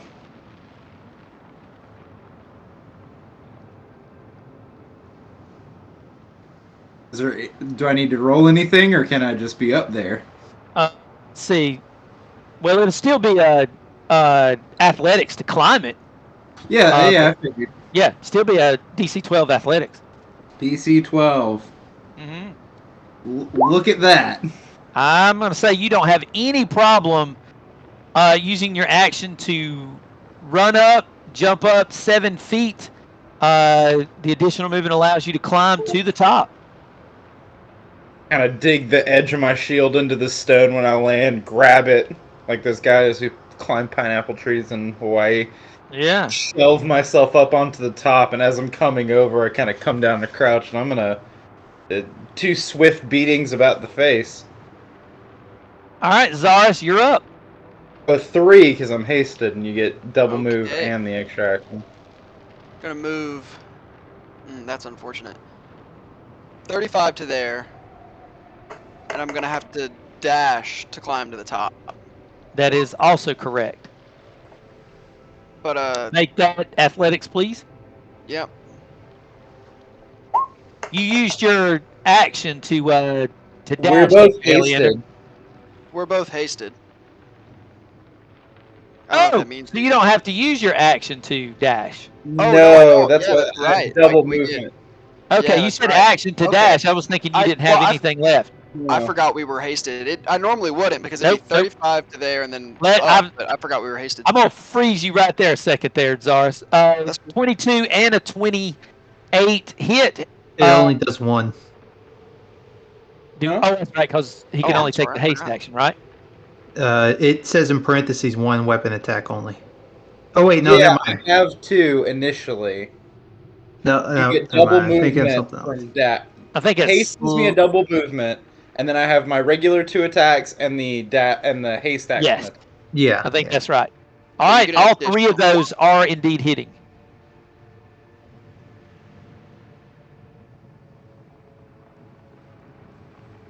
Do I need to roll anything, or can I just be up there? Let's see. Well, it'll still be athletics to climb it. Yeah, I figured. Yeah, still be a DC 12 athletics. DC 12. Mm-hmm. Look at that. I'm going to say you don't have any problem using your action to run up, jump up 7 feet. The additional movement allows you to climb to the top. Kind of dig the edge of my shield into the stone when I land, grab it, like those guys who climb pineapple trees in Hawaii. Yeah. Shelve myself up onto the top, and as I'm coming over, I kind of come down to crouch, and I'm going to 2 swift beatings about the face. All right, Zaris, you're up. But 3, because I'm hasted, and you get double move and the extra action. Gonna move. That's unfortunate. 35 to there. And I'm gonna have to dash to climb to the top. That is also correct. But Make that athletics, please. Yep. You used your action to dash. We're both Alien. hasted. We're both hasted. I don't know Oh, what that means. so you don't have to use your action to dash. Oh, No, no, I don't. that's Yeah, what that's right. double We did. movement. Okay, Yeah, you that's said right. action to Okay. dash. I was thinking you didn't have well, anything left. I No. forgot we were hasted. I normally wouldn't because it'd Nope, be nope. 35 to there and then Let- up, I've- but I forgot we were hasted. I'm gonna freeze you right there a second there, Zaris. That's cool. 22 and a 28 hit. It only does one. Huh? Oh, that's right, because he can I'm only take sorry, the I haste forgot. action, right? It says in parentheses 1 weapon attack only. Oh wait, no, yeah, never mind. I have 2 initially. No, You no, get never double mind. I'm thinking of movement something else. from that. I think it's Haste gives me a double movement, and then I have my regular 2 attacks and the haste action. Yes. attack. Yeah, I think yeah. that's right. All Yeah, you right, get an all 3 of additional. those are indeed hitting.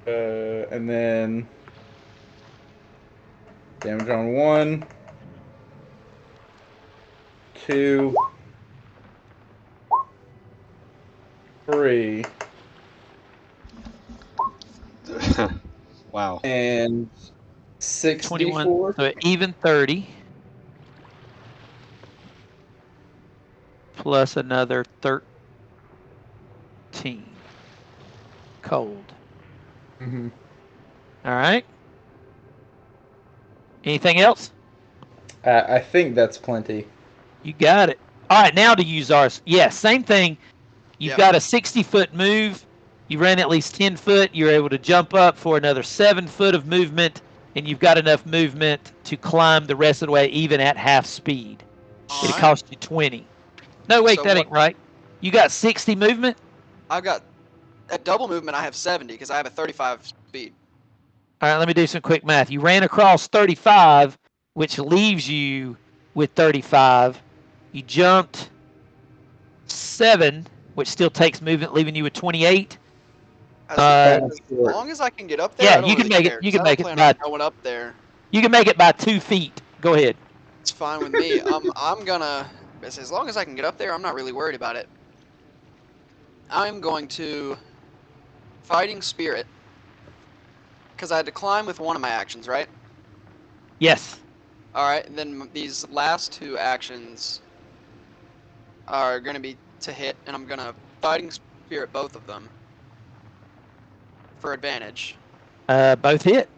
And then damage on 1, 2, 3, Wow. and 21, 64. so even 30. Plus another 13. Cold. Mm-hmm. All right. Anything else? I think that's plenty. You got it. All right, now to use ours. Yeah, same thing. You've Yep. got a 60-foot move. You ran at least 10 foot. You're able to jump up for another 7 foot of movement, and you've got enough movement to climb the rest of the way even at half speed. It'll Alright. cost you 20. No, wait, So that what- ain't right. You got 60 movement? I've got at double movement. I have 70 because I have a 35 speed. All right, let me do some quick math. You ran across 35, which leaves you with 35. You jumped 7, which still takes movement, leaving you with 28. As Short. long as I can get up there, Yeah, I don't you can really make it- care, you 'cause can I make don't it plan on by- going up there. You can make it by 2 feet. Go ahead. It's fine with me. I'm gonna. As long as I can get up there, I'm not really worried about it. I'm going to fighting spirit because I had to climb with one of my actions, right? Yes. All right. Then these last 2 actions are gonna be to hit, and I'm gonna fighting spirit both of them for advantage. Both hit.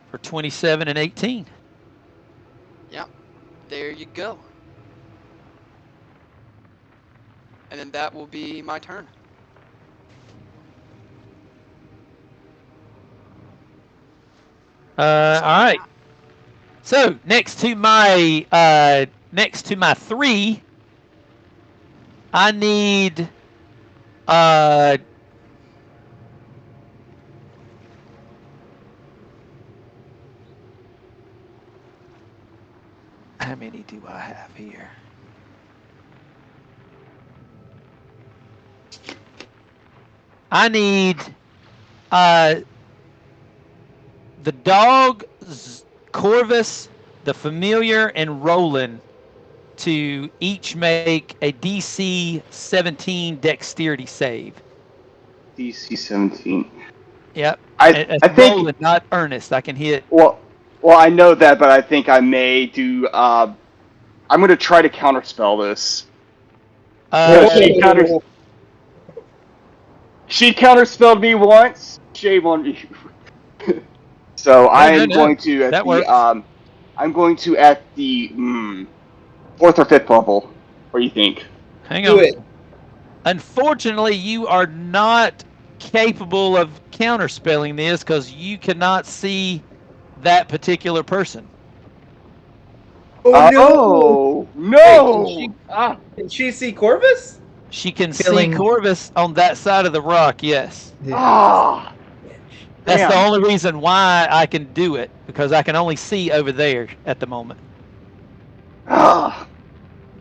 For 27 and 18. There you go. And then that will be my turn. All right. So next to my 3, I need how many do I have here? I need the dog, Corvus, the familiar, and Roland to each make a DC 17 dexterity save. DC 17. Yep. I It's think. Roland, not Ernest. I can hit. Well, I know that, but I think I may do. I'm going to try to counterspell this. She counterspelled me once. Shame on you. So I am going to at That the works. I'm going to at the 4th or 5th level. What do you think? Hang Do on. it. Unfortunately, you are not capable of counterspelling this because you cannot see that particular person. Oh no! Can she see Corvus? She can Feeling- see Corvus on that side of the rock, yes. Ah! That's Damn. the only reason why I can do it, because I can only see over there at the moment. Ah!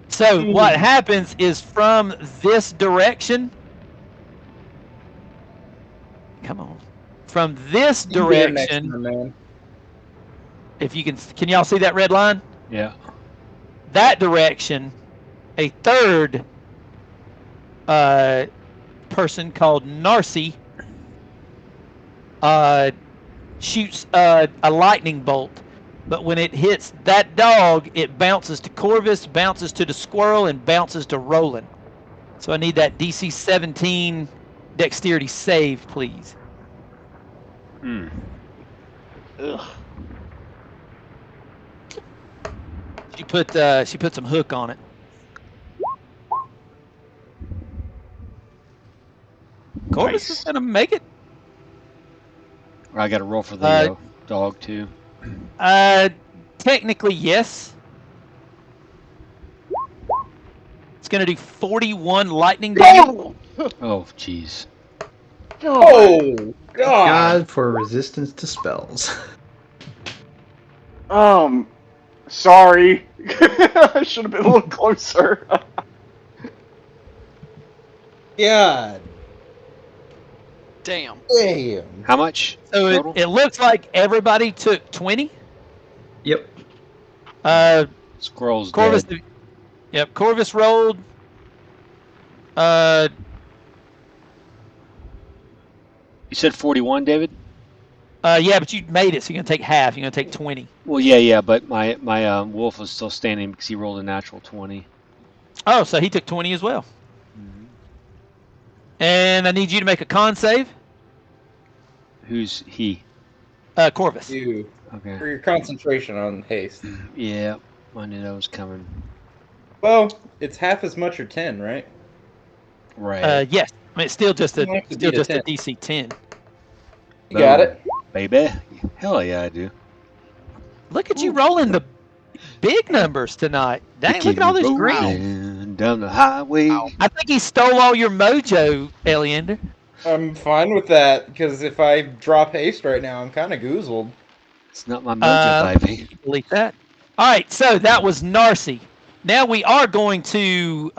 So what happens is from this direction, come on, from this You get it next direction, time, man. if you can y'all see that red line? Yeah. That direction, a third person called Narcy shoots a lightning bolt. But when it hits that dog, it bounces to Corvus, bounces to the squirrel, and bounces to Roland. So I need that DC 17 dexterity save, please. Hmm. Ugh. She put some hook on it. Corvus is gonna make it. I got to roll for the dog too. Technically yes. It's gonna do 41 lightning damage. Oh, jeez. Oh God! God for resistance to spells. Sorry. I should have been a little closer. God Damn. damn. How much So total? it looks like everybody took 20. Yep. Squirrel's Corvus. dead. Yep. Corvus rolled. You said 41, David? Yeah, but you made it, so you're gonna take half. You're gonna take 20. Well, yeah, but my wolf was still standing because he rolled a natural 20. Oh, so he took 20 as well. And I need you to make a con save. Who's he? Corvus. You Okay. for your concentration on haste. Yeah, I knew that was coming. Well, it's half as much or 10, right? Right. Yes. I mean, it's still just You have to beat a a 10. DC 10. You got it. Baby. Hell yeah, I do. Look at you rolling the big numbers tonight. Dang, look at all this green. Rolling down the highway. I think he stole all your mojo, Eleander. I'm fine with that because if I drop haste right now, I'm kind of goozled. It's not my mojo, baby. Delete that. All right, so that was Narcy. Now we are going to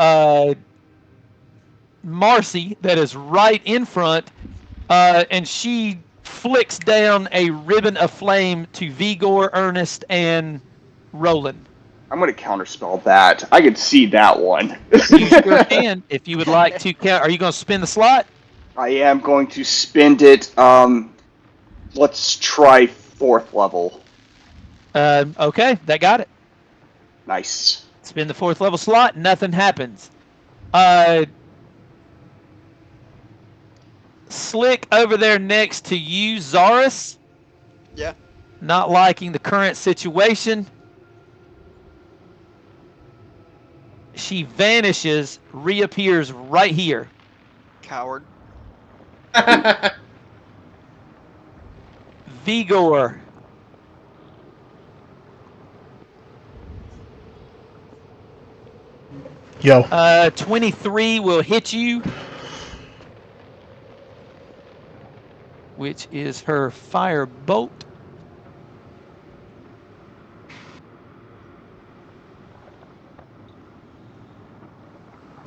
Marcy, that is right in front, and she flicks down a ribbon of flame to Vigor, Ernest, and Roland. I'm going to counterspell that. I can see that one. Use your hand if you would like to count. Are you going to spin the slot? I am going to spend it. Let's try 4th level. Okay, that got it. Nice. Spin the 4th level slot. Nothing happens. Slick over there next to you, Zaris. Yeah. Not liking the current situation. She vanishes, reappears right here. Coward. Vigor. Yo. 23 will hit you, which is her fire bolt.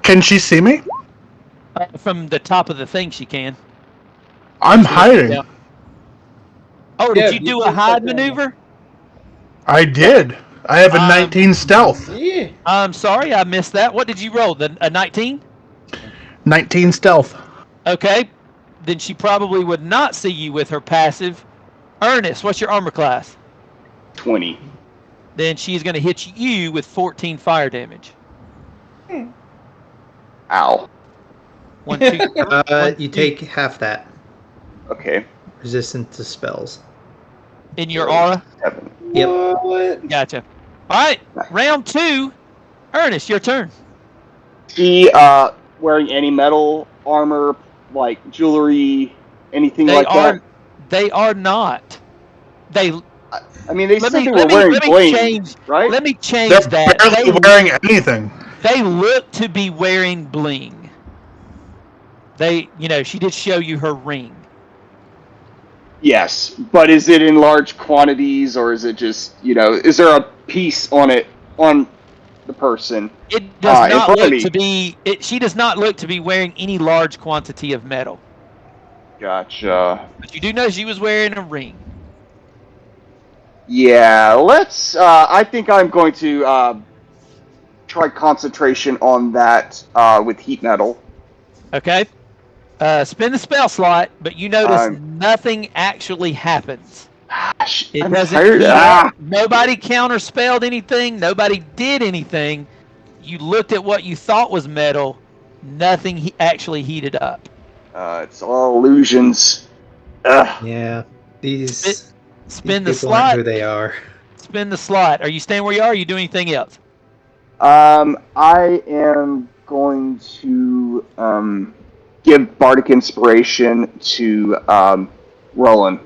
Can she see me? From the top of the thing, she can. I'm hiding. Yeah. Oh, Yeah, did you you do a did hide that. maneuver? I did. I have a 19 stealth. Yeah. I'm sorry, I missed that. What did you roll? A 19? 19 stealth. Okay. Then she probably would not see you with her passive. Ernest, what's your armor class? 20. Then she's going to hit you with 14 fire damage. Ow. 1, 2, You take half that. Okay. Resistant to spells. in your aura. 7. Yep. What? Gotcha. All right, round 2. Ernest, your turn. She wearing any metal armor, like jewelry, anything They like are. that? They are not. They. I mean, they Let said me- they let were me- wearing let me bling, change- right? Let me change They're that. barely wearing anything. They look to be wearing bling. They, she did show you her ring. Yes, but is it in large quantities, or is it just, is there a piece on it, on the person? It does in not front of look me. to be. She does not look to be wearing any large quantity of metal. Gotcha. But you do know she was wearing a ring. Yeah, let's, I think I'm going to, try concentration on that, with heat metal. Okay. Spin the spell slot, but you notice I'm- nothing actually happens. It I'm doesn't tired. heat Ah. up. Nobody counterspelled anything. Nobody did anything. You looked at what you thought was metal. Nothing actually heated up. It's all illusions. Ugh. Yeah, these Spin the people aren't slot. who they are. Spin the slot. Are you staying where you are? Or are you doing anything else? I am going to give Bardic Inspiration to Roland.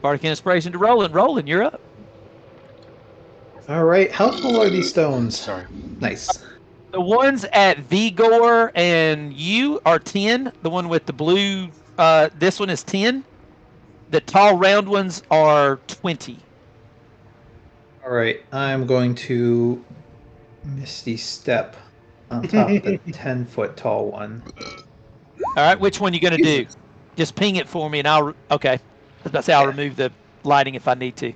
Bardic Inspiration to Roland. Roland, you're up. All right, how tall are these stones? Sorry. Nice. The ones at Vigor and you are 10. The one with the blue, this one is 10. The tall round ones are 20. All right, I'm going to Misty Step on top of the 10-foot tall one. All right, which one you going to do? Just ping it for me and I'll, okay. I was about to say I'll remove the lighting if I need to.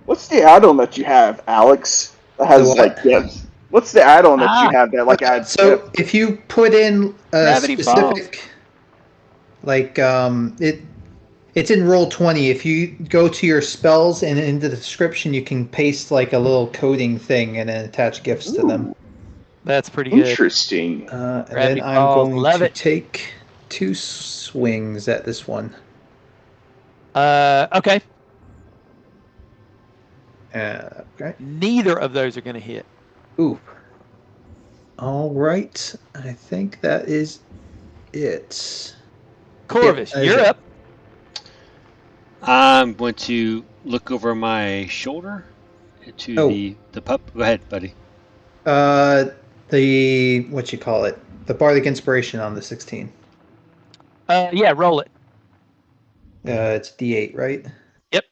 What's the add-on that you have, Alex? That has like gifts. What's the add-on that you have that like adds? So if you put in a Gravity specific, like it's in Roll20. If you go to your spells and in the description, you can paste like a little coding thing and then attach gifts to them. That's pretty good. Interesting. And Gravity then I'm falls, going love to it. take 2 swings at this one. Okay. Okay. Neither of those are going to hit. Ooh. All right. I think that is it. Corvus, Yeah, you're is it. up. I'm going to look over my shoulder to the pup. Go ahead, buddy. The what you call it? The Bardic Inspiration on the 16. Yeah, roll it. It's D8, right? Yep.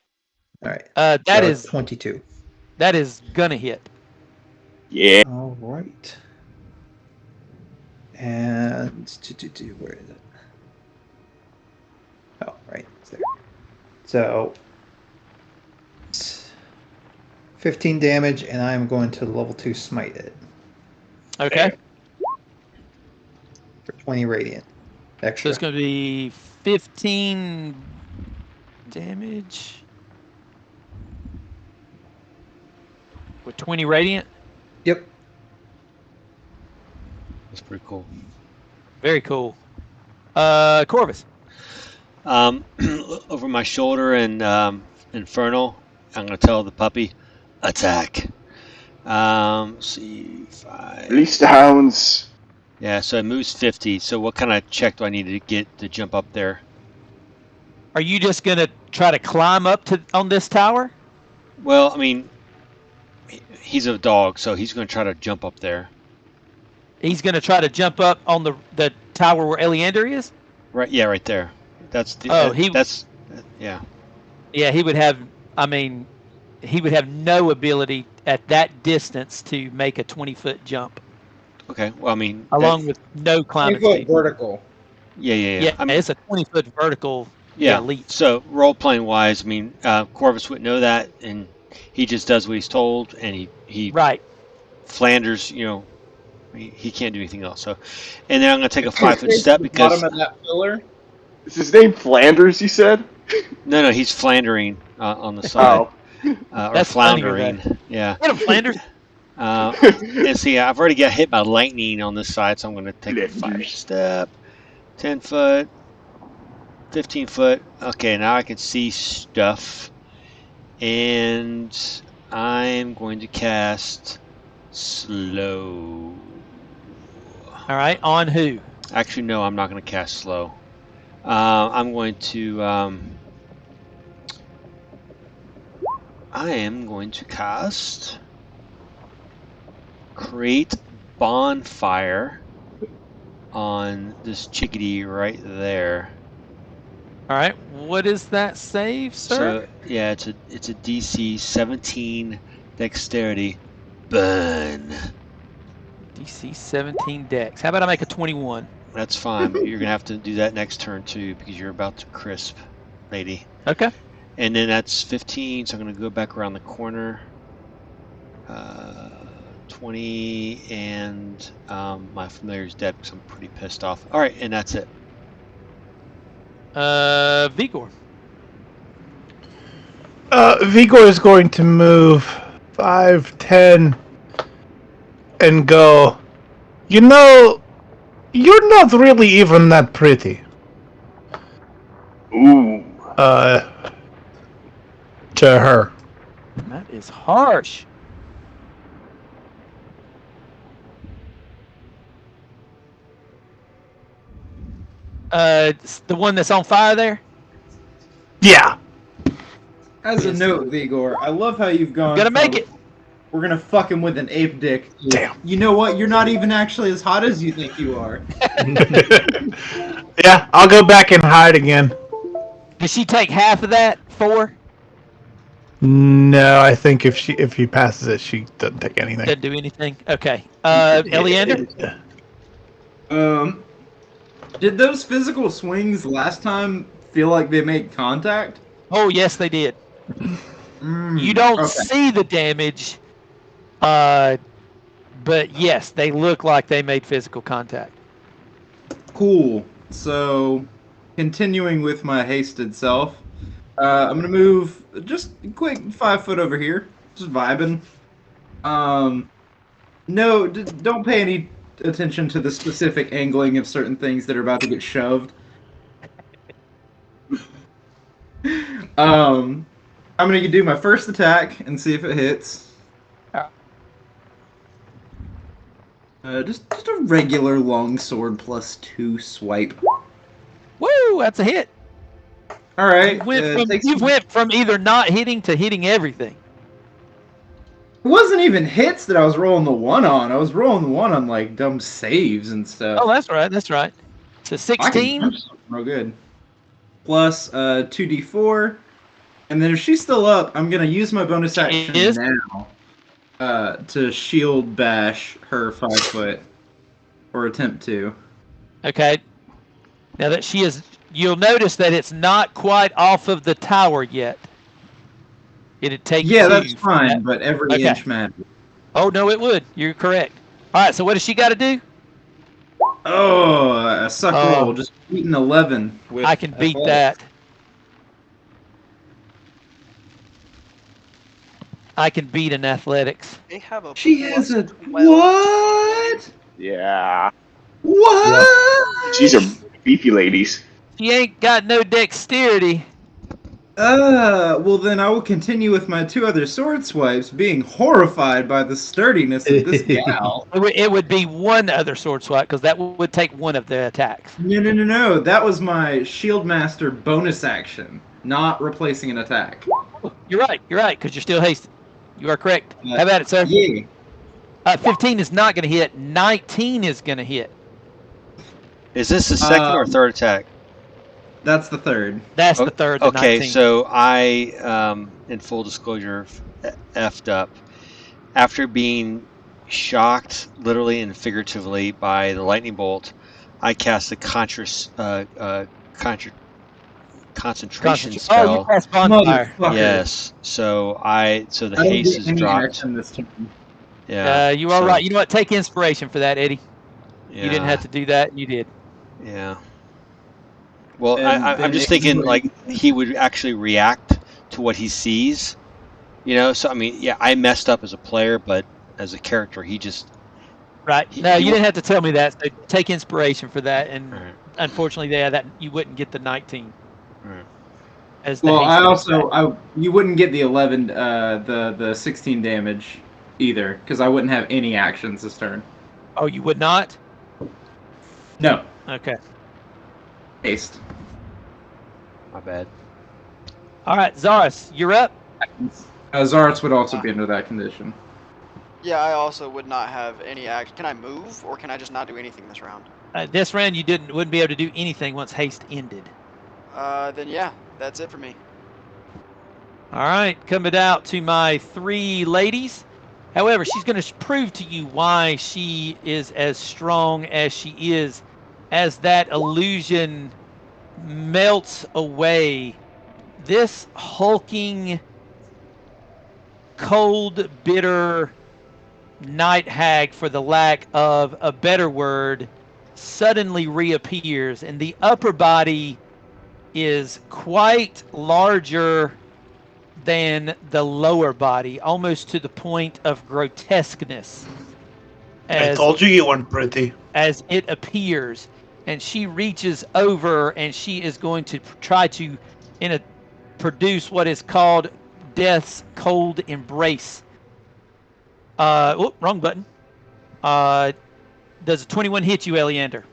All right. That So is 22. That is gonna hit. Yeah. All right. And where is it? Oh, right. It's there. So 15 damage, and I'm going to level 2 smite it Okay. for 20 radiant So extra. it's gonna be 15 damage with 20 radiant. Yep. That's pretty cool. Very cool. Corvus. Over my shoulder and Infernal, I'm going to tell the puppy, attack. Let's see, 5. Release the hounds. Yeah, so it moves 50. So what kind of check do I need to get to jump up there? Are you just gonna try to climb up on this tower? Well, I mean, he's a dog, so he's going to try to jump up there. He's gonna try to jump up on the tower where Eleander is? Right? Yeah, right there. That's the. Yeah. Yeah, he would have. I mean, he would have no ability at that distance to make a 20-foot jump. Okay. Well, I mean, along with no climbing 20-foot speed. vertical. Yeah. Yeah, I mean, it's a 20-foot vertical. yeah. Leap. So role playing wise, I mean, Corvus wouldn't know that, and he just does what he's told, and he right. Flanders, he can't do anything else. So, and then I'm going to take a 5-foot step because Bottom of that pillar. Is his name Flanders? You said? no, he's flandering on the side, Oh. or That's funnier, floundering. Yeah. Get him, Flanders. And see, I've already got hit by lightning on this side, so I'm going to take a 5 step, 10 foot, 15 foot. Okay, now I can see stuff, and I'm going to cast slow. All right, on who? Actually, no, I'm not going to cast slow. I'm going to. I am going to cast create bonfire on this chickadee right there. All right, what is that save, sir? So yeah, it's a DC 17 dexterity burn. DC 17 dex. How about I make a 21? That's fine, but you're gonna have to do that next turn too because you're about to crisp, lady. Okay. And then that's 15, so I'm gonna go back around the corner. 20, and my familiar's dead because I'm pretty pissed off. All right, and that's it. Vigor. Vigor is going to move 5, 10, and go. You know, you're not really even that pretty. Ooh. To her. That is harsh. The one that's on fire there? Yeah. As a note, Vigor, I love how you've gone. Gonna make it. We're gonna fuck him with an ape dick. Damn. You know what? You're not even actually as hot as you think you are. Yeah, I'll go back and hide again. Did she take half of that? 4? No, I think if he passes it, she doesn't take anything. Doesn't do anything? Okay. Eleander? Did those physical swings last time feel like they made contact? Oh, yes, they did. You don't see the damage, but yes, they look like they made physical contact. Cool. So, continuing with my hasted self, I'm gonna move just a quick 5 foot over here, just vibing. No, don't pay any attention to the specific angling of certain things that are about to get shoved. I'm gonna do my first attack and see if it hits. Just a regular longsword +2 swipe. Woo, that's a hit. All right. You went from either not hitting to hitting everything. It wasn't even hits that I was rolling the 1 on. I was rolling the 1 on like dumb saves and stuff. Oh, that's right. That's right. So 16. Real good. Plus 2d4, and then if she's still up, I'm gonna use my bonus action now to shield bash her 5 foot, or attempt to. Okay. Now that she is, you'll notice that it's not quite off of the tower yet. It'd take. Yeah, that's fine, but every inch matters. Oh no, it would. You're correct. All right. So what does she got to do? Oh, a suck roll. Just beat an 11. With I can beat that. I can beat an athletics. They have a. She has a what? Yeah. What? These are beefy ladies. She ain't got no dexterity. Well then I will continue with my 2 other sword swipes, being horrified by the sturdiness of this gal. It would be 1 other sword swipe, because that would take 1 of the attacks. No. That was my Shield Master bonus action, not replacing an attack. You're right, because you're still hasted. You are correct. How about it, sir? Yeah. 15 is not going to hit. 19 is going to hit. Is this the second or third attack? That's the third. That's the third. The okay, 19. so I, in full disclosure, effed up. After being shocked, literally and figuratively, by the lightning bolt, I cast a concentration spell. Oh, you cast bonfire. Motherfucker. Yes. So the haste is dropped. This turn. Yeah. You are right. You know what? Take inspiration for that, Eddie. Yeah. You didn't have to do that, and you did. Yeah. Well, And I'm just thinking like he would actually react to what he sees, you know. So I mean, yeah, I messed up as a player, but as a character, he just right. No, you didn't have to tell me that. So take inspiration for that, and unfortunately, that you wouldn't get the 19. Right. As the you wouldn't get the 11, the 16 damage either, because I wouldn't have any actions this turn. Oh, you would not? No. Okay. Haste. My bad. All right, Zaris, you're up. Zaris would also be under that condition. Yeah, I also would not have any action. Can I move, or can I just not do anything this round? This round, you wouldn't be able to do anything once haste ended. Then yeah, that's it for me. All right, coming out to my 3 ladies. However, she's going to prove to you why she is as strong as she is, as that illusion melts away. This hulking, cold, bitter night hag, for the lack of a better word, suddenly reappears, and the upper body is quite larger than the lower body, almost to the point of grotesqueness. I told you weren't pretty. As it appears, and she reaches over and she is going to try to produce what is called Death's Cold Embrace. Wrong button. Does a 21 hit you, Eleander?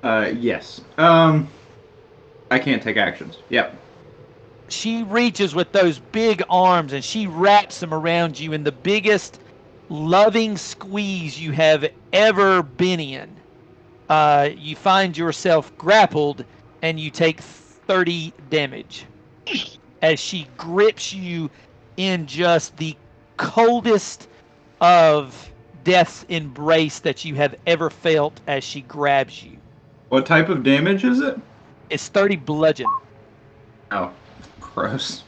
Yes. I can't take actions. Yep. She reaches with those big arms and she wraps them around you in the biggest loving squeeze you have ever been in. You find yourself grappled and you take 30 damage as she grips you in just the coldest of death's embrace that you have ever felt as she grabs you. What type of damage is it? It's 30 bludgeon. Oh, gross.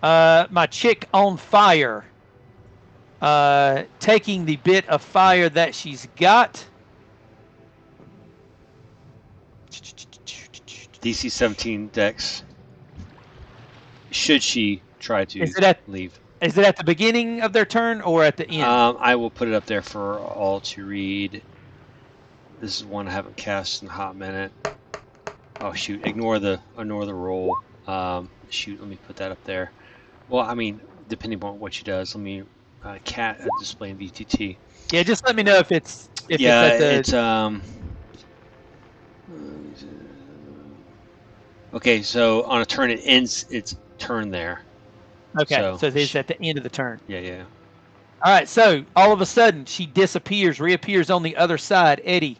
My chick on fire, taking the bit of fire that she's got. DC 17 Dex. Should she try to leave? Is it at the beginning of their turn or at the end? I will put it up there for all to read. This is one I haven't cast in a hot minute. Oh shoot! Ignore the roll. Shoot, let me put that up there. Well, I mean, depending on what she does, let me cat display in VTT. Yeah, just let me know if it's Okay, so on a turn it ends its turn there. Okay, so it's at the end of the turn. Yeah. All right, so all of a sudden she disappears, reappears on the other side. Eddie,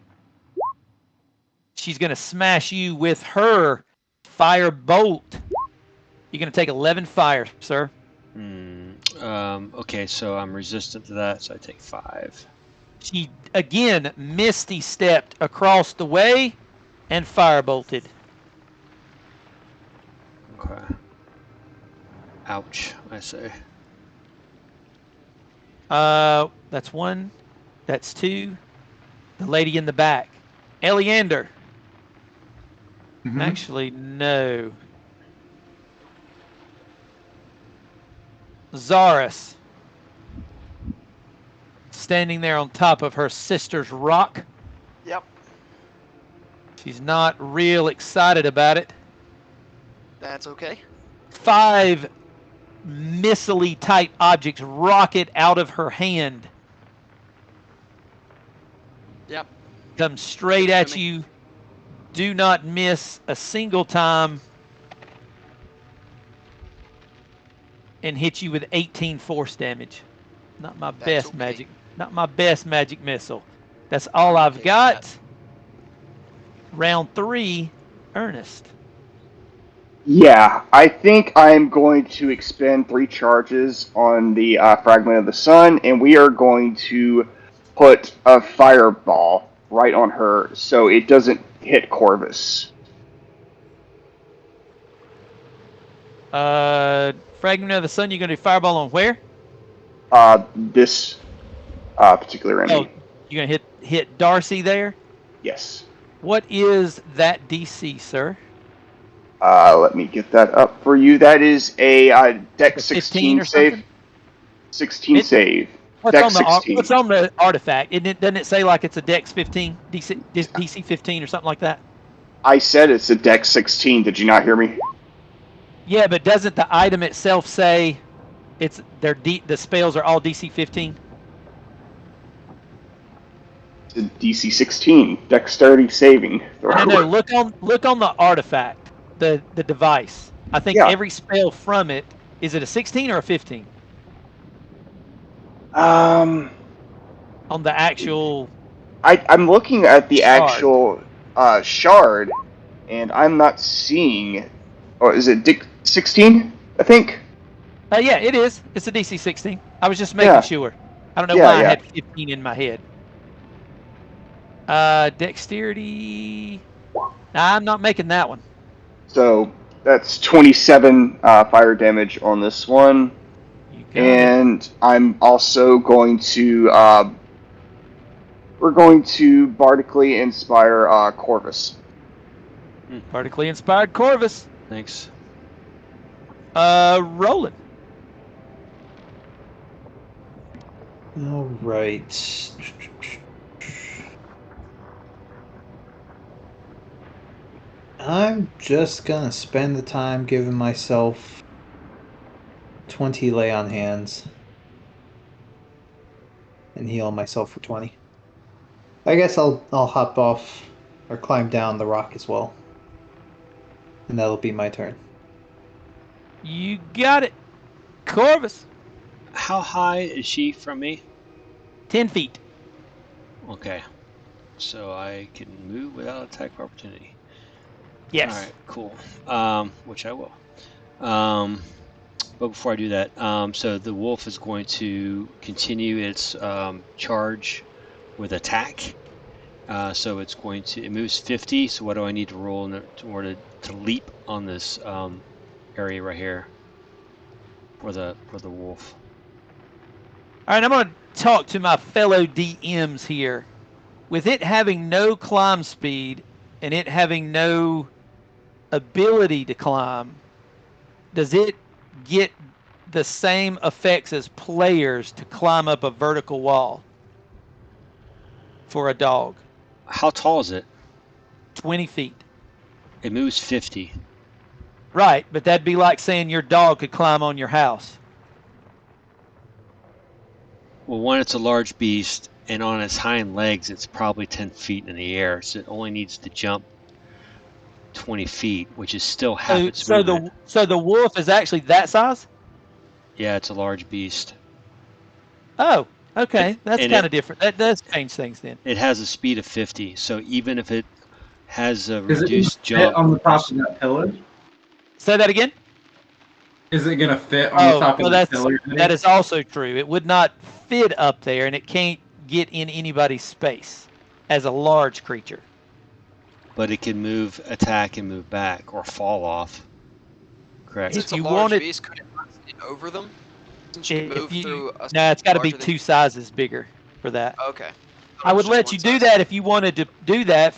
she's going to smash you with her fire bolt. You're going to take 11 fire, sir. Okay, so I'm resistant to that, so I take 5. She, again, misty stepped across the way and fire bolted. Okay. Ouch, I say. That's 1. That's 2. The lady in the back. Eleander. Mm-hmm. Actually, no. Zaris. Standing there on top of her sister's rock. Yep. She's not real excited about it. That's okay. 5 missile-y type objects rocket out of her hand. Yep. Come straight at you. Do not miss a single time. And hit you with 18 force damage. Not my best magic. Not my best magic missile. That's all I've got. Round 3, Ernest. Yeah, I think I'm going to expend 3 charges on the Fragment of the Sun, and we are going to put a fireball right on her so it doesn't hit Corvus. Fragment of the Sun, you're going to do fireball on where? This particular enemy. Oh, you're going to hit Darcy there? Yes. What is that DC, sir? Let me get that up for you. That is a Dex 16 save. Something? 16 save. What's on the artifact? Doesn't it say like it's a Dex 15, DC 15 or something like that? I said it's a Dex 16. Did you not hear me? Yeah, but doesn't the item itself say the spells are all DC 15? It's a DC 16. Dexterity saving throw. No. Look on the artifact, the device. I think every spell from it, is it a 16 or a 15? On the actual. I'm looking at the actual shard, and I'm not seeing. Or is it Dick 16? I think. Yeah, it is. It's a DC 16. I was just making sure. I don't know why I had 15 in my head. Dexterity. Nah, I'm not making that one. So that's 27 fire damage on this one. And I'm also going to we're going to bardically inspire Corvus. Particularly inspired Corvus. Thanks. Roland. All right. I'm just gonna spend the time giving myself 20 lay on hands and heal myself for 20. I guess I'll hop off or climb down the rock as well. And that'll be my turn. You got it. Corvus. How high is she from me? 10 feet. Okay. So I can move without attack of opportunity. Yes. All right, cool. Which I will. But before I do that, so the wolf is going to continue its charge with attack. So it's going to, it moves 50. So what do I need to roll in order to leap on this area right here for the wolf? All right, I'm going to talk to my fellow DMs here. With it having no climb speed and it having no ability to climb, does it get the same effects as players to climb up a vertical wall for a dog? How tall is it? 20 feet. It moves 50. Right, but that'd be like saying your dog could climb on your house. Well, one, it's a large beast, and on its hind legs, it's probably 10 feet in the air, so it only needs to jump 20 feet, which is still half its movement. So the wolf is actually that size? Yeah, it's a large beast. Oh, okay. That's And kind of different. That does change things then. It has a speed of 50, so even if it has a Is it reduced gonna fit jump, on the top of that pillar? Say that again? Is it gonna fit on the top of the pillar? That is also true. It would not fit up there, and it can't get in anybody's space as a large creature. but it can move, attack, and move back, or fall off. Correct. If Since a you large want it- beast, could it not sit over them? Since you can If move through a No, it's got to be larger than- 2 sizes bigger for that. Okay. I would Just let one you do size. that if you wanted to do that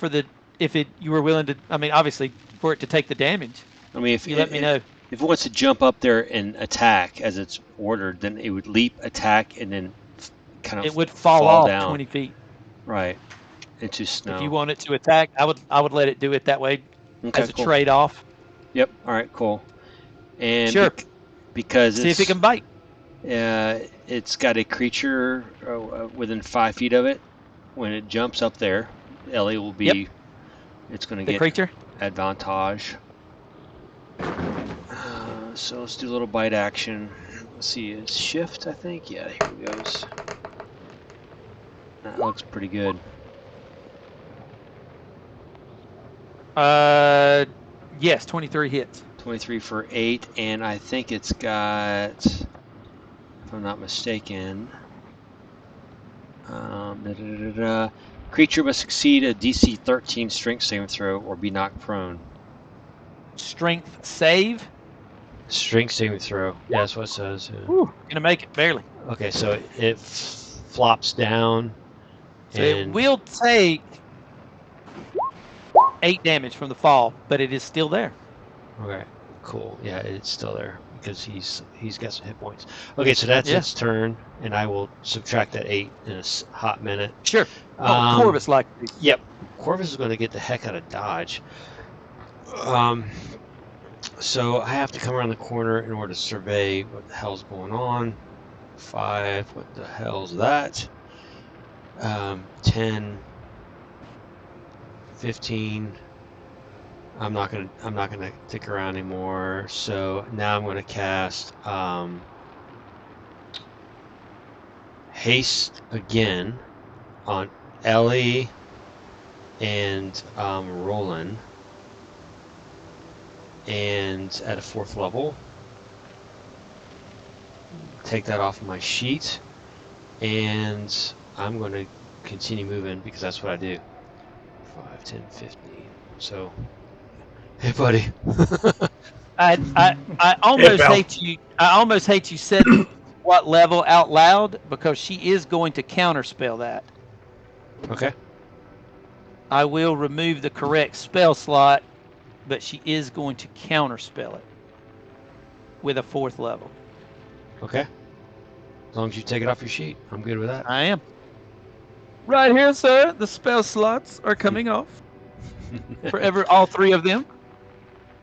you were willing to. I mean, obviously, for it to take the damage. I mean, if You let me know. If it wants to jump up there and attack as it's ordered, then it would leap, attack, and then kind of It would fall off down. 20 feet. Right, into snow. If you want it to attack, I would let it do it that way Okay, as a cool. trade-off. Yep. All right. Cool. And Sure. Because See if it can bite. it's got a creature within 5 feet of it. When it jumps up there, Ellie will be. Yep. It's going to The get creature. advantage. So let's do a little bite action. Let's see, it's shift, I think. Yeah, here it goes. That looks pretty good. Yes, 23 hits. 23 for 8, and I think it's got, if I'm not mistaken, creature must succeed a DC 13 strength saving throw or be knocked prone. Strength save. Strength saving throw. Yeah, that's what it says. Yeah. Whew, gonna make it barely. Okay, so it flops down. So it will take 8 damage from the fall, but it is still there. Okay, cool. Yeah, it's still there because he's got some hit points. Okay, so that's its turn, and I will subtract that 8 in a hot minute. Sure. Corvus like. Yep. Corvus is going to get the heck out of dodge. So I have to come around the corner in order to survey what the hell's going on. 5. What the hell's that? 10. 15. I'm not gonna stick around anymore. So now I'm gonna cast haste again on Ellie and Roland, and at a 4th level. Take that off of my sheet, and I'm going to continue moving because that's what I do. 5, 10, 15. So, hey, buddy. I almost pal. hate you said what level out loud because she is going to counterspell that. Okay. I will remove the correct spell slot but she is going to counterspell it with a 4th level. Okay. As long as you take it off your sheet, I'm good with that. I am. Right here, sir. The spell slots are coming off. Forever, all 3 of them.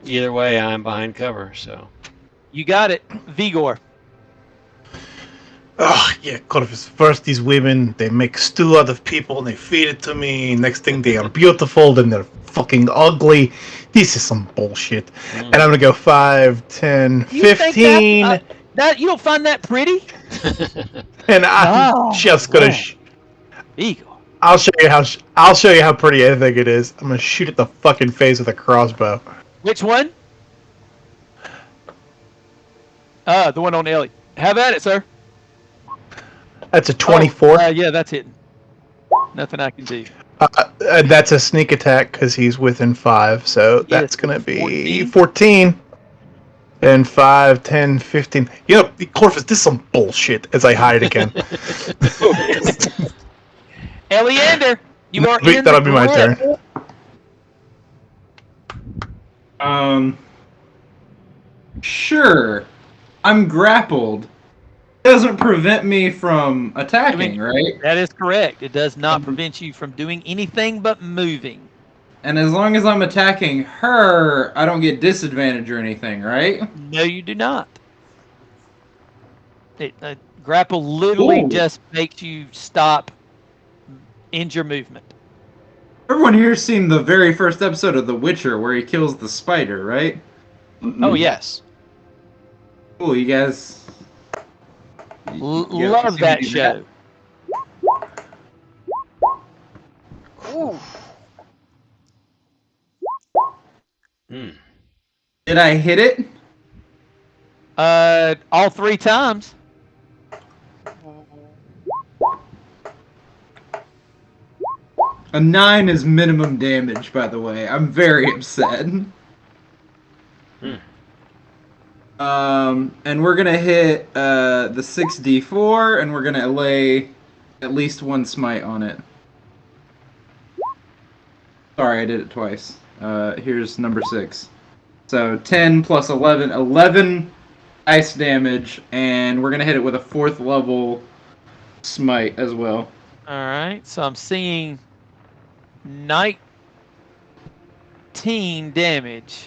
Either way, I'm behind cover, so. You got it. Vigor. Oh, yeah, Corvus. First, these women, they make stew out of people and they feed it to me. Next thing, they are beautiful, then they're fucking ugly. This is some bullshit. And I'm gonna go 5, 10, You think 15. that you don't find that pretty? And I'm Oh, just gonna. man. Vigor. I'll show you how pretty I think it is. I'm gonna shoot at the fucking face with a crossbow. Which one? The one on Ellie. Have at it, sir. That's a 24. Yeah, that's hitting. Nothing I can do. And that's a sneak attack because he's within 5. So that's gonna be 14. And 5, 10, 15. You know, Corvus, this is some bullshit. As I hide again. Eleander, you are in That'll the be my grip. turn. Sure. I'm grappled. Doesn't prevent me from attacking, right? That is correct. It does not prevent you from doing anything but moving. And as long as I'm attacking her, I don't get disadvantage or anything, right? No, you do not. Grapple literally Ooh. just makes you stop in your movement. Everyone here's seen the very first episode of The Witcher where he kills the spider, right? Oh, yes. Cool, you guys. Love that show. Did I hit it? All 3 times. A 9 is minimum damage, by the way. I'm very upset. And we're gonna hit the 6d4, and we're gonna lay at least 1 smite on it. Sorry, I did it twice. Here's number 6. So 10 plus 11, 11 ice damage, and we're gonna hit it with a 4th level smite as well. All right, so I'm seeing 19 damage.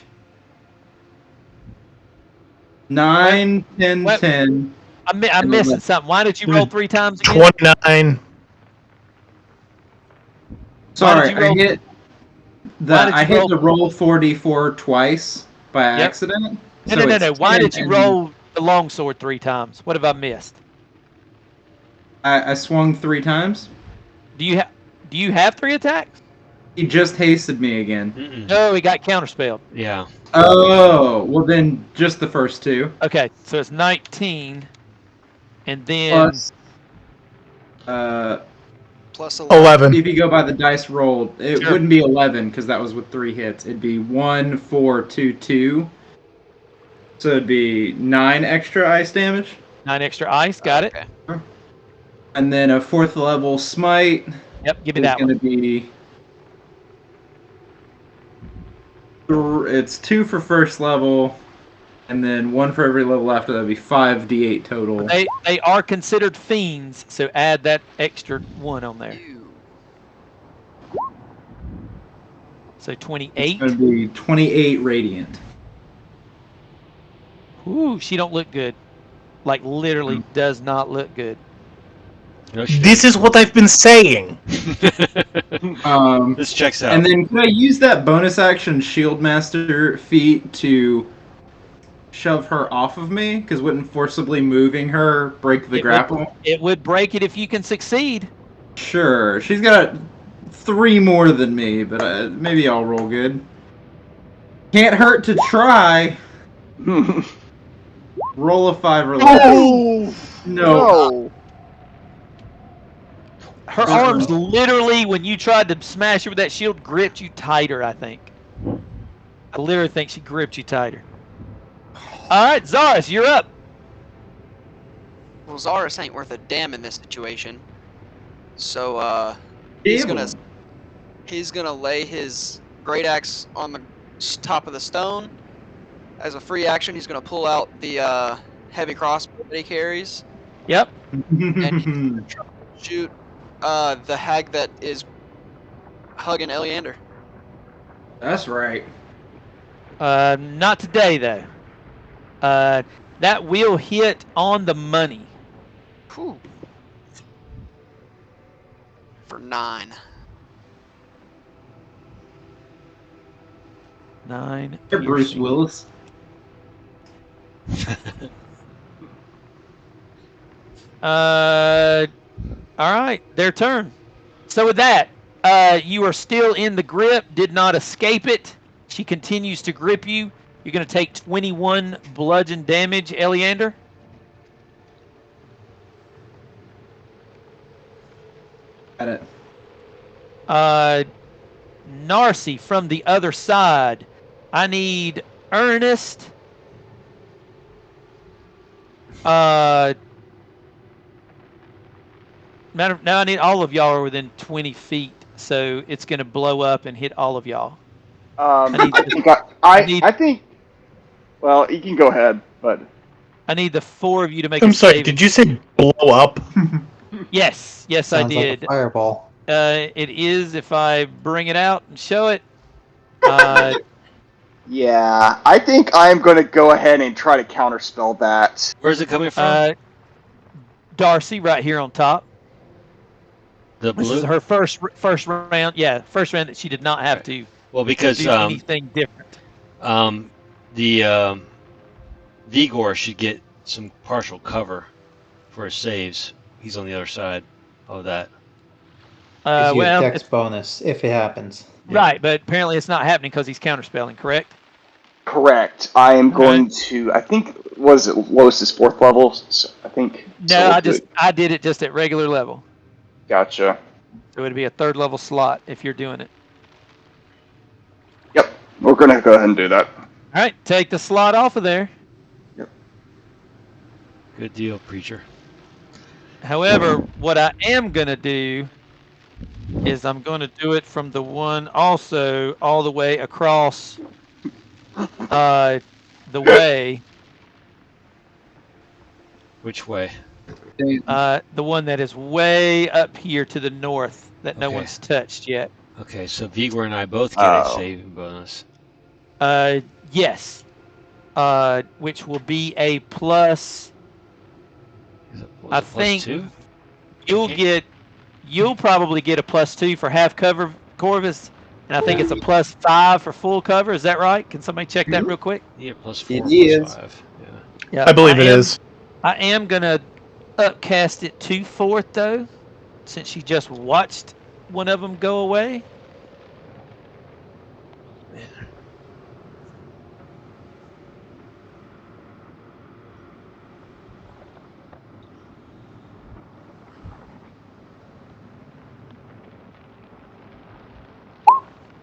9, 10, What? 10. I'm missing something. Why did you roll 3 times again? 29. Sorry, you roll- I hit the roll 4d4 twice by accident. No, So no. it's Why 10 did you and- roll the longsword 3 times? What have I missed? I swung 3 times. Do you have 3 attacks? He just hasted me again. No, he got counterspelled. Yeah. Oh, well then just the first 2. Okay, so it's 19, and then Plus, Plus 11. if you go by the dice rolled, it Sure. wouldn't be 11 because that was with 3 hits. It'd be 1, 4, 2, 2. So it'd be 9 extra ice damage. 9 extra ice. Got it. And then a 4th level smite Yep, give me is that going to one. be... It's 2 for first level, and then 1 for every level after. That'd be 5d8 total. They are considered fiends, so add that extra 1 on there. So 28. It's going to be 28 radiant. Ooh, she don't look good. Like literally does not look good. No shit. This is what I've been saying. This checks out. And then can I use that bonus action Shieldmaster feat to shove her off of me? Because wouldn't forcibly moving her break the grapple? It would break it if you can succeed. Sure. She's got 3 more than me, but maybe I'll roll good. Can't hurt to try. Roll a 5 or less. Oh No. Her arms literally, when you tried to smash her with that shield, gripped you tighter, I think. I literally think she gripped you tighter. All right, Zaris, you're up. Well, Zaris ain't worth a damn in this situation. So, he's Damn. gonna lay his great axe on the top of the stone. As a free action, he's going to pull out the heavy crossbow that he carries. Yep. And shoot the hag that is hugging Eleander. That's right. Not today though. That will hit on the money. Whew. For 9. 9. They're Bruce piercing. Willis. All right, their turn. So with that, you are still in the grip, did not escape it. She continues to grip you. You're going to take 21 bludgeon damage, Eleander. Got it. Narcy from the other side. I need Ernest. Now I need all of y'all are within 20 feet, so it's going to blow up and hit all of y'all. I think. Well, you can go ahead, but I need the 4 of you to make. I'm a sorry. save. Did you say blow up? Yes, I Sounds like did. a fireball. It is if I bring it out and show it. yeah, I think I'm going to go ahead and try to counterspell that. Where's it coming from? Darcy, right here on top. The This blue. is her first round. Yeah, first round that she did not have to Well, because do anything different. the Vigor should get some partial cover for his saves. He's on the other side of that. Gives you a Well, dex bonus if it happens. right, but apparently it's not happening because he's counterspelling. Correct? Correct. I am going to. I think was it lowest is 4th level. So I think. No, I did it just at regular level. Gotcha. So it'd be a 3rd level slot if you're doing it. Yep, we're gonna go ahead and do that. All right, take the slot off of there. Good deal, preacher. However, what I am gonna do is I'm gonna do it from the one also all the way across the way. Which way? The one that is way up here to the north that no Okay. one's touched yet. Okay, so Vigor and I both get a saving bonus. Yes. Which will be a plus. I think +2? you'll probably get a +2 for half cover, Corvus, and I think it's a +5 for full cover. Is that right? Can somebody check that real quick? Yeah, +4, It is. +5. Yeah. Yeah, I believe it is. I am gonna upcast it to 4th though, since you just watched one of them go away.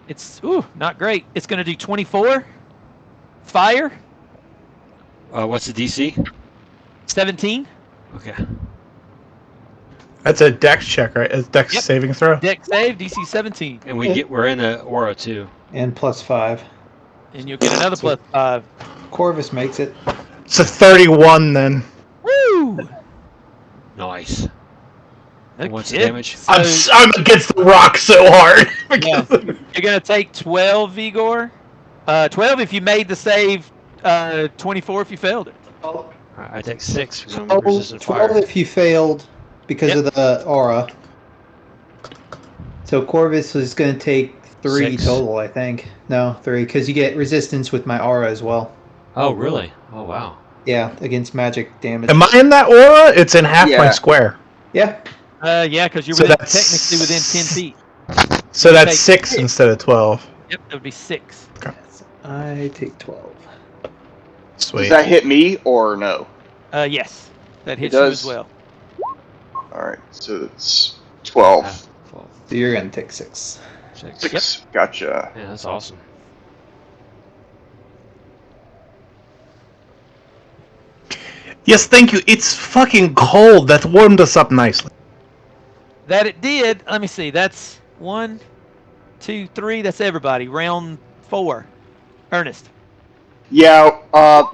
It's not great. It's gonna do 24 fire, What's the DC? 17 Okay. That's a dex check, right? It's dex Yep. saving throw. deck save, DC 17, And we're in the aura too. And +5. and you'll get another +5. Corvus makes it. It's a 31 then. Woo! Nice. And what's the Okay, damage? so I'm against the rock so hard. Yeah. You're gonna take 12 Vigor. 12 if you made the save. 24 if you failed it. I take 6 because I'm 12, resistant 12 fire. if you failed because Yep. of the aura. So Corvus is going to take 3 6. total, I think. No, 3, because you get resistance with my aura as well. Oh, really? Oh, wow. Yeah, against magic damage. Am I in that aura? It's in half my Yeah. square. Yeah. Yeah, because you're So that's- technically within 10 feet. So that's Take 6 6. instead of 12. Yep, that would be 6. I take 12. Sweet. Does that hit me or no? Yes, that hits It you does. as well. Alright, so it's 12. 12, So you're going to take 6. 6. 6. Gotcha. Yeah, that's awesome. Yes, thank you. It's fucking cold. That warmed us up nicely. That it did. Let me see. That's 1, 2, 3. That's everybody. Round 4. Ernest. Yeah,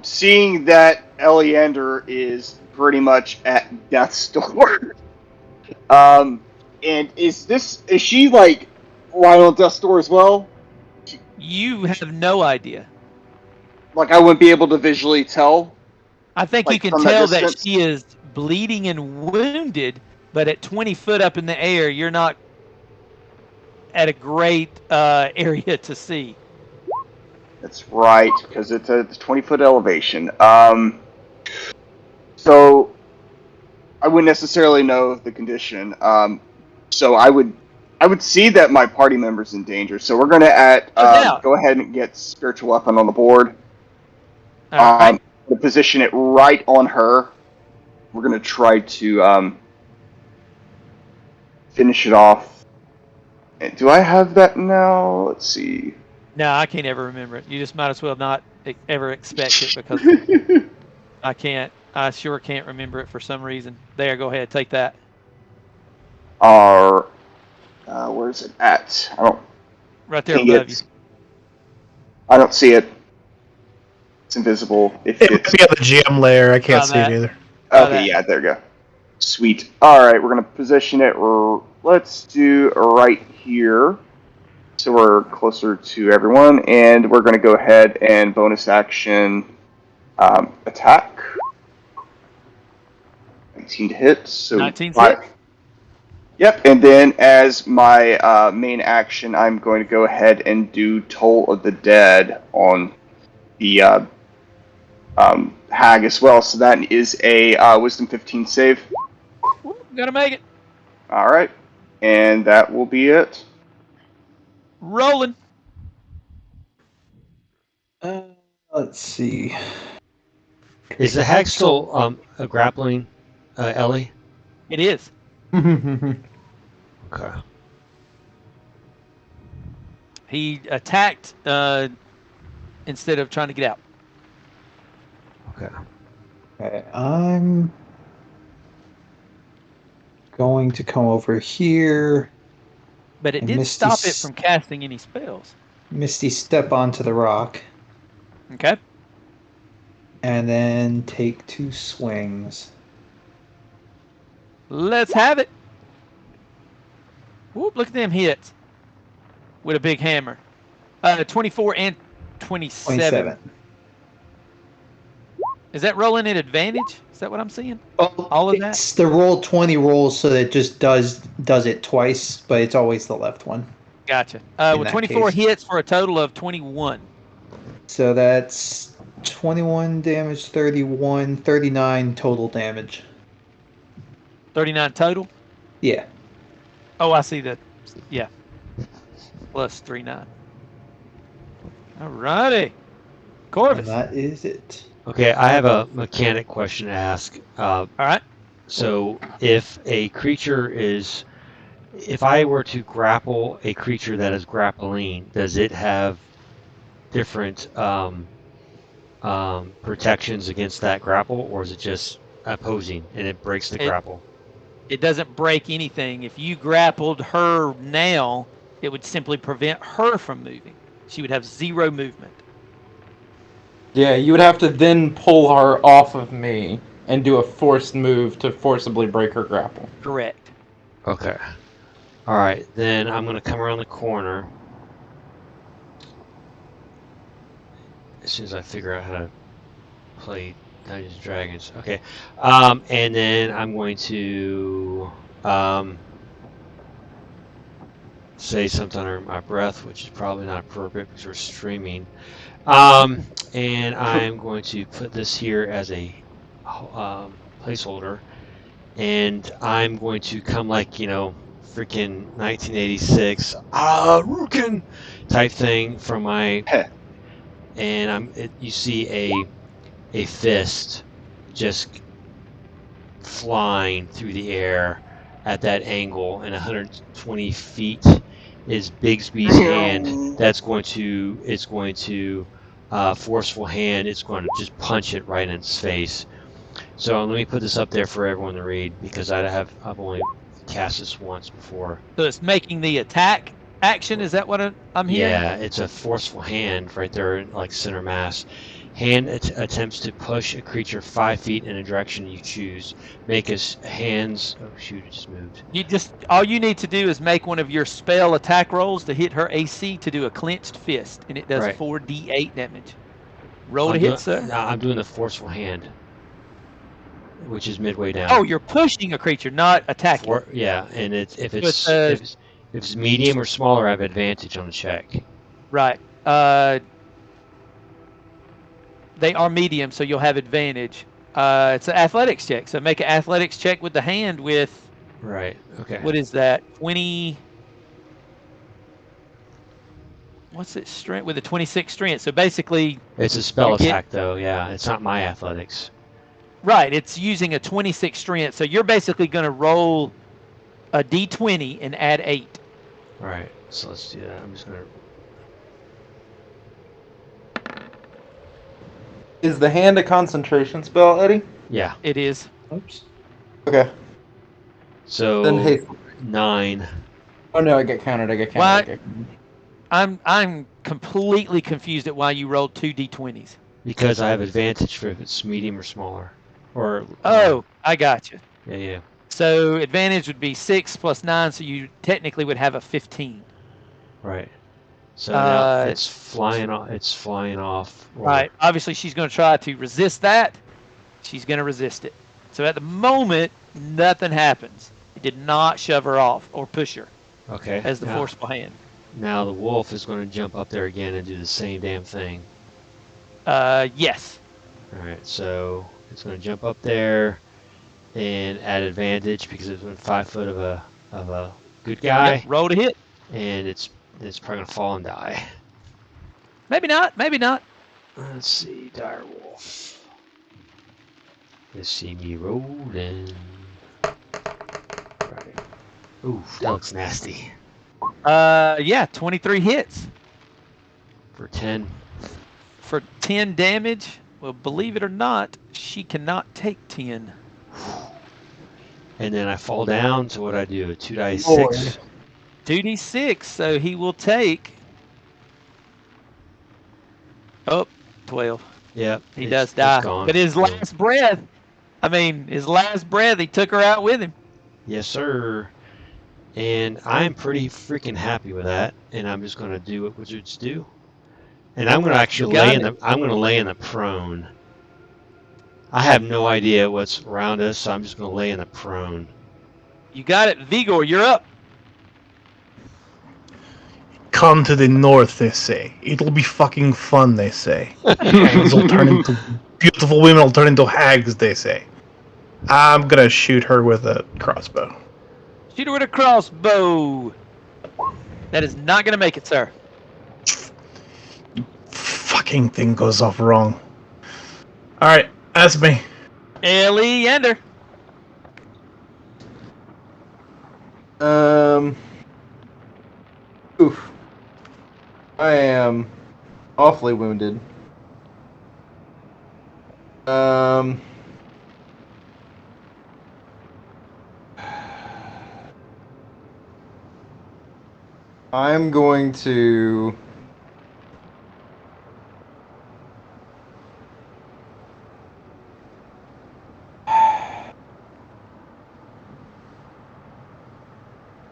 seeing that Eleander is pretty much at death's door. And is she like right on death's door as well? You have no idea. Like I wouldn't be able to visually tell. I think you Like, can from that tell that distance? she is bleeding and wounded, but at 20 foot up in the air, you're not at a great area to see. That's right, because it's a 20-foot elevation. So I wouldn't necessarily know the condition. So I would see that my party member's in danger. So we're gonna go ahead and get spiritual weapon on the board. All right. We'll position it right on her. We're gonna try to finish it off. And do I have that now? Let's see. No, I can't ever remember it. You just might as well not ever expect it because I can't. I sure can't remember it for some reason. There, go ahead, take that. Where's it at? I don't. Right there above you. I don't see it. It's invisible. It might be on the GM layer. I can't see it either. Okay, yeah, there we go. Sweet. All right, we're gonna position it. Let's do right here, so we're closer to everyone, and we're gonna go ahead and bonus action attack. 19 to hit. So 19 hit. Yep, and then as my main action, I'm going to go ahead and do Toll of the Dead on the hag as well. So that is a Wisdom 15 save. Gotta make it. All right, and that will be it. Rolling. Let's see. Is the hag still a grappling, Ellie? It is. Okay. He attacked instead of trying to get out. Okay, I'm going to come over here. But it and didn't Misty stop it from casting any spells. Misty step onto the rock. Okay. And then take 2 swings. Let's have it. Whoop, look at them hits. With a big hammer. 24 and 27. 27. Is that rolling at advantage? Is that what I'm seeing? Oh, all of that? It's the roll 20 rolls, so that it just does it twice, but it's always the left one. Gotcha. In With that 24 case. hits for a total of 21. So that's 21 damage, 31, 39 total damage. 39 total? Yeah. Oh, I see that. Yeah. Plus 39. Alrighty. Corvus. And that is it. Okay, I have a mechanic question to ask. All right. So, if I were to grapple a creature that is grappling, does it have different protections against that grapple, or is it just opposing and it breaks the grapple? It doesn't break anything. If you grappled her now, it would simply prevent her from moving. She would have 0 movement. Yeah, you would have to then pull her off of me and do a forced move to forcibly break her grapple. Correct. Okay. All right, then I'm going to come around the corner as soon as I figure out how to play Dungeons and Dragons. Okay. And then I'm going to say something under my breath, which is probably not appropriate because we're streaming. And I'm going to put this here as a placeholder, and I'm going to come like, freaking 1986 Rukin type thing from my, and you see a fist just flying through the air at that angle, and 120 feet is Bigsby's hand. It's going to forceful hand. It's going to just punch it right in its face. So let me put this up there for everyone to read because I've only cast this once before. So it's making the attack? action. Is that what I'm hearing? Yeah, it's a forceful hand right there, in, like center mass. Hand attempts to push a creature 5 feet in a direction you choose. Make his hands. Oh shoot! It just moved. All you need to do is make one of your spell attack rolls to hit her AC to do a clenched fist, and it does Right. 4d8 damage. Roll to hit, sir. No, I'm doing the forceful hand, which is midway down. Oh, you're pushing a creature, not attacking. Yeah, and if it's, it's medium or smaller, I have advantage on the check. Right. They are medium, so you'll have advantage. It's an athletics check, so make an athletics check with the hand with. Right. Okay. What is that? 20. What's it strength with a 26 strength? So basically, it's a spell attack, though. Yeah, it's not my athletics. Right. It's using a 26 strength, so you're basically going to roll a d20 and add 8. All right. So let's do that. I'm just gonna. Is the hand a concentration spell, Eddie? Yeah. It is. Oops. Okay. So Then haste. 9. Oh no, I get counted. What? I'm completely confused at why you rolled 2 d20s. Because I have advantage for if it's medium or smaller. Or. Oh, I got you. Yeah. So advantage would be 6 plus 9, so you technically would have a 15. Right. So now it's flying off. Right. Obviously, she's going to try to resist that. She's going to resist it. So at the moment, nothing happens. It did not shove her off or push her. Okay. As the forceful hand. Now the wolf is going to jump up there again and do the same damn thing. Yes. All right. So it's going to jump up there and add advantage because it's within 5 foot of a good guy. Yep, roll to hit. And it's probably gonna fall and die. Maybe not. Maybe not. Let's see, dire wolf. Let's see me rolling. Right. Ooh, that looks nasty. Yeah, 23 hits. For 10. For 10 damage. Well, believe it or not, she cannot take 10. And then I fall down, so what I do? 2d6. 2d6, so he will take. Oh, 12. Yep. He does die. But his gone. last breath, he took her out with him. Yes, sir. And I'm pretty freaking happy with that. And I'm just going to do what wizards do. And I'm going to actually lay in the prone. I have no idea what's around us, so I'm just going to lay in the prone. You got it. Vigor, you're up. Come to the north, they say. It'll be fucking fun, they say. Hags will turn into beautiful women will turn into hags, they say. I'm gonna shoot her with a crossbow. Shoot her with a crossbow. That is not going to make it, sir. Fucking thing goes off wrong. Alright, that's me. Eleander. Oof. I am awfully wounded. I'm going to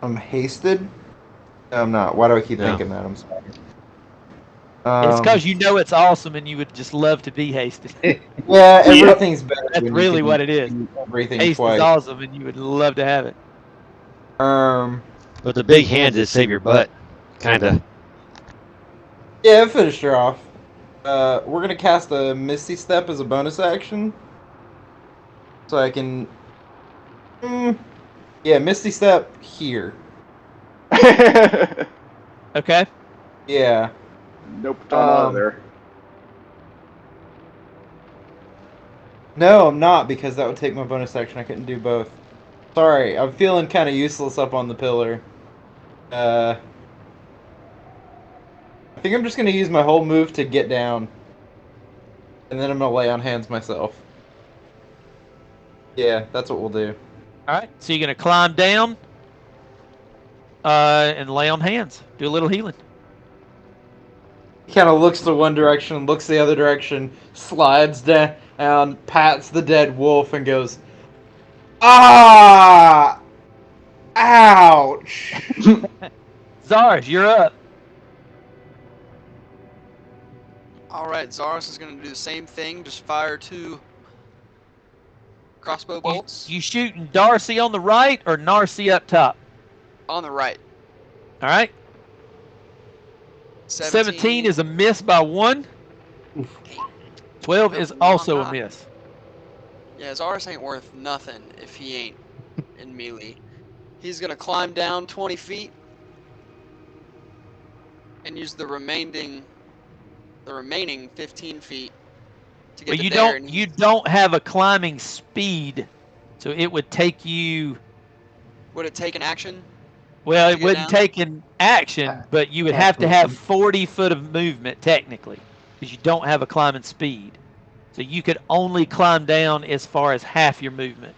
I'm hasted? No, I'm not. Why do I keep thinking that? I'm sorry. It's because you know it's awesome and you would just love to be hasted. Yeah, everything's better. That's really what it is. Everything Haste twice. is awesome and you would love to have it. But the big hand did save your butt. Kinda. Yeah, I finished her off. We're gonna cast a Misty Step as a bonus action. So I can... yeah, Misty Step here. Okay. Yeah. Nope, don't out of there. No, I'm not, because that would take my bonus action. I couldn't do both. Sorry, I'm feeling kind of useless up on the pillar. I think I'm just going to use my whole move to get down. And then I'm going to lay on hands myself. Yeah, that's what we'll do. All right. So you're going to climb down. and lay on hands. Do a little healing. He kind of looks to one direction, looks the other direction, slides down, pats the dead wolf, and goes, "Ah! Ouch!" Zars, you're up. Alright, Zaros is going to do the same thing, just fire 2 crossbow bolts You shooting Darcy on the right or Narcy up top? on the right. All right. 17 is a miss by 1. 12 is also a miss. Yeah, Zaros ain't worth nothing if he ain't in melee. He's going to climb down 20 feet and use the remaining 15 feet to get But to you there. you don't have a climbing speed, so it would take you. Would it take an action? Well, to it get wouldn't down? take an action, but you would have to have 40 foot of movement technically, because you don't have a climbing speed. So you could only climb down as far as half your movement,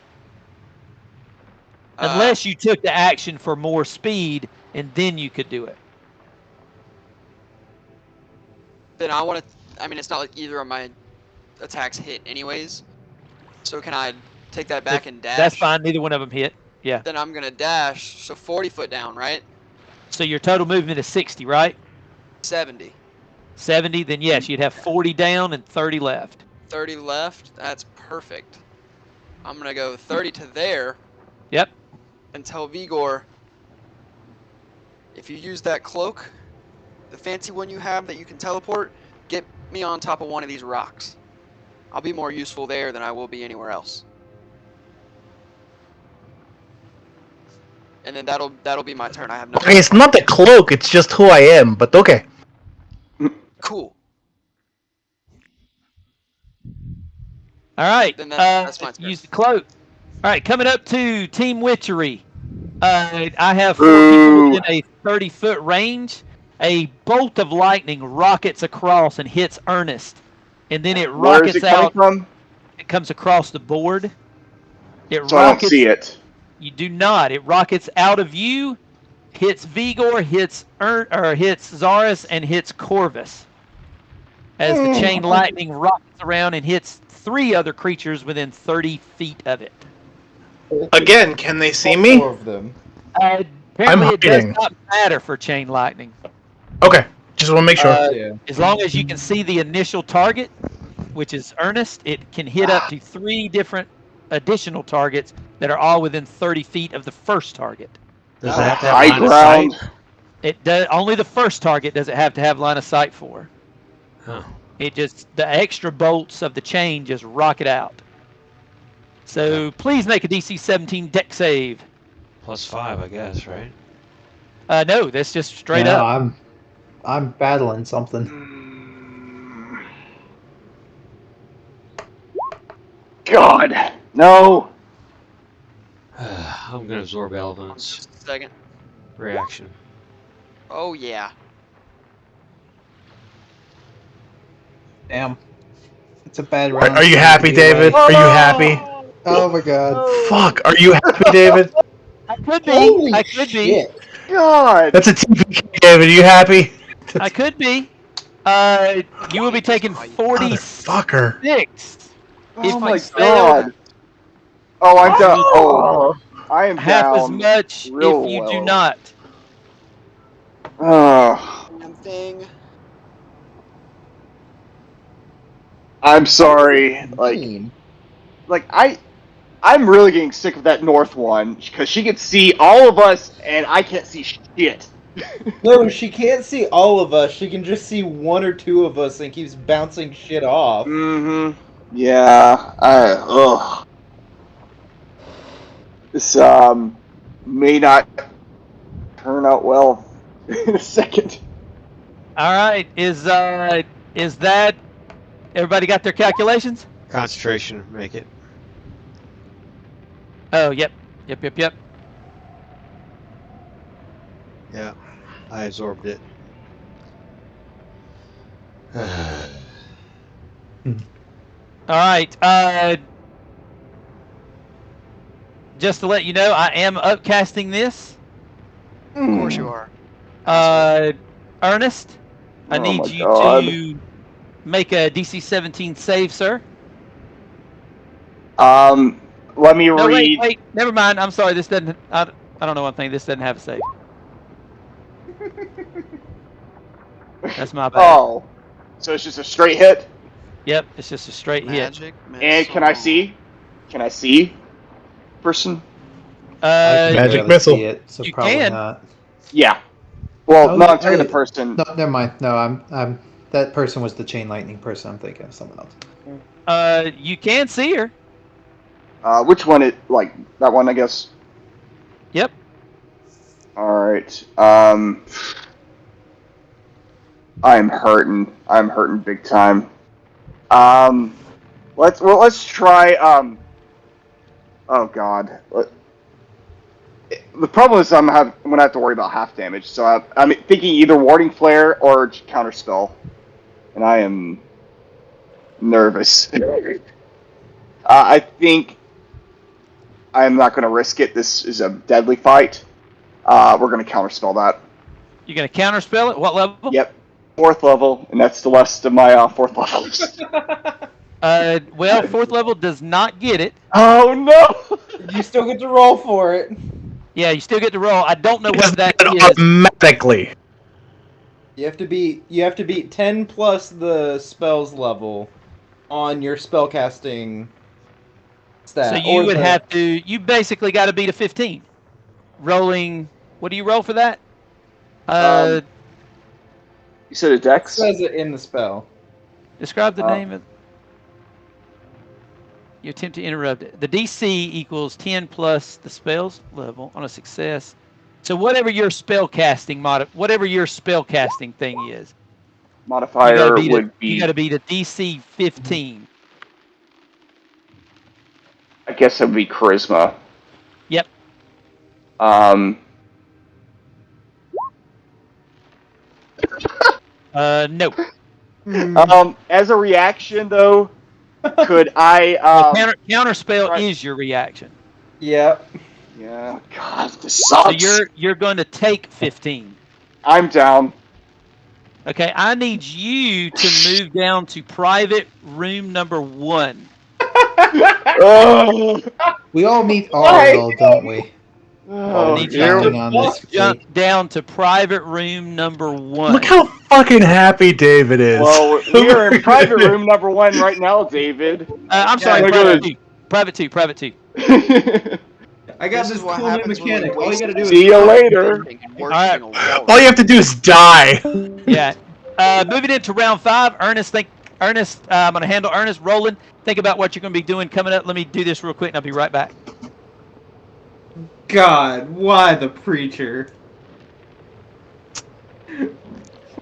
unless you took the action for more speed, and then you could do it. Then I want to. I mean, it's not like either of my attacks hit, anyways. So can I take that back and dash? That's fine. Neither one of them hit. Yeah. Then I'm gonna dash. So 40 foot down, right? So your total movement is 60, right? 70. 70. Then yes, you'd have 40 down and 30 left. 30 left. That's perfect. I'm gonna go 30 to there. Yep. And tell Vigor, if you use that cloak, the fancy one you have that you can teleport, get me on top of one of these rocks. I'll be more useful there than I will be anywhere else. And then that'll be my turn. I have nothing. It's not the cloak, it's just who I am, but okay. Cool. All right. Then that's my turn. Use the cloak. All right. Coming up to Team Witchery. I have 4 people within a 30-foot range. A bolt of lightning rockets across and hits Ernest, and then it Where rockets is it coming out. from? It comes across the board. It So I don't see it. You do not. It rockets out of you, hits Vigor, hits Zaris, and hits Corvus. As the chain lightning rockets around and hits 3 other creatures within 30 feet of it. Again, can they see me? 4 of them. Apparently, it does hiding. not matter for chain lightning. Okay, just want to make sure. Yeah. As long as you can see the initial target, which is Ernest, it can hit up to 3 different additional targets that are all within 30 feet of the first target. Does it have to have High line of ground. sight? It does only the first target does it have to have line of sight for. Huh. It just the extra bolts of the chain just rocket out. So please make a DC 17 deck save. +5, I guess, right? No, that's just straight No, up. I'm battling something. God, no. I'm gonna absorb elements. Just a second. Reaction. Oh yeah. Damn. It's a bad round. Are you happy, David? Are you happy? Oh my god. Fuck, are you happy, David? I could be. Holy I could be. shit. God. That's a TPK, David. Are you happy? I could be. You will be taking 46 Motherfucker. if Oh my you fail. God. Oh, I'm down. Oh, I am Half as down. much real if you do well. not. Oh, Damn thing. I'm sorry. I'm really getting sick of that north one because she can see all of us and I can't see shit. No, she can't see all of us. She can just see 1 or 2 of us and keeps bouncing shit off. Mm-hmm. Yeah. Ugh. This may not turn out well in a second. All right. Is that everybody got their calculations? Concentration, make it. Oh, yep. Yeah, I absorbed it. All right. Just to let you know, I am upcasting this. Of course you are. Ernest, I Oh need my you God. to make a DC 17 save, sir. Let me No, read. wait. Never mind. I'm sorry. This doesn't. I don't know one thing. This doesn't have a save. That's my bad. Oh, so it's just a straight hit. Yep, it's just a straight Magic And can I missile. see? Can I see? Person? hit. I can Magic barely missile. see it, so You probably can. not. Yeah. Well, Oh, no, yeah, I'm talking oh, to person. No, never mind. No, I'm. That person was the chain lightning person. I'm thinking of someone else. You can see her. Which one? Like that one, I guess. Yep. All right. I'm hurting. I'm hurting big time. Let's try. Oh God. The problem is I'm gonna have to worry about half damage. So I'm thinking either warding flare or counter spell, and I am nervous. I think I'm not gonna risk it. This is a deadly fight. We're gonna counter spell that. You're gonna counterspell it. What level? Yep. 4th level, and that's the last of my 4th levels. Well, 4th level does not get it. Oh no! You still get to roll for it. Yeah, you still get to roll. I don't know what that It is. automatically. You have to beat 10 plus the spells level on your spellcasting stat. So you would have to. You basically got to beat a 15. Rolling. What do you roll for that? You said a It dex? says it in the spell. Describe the name of. You attempt to interrupt it. The DC equals 10 plus the spells level on a success. So whatever your spellcasting thing is, Modifier would be. you got to beat a DC 15. I guess it would be charisma. Yep. No. As a reaction, though, could I? Counter spell right. is your reaction. Yep. Yeah. God, this So sucks. you're going to take 15. I'm down. Okay, I need you to move down to private room number 1. Oh, We all meet Why? Ariel, don't we? oh, need you dear. Counting on this Jump fate. down to private room number 1. Look how fucking happy David is. Well, we are in private room number 1 right now, David. I'm sorry, Yeah, private 2. I got This this is what cool new happens when we mechanic. All you waste gotta do is See you later. Worshipping a walrus. All you have to do is die. Yeah. Moving into round 5, Ernest, I'm going to handle Ernest. Roland, think about what you're going to be doing coming up. Let me do this real quick and I'll be right back. God, why the preacher?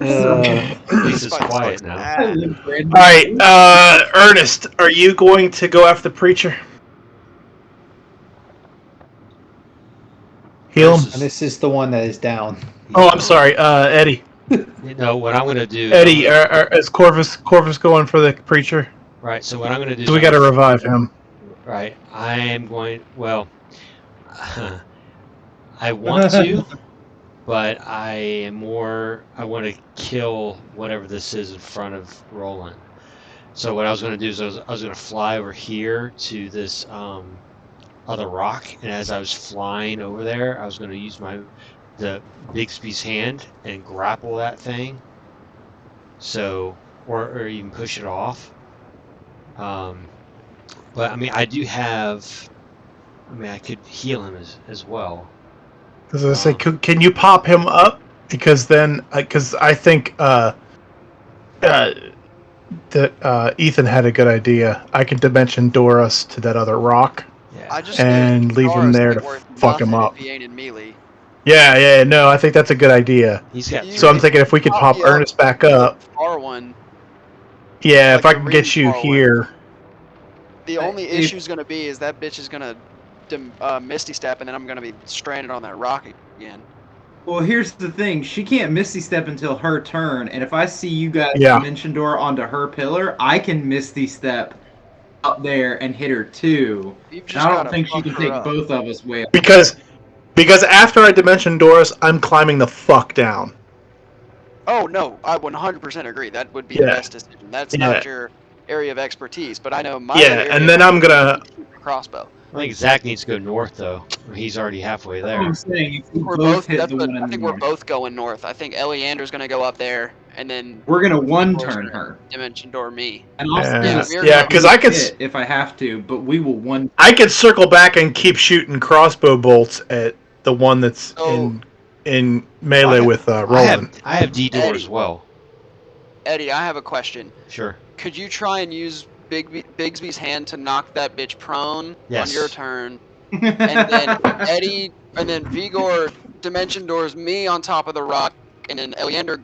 At least it's quiet now. All right, Ernest, are you going to go after the preacher? Heal him. And this is the one that is down. Oh, I'm sorry, Eddie. No, what I'm gonna do. Eddie, is Corvus going for the preacher? Right. So what I'm gonna do. So we got to revive him. Right. I am going. Well, I want to, but I want to kill whatever this is in front of Roland. So what I was going to do is I was going to fly over here to this other rock, and as I was flying over there, I was going to use the Bixby's hand and grapple that thing. So, or even push it off. But I mean, I could heal him as well. Because I say, can you pop him up? Because then, because I think that Ethan had a good idea. I can dimension door us to that other rock. I just And think leave him Doris there ain't to worth fuck him nothing up. If he ain't in melee. Yeah, no, I think that's a good idea. He's got. So I'm thinking if we could pop Ernest back up. R1. Yeah, Like if I the can get you Rime here. The only issue is going to be is that bitch is going to Misty Step, and then I'm going to be stranded on that rock again. Well, here's the thing. She can't Misty Step until her turn, and if I see you guys Dimension Door onto her pillar, I can Misty Step up there and hit her too. You've And just I don't gotta think she fuck can her take up. both of us way up. Because Because after I dimension doors, I'm climbing the fuck down. Oh no, I 100% agree. That would be the best decision. That's not your area of expertise, but I know my area and then I'm gonna. crossbow. I think Zach needs to go north though. He's already halfway That's what there. I'm saying. If we We're both both. hit That's the what one in I the think. north, We're both going north. I think Eliander's gonna go up there, and then we're gonna one Vigor's turn gonna her. dimension door me. And I'll Yeah, still we're because I could. hit if I have to, but we will one. I could circle back and keep shooting crossbow bolts at the one that's So- in melee with Roland. I have D door Eddie. as well. Eddie, I have a question. Sure. Could you try and use Bigsby's hand to knock that bitch prone Yes. on your turn, and then Eddie, and then Vigor dimension doors me on top of the rock, and then Eliander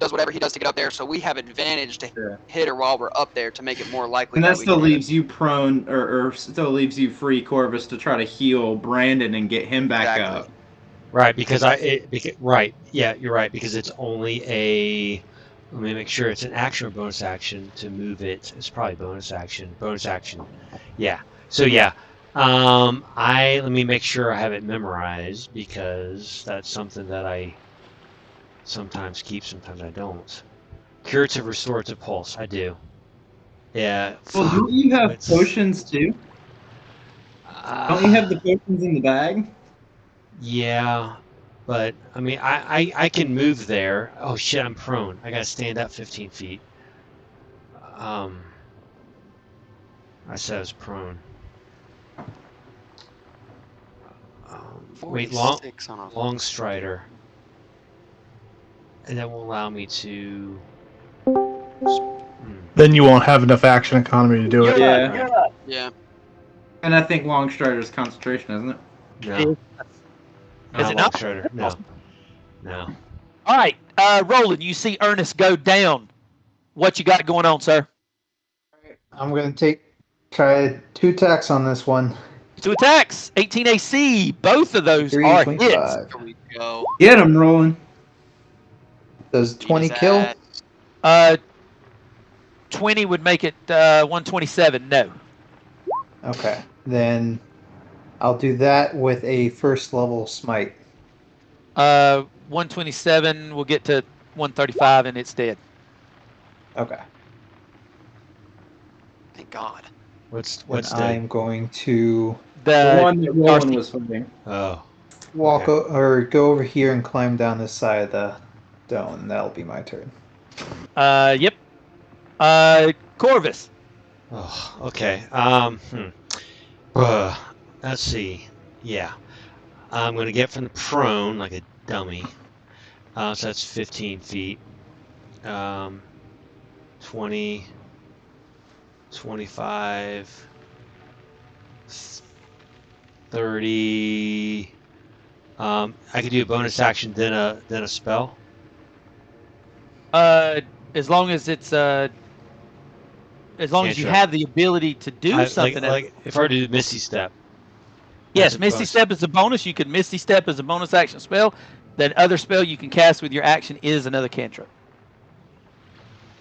does whatever he does to get up there, so we have advantage to hit her while we're up there to make it more likely. And that we still can hit leaves you prone, or still leaves you free, Corvus, to try to heal Brandon and get him back Exactly. up. Right, right. Yeah, you're right, because it's only a. Let me make sure it's an action or bonus action to move it. It's probably bonus action. Bonus action. Yeah. So yeah. Let me make sure I have it memorized because that's something that I sometimes keep, sometimes I don't. Curative restorative pulse. I do. Yeah. Well, don't you have potions too? Don't you have the potions in the bag? Yeah, but I mean, I can move there. Oh shit, I'm prone. I gotta stand up 15 feet. I said I was prone. Wait, long strider, and that will allow me to. Then you won't have enough action economy to do it. Yeah. And I think long strider's concentration, isn't it? No. Is it not? Strider. No. No. All right, Roland, you see Ernest go down. What you got going on, sir? I'm going to try 2 attacks on this one. 2 attacks, 18 AC. Both of those 3, are 25. hits. Here we go. Get him, Roland. Does 20 kill? 20 would make it 127. No. Okay, then I'll do that with a first level smite. 127 will get to 135 and it's dead. Okay. Thank God. What's I'm going to The The one that Roland was fighting. Oh. walk or go over here and climb down this side of the dome. That'll be my turn. Yep. Corvus. Oh, okay. Let's see. Yeah. I'm going to get from the prone like a dummy. So that's 15 feet. 20, 25, 30. I could do a bonus action, then a spell. As long as it's as long as you Cantrip. have the ability to do something. Like if I were to do Misty Step. Yes, that's a Misty bonus. Step is a bonus. You could Misty Step as a bonus action spell. That other spell you can cast with your action is another cantrip.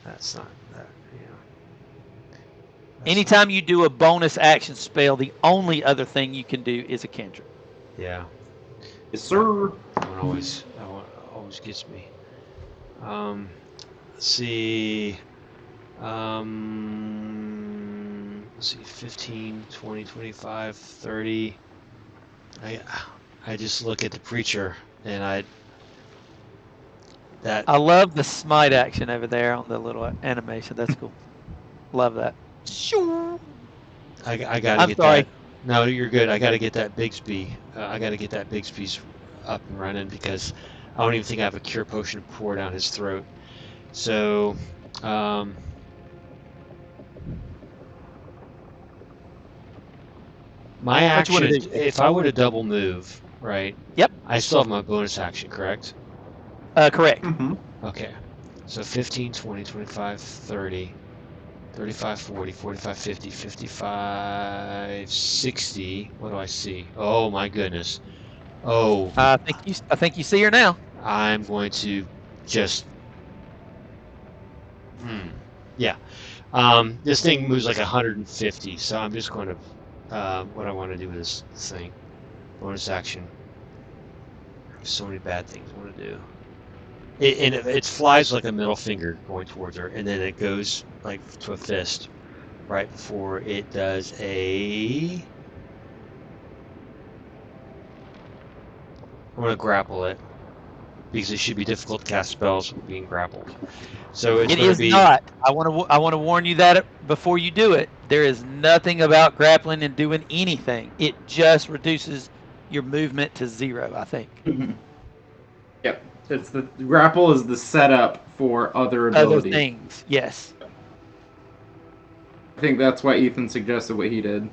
That's not that. Yeah. That's Anytime you do a bonus action spell, the only other thing you can do is a cantrip. not- yeah. Yes, sir. That one always gets me. Let's see. Let's see, 15, 20, 25, 30. I just look at the preacher and I love the smite action over there on the little animation. That's cool. Love that. I gotta I'm get sorry. that. No, you're good. I gotta get that Bigsby. I gotta get that Bigsby's up and running because I don't even think I have a cure potion to pour down his throat. So, my What you wanna action, do? if I would have double move, right? Yep. I still have my bonus action, correct? Correct. Mm-hmm. Okay. So 15, 20, 25, 30, 35, 40, 45, 50, 55, 60. What do I see? Oh my goodness. Oh, I think you see her now. I'm going to just. Yeah. This thing moves like 150, so I'm just going to. What I want to do with this thing. Bonus action. So many bad things I want to do. It flies like a middle finger going towards her, and then it goes like to a fist right before it does a. I'm going to grapple it because it should be difficult to cast spells with being grappled. So it's It going is to be. not. I want to warn you that before you do it. There is nothing about grappling and doing anything. It just reduces your movement to 0, I think. Yep. It's the grapple is the setup for other Other abilities. things, yes. I think that's why Ethan suggested what he did.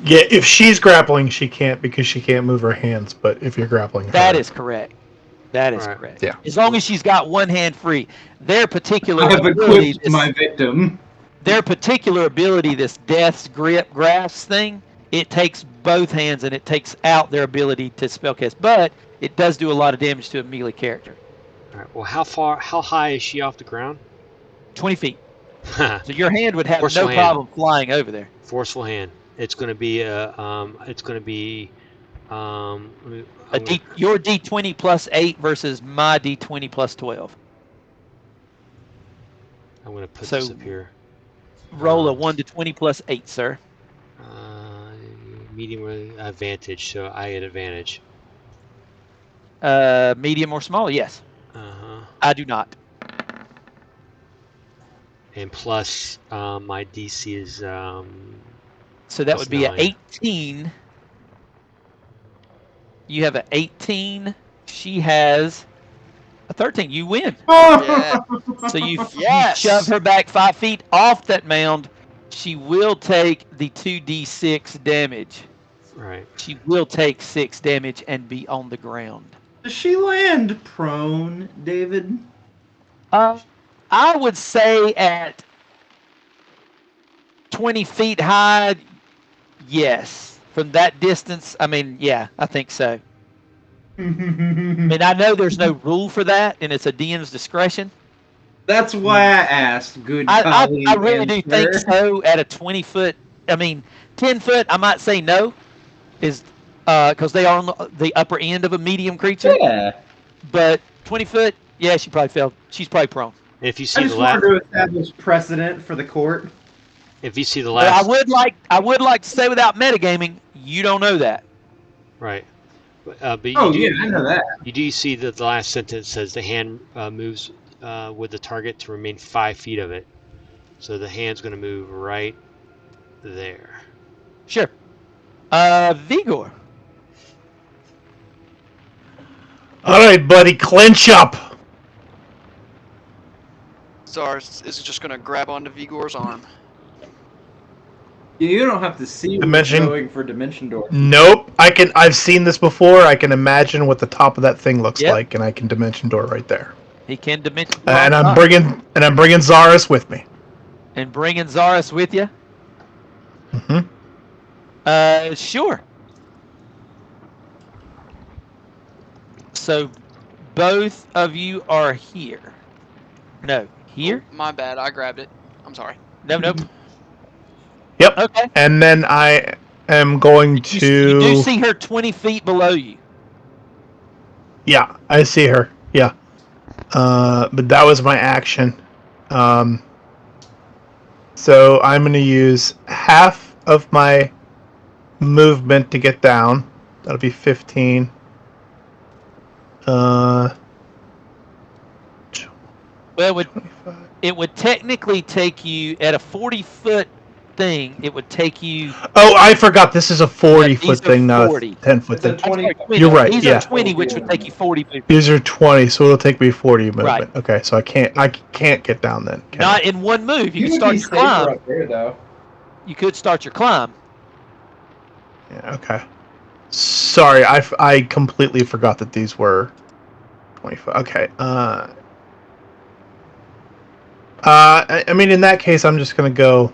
Yeah, if she's grappling, she can't because she can't move her hands. But if you're grappling, That her, is correct. That is Alright. correct. Yeah. As long as she's got one hand free. Their particular I have ability, equipped my victim. this Death's Grip grasp thing, it takes both hands and it takes out their ability to spellcast. But it does do a lot of damage to a melee character. All right. Well, how high is she off the ground? 20 feet. So your hand would have Forceful no hand. problem flying over there. Forceful hand. It's going to be Your D20 plus 8 versus my D20 plus 12. I'm going to put So- this up here. Roll a 1 to 20 plus 8, sir. Medium with advantage, so I get advantage. Medium or small, yes. Uh-huh. I do not. And plus, my DC is So that Plus would be an 9. 18. You have an 18. She has a 13. You win. Yeah. So you Yes. shove her back 5 feet off that mound. She will take the 2d6 damage. right. She will take 6 damage and be on the ground. Does she land prone, David? I would say at 20 feet high, yes. From that distance, I mean, yeah, I think so. I mean, I know there's no rule for that, and it's a DM's discretion. That's why I asked. Good I colleague really do think answer. so. At a 20 foot, I mean, 10 foot, I might say no, is because they are on the upper end of a medium creature. Yeah. But 20 foot, yeah, she probably fell. She's probably prone. If you I see just the wanted last, to establish precedent for the court. if you see the But last, I would like to say without metagaming, you don't know that. right. But you Oh do, yeah, I know that. You do see that the last sentence says the hand moves with the target to remain 5 feet of it. So the hand's going to move right there. Sure. Vigor. all right, buddy, clench up. Zars is just gonna grab onto Vigor's arm. You don't have to see what's Dimension- going for dimension door. Nope, I've seen this before. I can imagine what the top of that thing looks Yep. like, and I can dimension door right there. He can dimension. And I'm block bringing Zaris with me. and bringing Zaris with you. Mm-hmm. Sure. So, both of you are here. No, here? My bad, I grabbed it. I'm sorry. No, nope. Yep. Okay. And then I am going You to. do see her 20 feet below you. Yeah, I see her. Yeah. But that was my action. So I'm going to use half of my movement to get down. That'll be 15. Well, 25. it would technically take you at a 40-foot thing. It would take you. Oh, I forgot. This is a 40 Yeah, foot these are thing, not 40. a 10 foot It's a thing. 20. I'm sorry, 20. You're right, These yeah. are 20, which would take you 40 feet. These are 20, so it'll take me 40 movement. Right. Okay, so I can't get down then. can I? Not in one move. You You can would start be your safer climb. up there, though. You could start your climb. Yeah, okay. Sorry, I completely forgot that these were 25. Okay. I mean, in that case, I'm just gonna go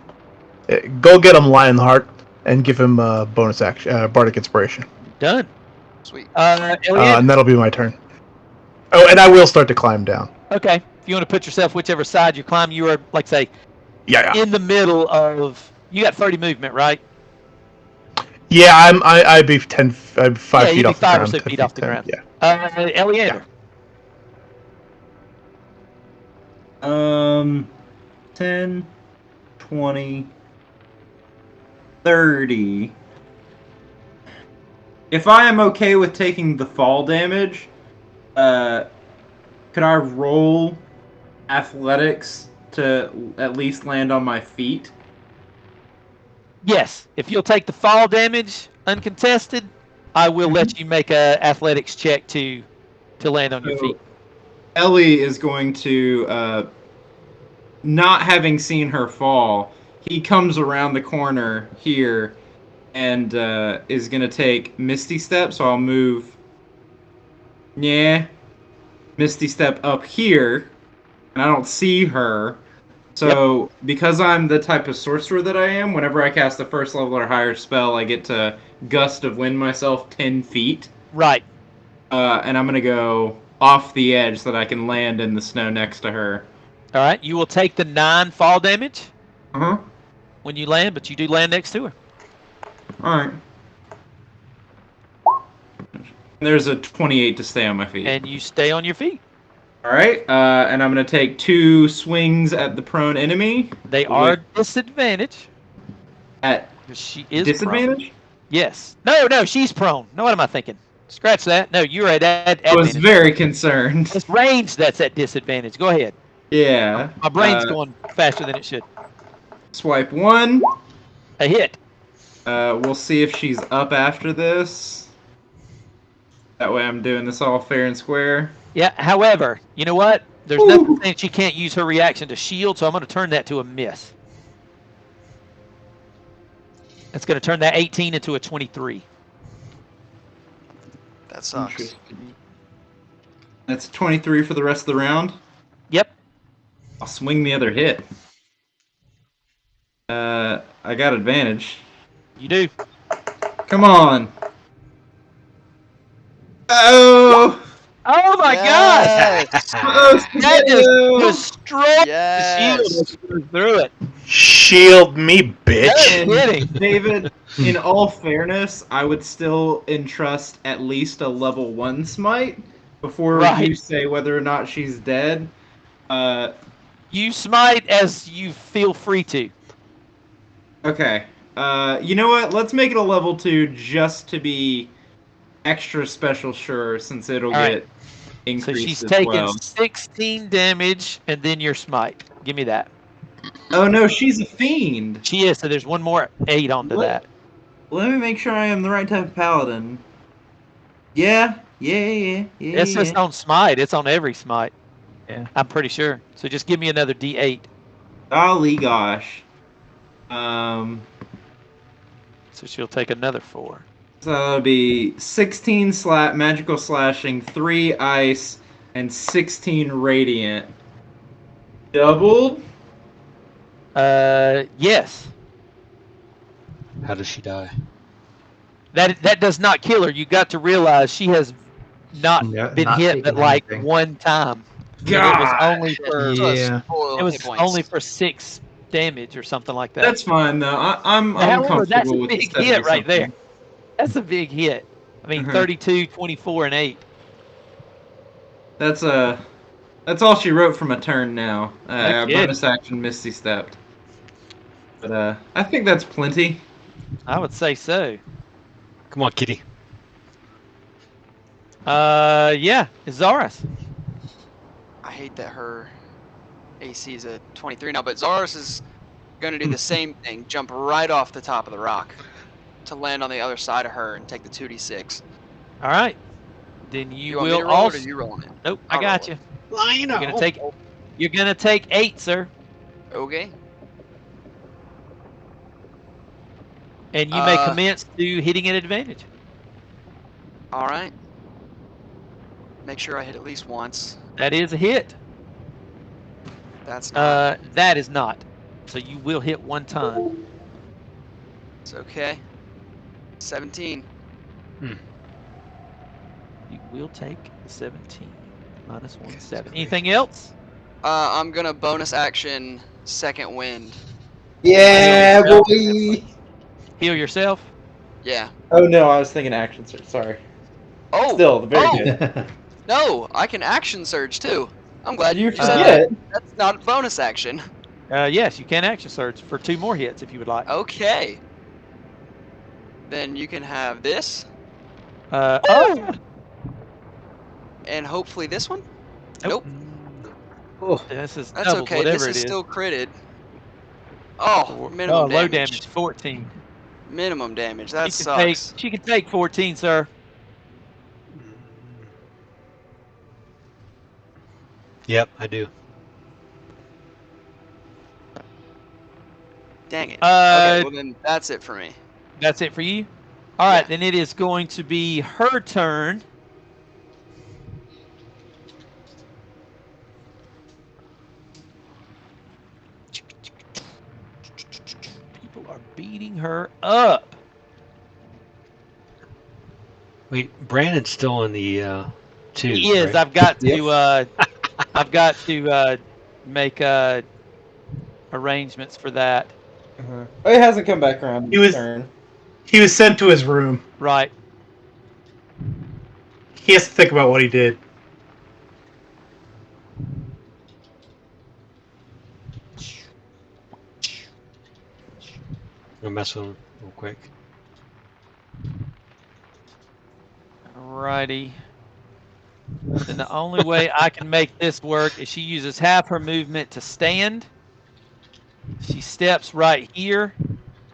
get him Lionheart and give him a bonus action, Bardic Inspiration, Done. Sweet. Elliot, and that'll be my turn. Oh, and I will start to climb down. okay. If you want to put yourself whichever side you climb, you are, like, say, Yeah. in the middle of. You got 30 movement, right? Yeah, I'd be 10. I'd be 5 Yeah, feet you'd be off the 5 or ground. 6 10 feet off the 10, ground. Yeah. Eleander. 10, 20, 30. If I am okay with taking the fall damage, could I roll athletics to at least land on my feet? Yes, if you'll take the fall damage uncontested, I will let you make a athletics check to land on your So, feet. Ellie is going to, not having seen her fall, he comes around the corner here and is going to take Misty Step, so I'll move. Yeah. Misty Step up here, and I don't see her. So, because I'm the type of sorcerer that I am, whenever I cast a first level or higher spell, I get to gust of wind myself 10 feet. Right. And I'm going to go off the edge so that I can land in the snow next to her. All right. You will take the 9 fall damage Uh-huh. when you land, but you do land next to her. Alright. There's a 28 to stay on my feet. And you stay on your feet. Alright, and I'm going to take 2 swings at the prone enemy. They are disadvantaged. At she is disadvantage? Prone. Yes. No, she's prone. No, what am I thinking? Scratch that. No, you're at advantage. I was very concerned. It's range that's at disadvantage. Go ahead. Yeah. My brain's going faster than it should. Swipe 1. A hit. We'll see if she's up after this. That way I'm doing this all fair and square. Yeah, however, you know what? There's nothing saying she can't use her reaction to shield, so I'm going to turn that to a miss. That's going to turn that 18 into a 23. That sucks. That's 23 for the rest of the round? Yep. I'll swing the other hit. I got advantage. You do. Come on. Oh! Oh my Yes! God! That just destroyed the shield as you moved through it. Shield me, bitch. Kidding. David, in all fairness, I would still entrust at least a level 1 smite before you say whether or not she's dead. You smite as you feel free to. Okay. You know what? Let's make it a level 2 just to be extra special sure, since it'll get increased. So she's as taking well. 16 damage and then your smite. Give me that. Oh no, she's a fiend. She is, so there's one more 8 onto that. Let me make sure I am the right type of paladin. Yeah. It's just on smite. It's on every smite. Yeah. I'm pretty sure. So just give me another D8. Golly gosh. So she'll take another 4. So that'll be 16 magical slashing, 3 ice, and 16 radiant. Doubled? Yes. How does she die? That does not kill her. You got to realize she has not been not hit taking but like anything. one time. God. It was only for 6 damage or something like that. That's fine though. I'm However, comfortable that's a with big the hit right 70-something. there. That's a big hit. I mean, 32, 24, and 8. That's all she wrote from a turn now. Bonus action Misty stepped. But I think that's plenty. I would say so. Come on, kitty. Yeah, Zaris. I hate that her AC is a 23 now, but Zaris is going to do the same thing. Jump right off the top of the rock to land on the other side of her and take the 2d6. All right. Then you want me to will roll also. it or you rolling it? Nope, I'll I got roll you. Line up. You're gonna take 8, sir. Okay. And you may commence to hitting an advantage. All right. Make sure I hit at least once. That is a hit. That's not. That is not. So you will hit one time. It's okay. 17. You will take 17 minus 1, 7. Anything else? I'm gonna bonus action second wind. Yeah, boy. Heal yourself. Yeah. Oh no, I was thinking action surge. Sorry. Oh. Still, very Oh. good. No, I can action surge too. I'm glad You said forget. that. That's not a bonus action. Yes, you can action surge for 2 more hits if you would like. Okay. Then you can have this, Oh! and hopefully this one. Nope. Oh, This is That's doubles, okay. whatever This it is is. still critted. Oh, minimum Oh, low damage. damage, 14. Minimum damage. That She can sucks. she can take 14, sir. Yep, I do. Dang it. Uh, Okay, well then that's it for me. That's it for you? All right, Yeah. then it is going to be her turn. People are beating her up. Wait, Brandon's still in the 2. He is. Right? I've got to. Yep. I've got to make arrangements for that. Oh, he hasn't come back around. He was- Turn. He was sent to his room. Right. He has to think about what he did. I'll mess with him real quick. Alrighty. Then the only way I can make this work is she uses half her movement to stand. She steps right here.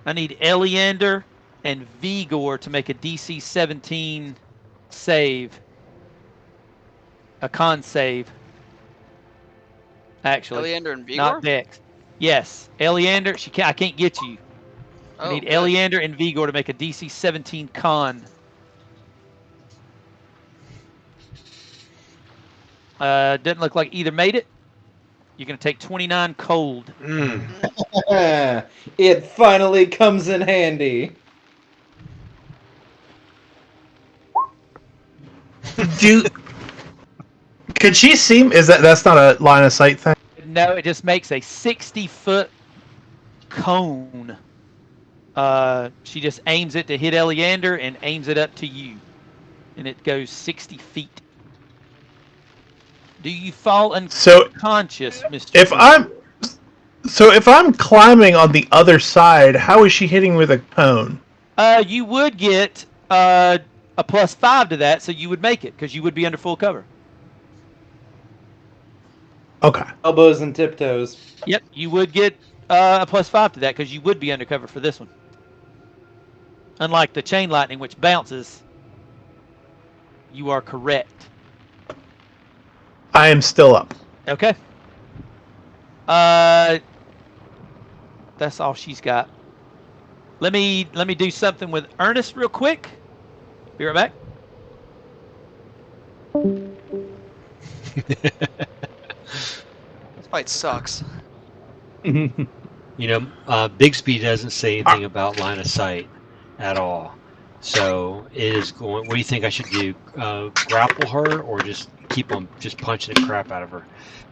I need Eleander and Vigor to make a DC 17 save. A con save. Actually, Eleander and Vigor? not Dex. Yes, Eleander. I can't get you. I Oh, need good. Eleander and Vigor to make a DC 17 con. Doesn't look like either made it. You're going to take 29 cold. It finally comes in handy. Could she see? That's not a line of sight thing? No, it just makes a 60-foot cone. She just aims it to hit Eleander and aims it up to you. And it goes 60 feet. Do you fall unconscious, Mr. If I'm climbing on the other side, how is she hitting with a cone? You would get a +5 to that, so you would make it because you would be under full cover. Okay. Elbows and tiptoes. Yep, you would get a +5 to that because you would be under cover for this one. Unlike the chain lightning, which bounces, you are correct. I am still up. Okay. That's all she's got. Let me do something with Ernest real quick. Be right back. This fight sucks. You know, Bigsby doesn't say anything about line of sight at all. So it is going. What do you think I should do? Grapple her or just keep on just punching the crap out of her?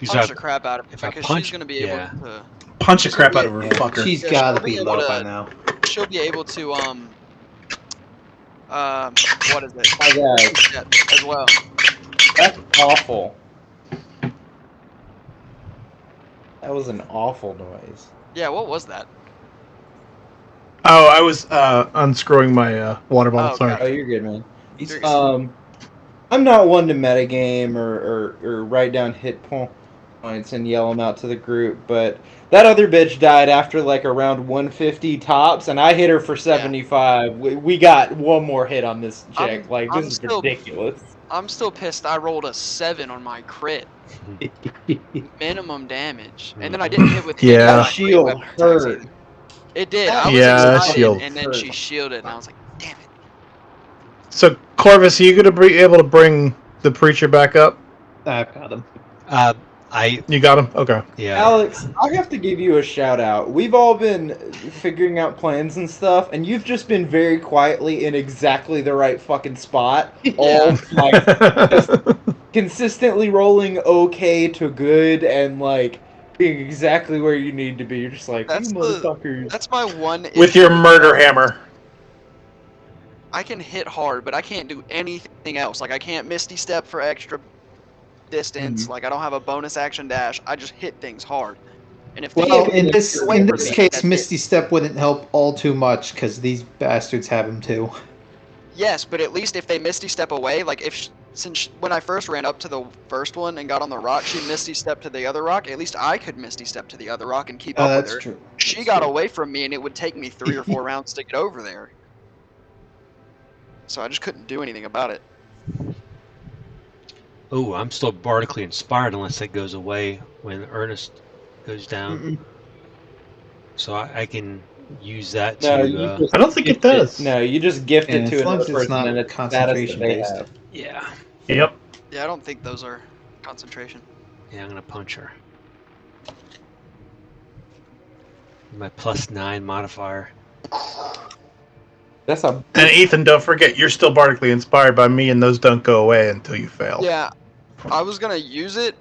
Punch the crap out of her if I because punch- she's going to be yeah. able to. Punch the crap out of her, fucker. she's Yeah, got to she'll be be able low to- by now. She'll be able to what is it? My God, Yeah, as well. that's awful. That was an awful noise. Yeah, what was that? Oh, I was unscrewing my water bottle. Oh, Sorry. okay. Oh, you're good, man. You're good. I'm not one to metagame or write down hit points and yell them out to the group, but that other bitch died after like around 150 tops, and I hit her for 75. We got one more hit on this chick. I'm This is still- ridiculous. I'm still pissed I rolled a 7 on my crit. Minimum damage. And then I didn't hit with Yeah. any of my That shield weapon attacks hurt. either. It did. I was Yeah, excited, shield and then hurt. she shielded, and I was like, damn it. So, Corvus, are you going to be able to bring the preacher back up? I've got him. You got him? Okay. Yeah. Alex, I have to give you a shout out. We've all been figuring out plans and stuff, and you've just been very quietly in exactly the right fucking spot. All like consistently rolling okay to good and like being exactly where you need to be. You're just like, That's you the- motherfuckers. That's my one With issue your murder hammer. I can hit hard, but I can't do anything else. Like I can't Misty Step for extra distance. Like I don't have a bonus action dash. I just hit things hard. And if Well, they in get this away in from this me, case, that's it. Misty Step wouldn't help all too much because these bastards have him too. Yes, but at least if they Misty Step away, like when I first ran up to the first one and got on the rock, she Misty Stepped to the other rock. At least I could Misty Step to the other rock and keep up with That's her. true. She got away from me, and it would take me 3 or 4 rounds to get over there. So I just couldn't do anything about it. Oh, I'm still bardically inspired unless that goes away when Ernest goes down. So I can use that No, to. you just I don't think it gift does. No, you just gift Yeah, it to as long another as it's person, not and it's concentration status that they based. have. Yeah. Yep. Yeah, I don't think those are concentration. Yeah, I'm gonna punch her. My +9 modifier. That's a And Ethan, don't forget, you're still bardically inspired by me, and those don't go away until you fail. Yeah, I was gonna use it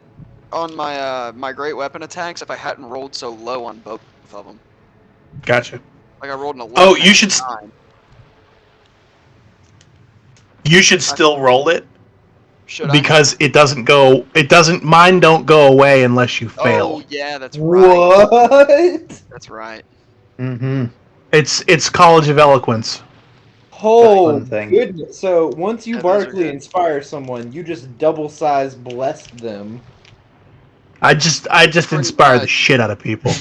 on my my great weapon attacks if I hadn't rolled so low on both of them. Gotcha. Like I rolled an 11. Oh, you should. and a 9. You should still roll it Should I? because it doesn't go. It doesn't. Mine don't go away unless you fail. Oh yeah, that's right. what? That's right. Mm-hmm. It's College of Eloquence. Oh Fun thing. goodness! So once you Yeah, those are bardically good. inspire someone, you just double size bless them. I just Pretty inspire the much. shit out of people.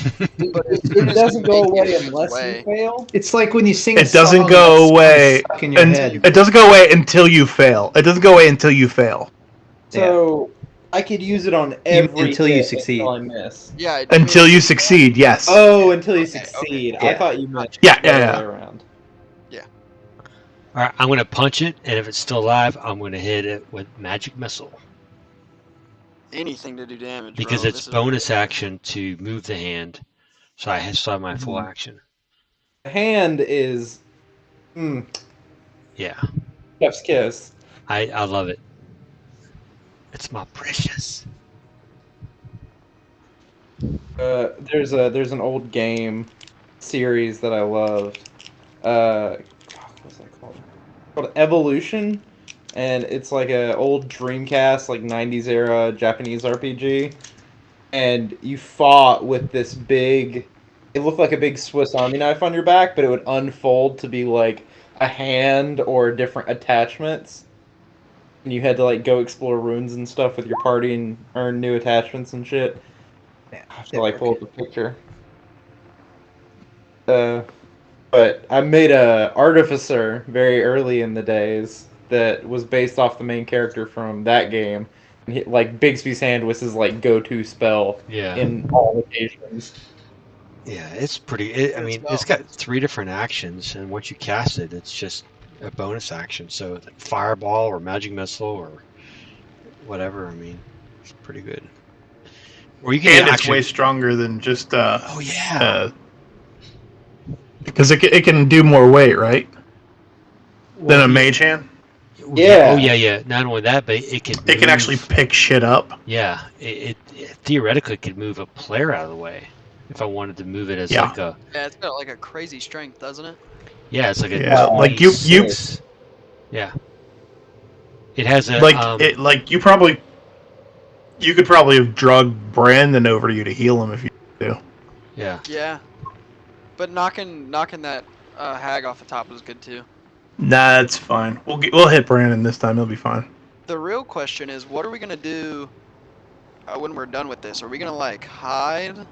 But as soon It as doesn't you go make away it unless away, you fail. It's like when you sing. It doesn't go away, stuck in your and head. it doesn't go away until you fail. It doesn't go away until you fail. So I could use it on every until you hit succeed. until I miss. yeah. I mean, Until you succeed. Yes. Oh, until you Okay, okay. succeed. Yeah. I thought you meant Yeah, the other yeah, way yeah. around. All right, I'm gonna punch it, and if it's still alive, I'm gonna hit it with magic missile anything to do damage. because bro. it's This is bonus ridiculous. action to move the hand. So I still have my full action. The hand is Yeah, chef's kiss. I love it. It's my precious. There's an old game series that I loved. What's that called? It's called Evolution, and it's like a old Dreamcast, like 90s era Japanese RPG. And you fought with this big. It looked like a big Swiss Army knife on your back, but it would unfold to be like a hand or different attachments. And you had to like go explore runes and stuff with your party and earn new attachments and shit. I have to like pull up a picture. But I made a artificer very early in the days that was based off the main character from that game. And like Bixby's hand was his like go-to spell Yeah. in all occasions. Yeah, it's pretty. I mean, it's got 3 different actions, and once you cast it, it's just a bonus action. So fireball or magic missile or whatever. I mean, it's pretty good. Or you can And it's actually. way stronger than just Oh yeah. because it can do more weight, right? Than a mage hand. Yeah. Oh yeah. Not only that, but it can. It can actually pick shit up. Yeah. It theoretically could move a player out of the way if I wanted to move it as Yeah. like a. Yeah, it's got like a crazy strength, doesn't it? Yeah, it's like a. Yeah, like you. 26. Yeah. It has a you could probably have drugged Brandon over to you to heal him if you do. Yeah. Yeah. But knocking that hag off the top was good too. Nah, that's fine. We'll hit Brandon this time. He'll be fine. The real question is, what are we gonna do when we're done with this? Are we gonna like hide,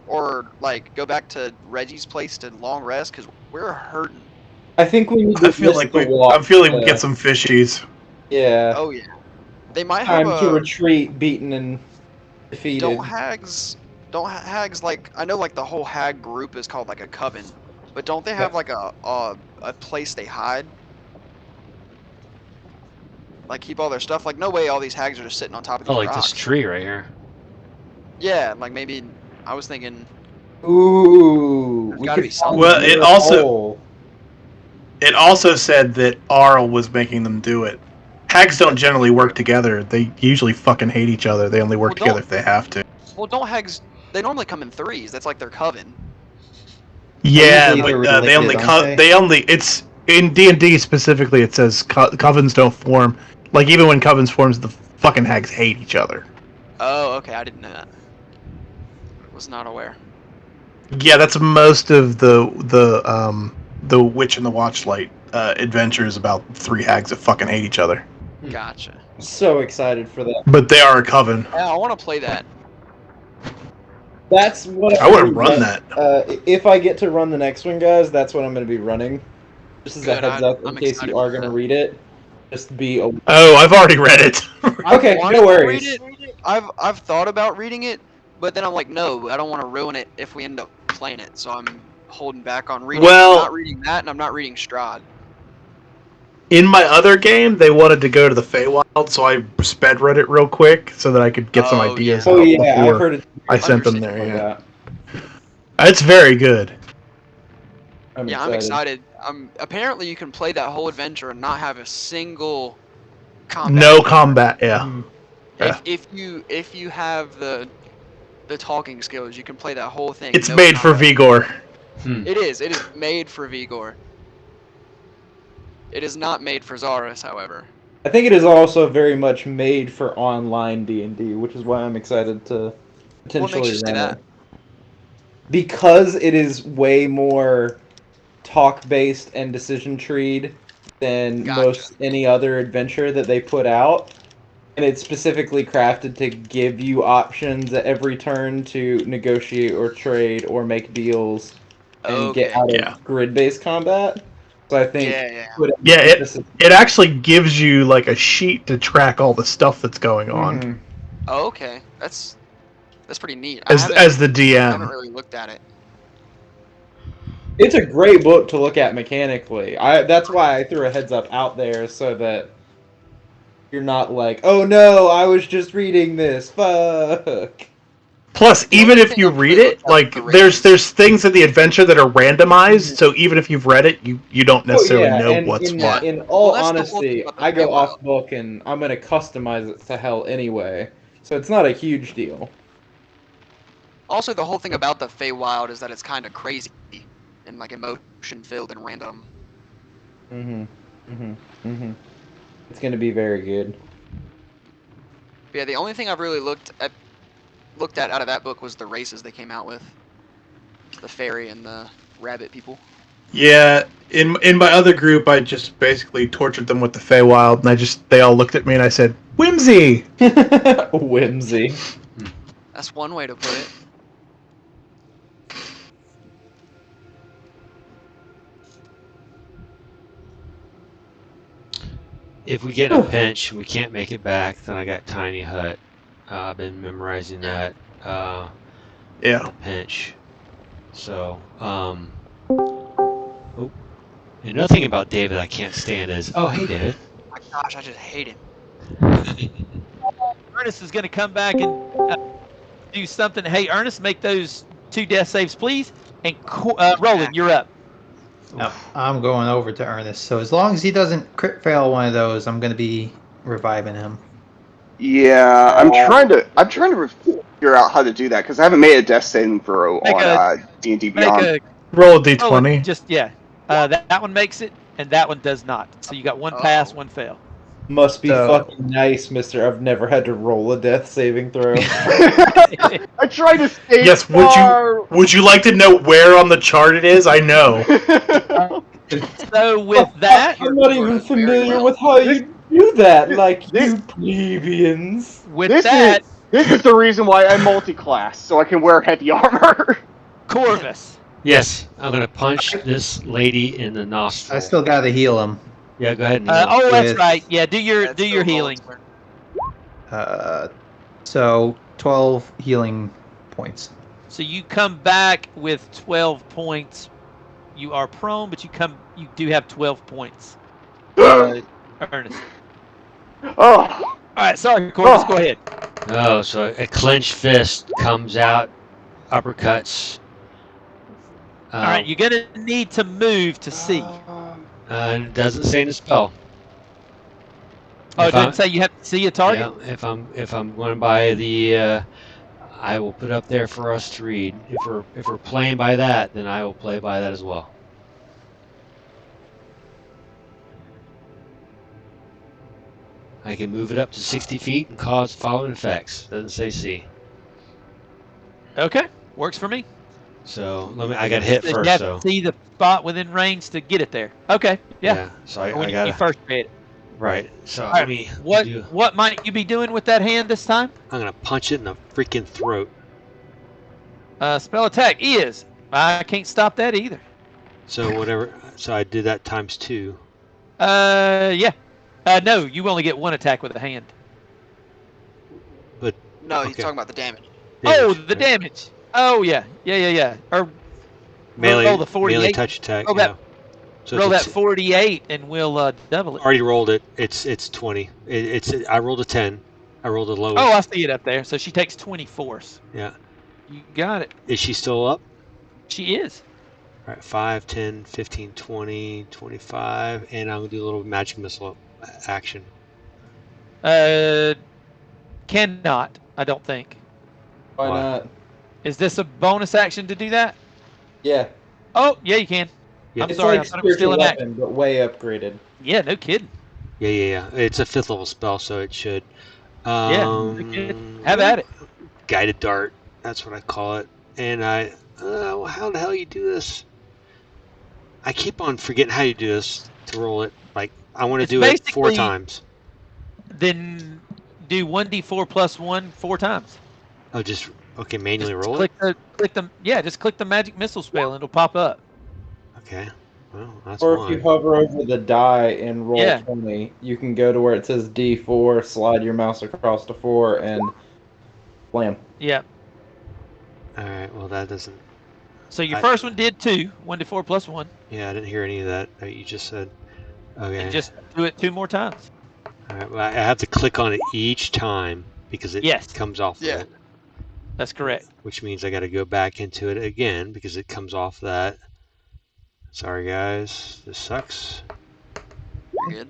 or like go back to Reggie's place to long rest? Cause we're hurting. I think we need to I feel like we get some fishies. Yeah. Oh yeah. They might have Time to retreat, beaten and defeated. Don't hags like, I know like the whole hag group is called like a coven, but don't they have like a place they hide? Like keep all their stuff. Like no way all these hags are just sitting on top of these Oh, like rocks. this tree right here. Yeah, like maybe I was thinking. Ooh. There's We gotta could be something. Well, find it a also hole. said that Arl was making them do it. Hags don't generally work together. They usually fucking hate each other. They only work Well, together if they have to. Well, don't hags? They normally come in threes. That's like their coven. Yeah, usually but they're they only related, aren't they only in D&D specifically, it says covens don't form. Like, even when covens forms, the fucking hags hate each other. Oh, okay. I didn't know that. Was not aware. Yeah, that's most of the Witch and the Watchlight adventures about 3 hags that fucking hate each other. Gotcha. So excited for that. But they are a coven. Yeah, I want to play that. That's what I wouldn't run that. If I get to run the next one, guys, that's what I'm going to be running. Just as Good, a heads up, in I'm case excited you are for going to that. read it. Just be. Oh, I've already read it. Okay, wanted no to worries. read it. I've thought about reading it, but then I'm like, no, I don't want to ruin it if we end up playing it. So I'm holding back on reading. Well- I'm not reading that, and I'm not reading Strahd. In my other game, they wanted to go to the Feywild, so I sped read it real quick so that I could get some Oh, ideas yeah. Oh out yeah, I've before heard it. I sent them Understand there. Like Yeah, that. it's very good. I'm I'm excited. Apparently, you can play that whole adventure and not have a single combat. No combat. Yeah. If you have the talking skills, you can play that whole thing. It's no made for combat. Vigor. It is made for Vigor. It is not made for Zarus, however. I think it is also very much made for online D&D, which is why I'm excited to potentially What makes you say run that? it. Because it is way more talk-based and decision treed than Gotcha. most any other adventure that they put out. And it's specifically crafted to give you options at every turn to negotiate or trade or make deals and get out of grid-based combat. So I think It actually gives you like a sheet to track all the stuff that's going on Mhm. Oh, okay. That's pretty neat. as the I haven't DM. really looked at it. It's a great book to look at mechanically. That's why I threw a heads up out there so that you're not like, oh no, I was just reading this. Fuck. Plus, even if you read it, like there's things in the adventure that are randomized, so even if you've read it, you don't necessarily know and what's in, what. In all Well, that's the whole thing honesty, about the I go Feywild. off book and I'm gonna customize it to hell anyway, so it's not a huge deal. Also, the whole thing about the Feywild is that it's kind of crazy and like emotion-filled and random. It's gonna be very good. But yeah, the only thing I've really looked at out of that book was the races they came out with. The fairy and the rabbit people. Yeah, in my other group, I just basically tortured them with the Feywild, and they all looked at me and I said, "Whimsy." Whimsy. That's one way to put it. If we get in a pinch and we can't make it back, then I got Tiny Hut. I've been memorizing that. Yeah. Pinch. So, and another thing about David I can't stand is, oh, hey, David. My gosh, I just hate him. Ernest is going to come back and do something. Hey, Ernest, make those 2 death saves, please. And Roland, you're up. No, I'm going over to Ernest. So as long as he doesn't crit fail one of those, I'm going to be reviving him. Yeah, I'm trying to figure out how to do that because I haven't made a death saving throw on D&D Beyond. Roll a d20. That one makes it, and that one does not. So you got 1 pass, 1 fail. Must be fucking nice, mister. I've never had to roll a death saving throw. I tried to stay Yes, far. would you like to know where on the chart it is? I know. So with that, I'm not even familiar with how you do that, like you plebeians. This is the reason why I multi-class, so I can wear heavy armor. Corvus. Yes, I'm going to punch this lady in the nostril. I still got to heal him. Yeah, go ahead and that's right. Yeah, do your healing. So 12 healing points. So you come back with 12 points. You are prone, but you do have 12 points. Ernest. Oh. All right, sorry, Corvus, go ahead. Oh, so a clenched fist comes out, uppercuts. All right, you're going to need to move to see. It doesn't say in the spell. Oh, it doesn't say you have to see a target? Yeah, if I'm going by the, I will put up there for us to read. If we're playing by that, then I will play by that as well. I can move it up to 60 feet and cause following effects. Doesn't say C. Okay, works for me. So I got hit You first. have So to see the spot within range to get it there. Okay, yeah. So Or when I got you first read it. right. So All let right, me. what might you be doing with that hand this time? I'm gonna punch it in the freaking throat. Spell attack is. I can't stop that either. So whatever. So I did that times 2. Yeah. No, you only get one attack with a hand. But No, he's okay. talking about the damage. Oh, Damage, the right? damage. Oh, yeah. Yeah. Or Melee, roll the 48. melee touch attack. Roll Yeah. that, So roll that it's 48 and we'll double it. already rolled it. It's 20. I rolled a 10. I rolled the lowest. Oh, I see it up there. So she takes 20 force. Yeah. You got it. Is she still up? She is. All right, 5, 10, 15, 20, 25, and I'm gonna do a little magic missile action. Cannot, I don't think. Why Why? not? Is this a bonus action to do that? Yeah. Oh, yeah, you can. Yeah. I'm It's sorry, like I thought it was still spiritual an action. weapon, but way upgraded. Yeah, no kidding. Yeah. It's a 5th level spell, so it should. Yeah, no kidding. Have at it. Guided dart. That's what I call it. And how the hell you do this? I keep on forgetting how you do this to roll it. Like I want to It's do it 4 basically- times. Then do 1d4 plus 1 4 times. Oh, just okay. Manually Just roll it. just click the magic missile spell and it'll pop up. Okay. Well, that's Or if one. you hover over the die and roll Yeah. 20, you can go to where it says D4, slide your mouse across to 4, and blam. Yeah. All right. Well, that doesn't. So your first one did 2, 1d4 plus 1, Yeah, I didn't hear any of that you just said. Okay. and just do it 2 more times. All right. Well, I have to click on it each time because it Yes. comes off Yeah. of it, That's correct. which means I got to go back into it again because it comes off that. Sorry, guys. This sucks. You're good.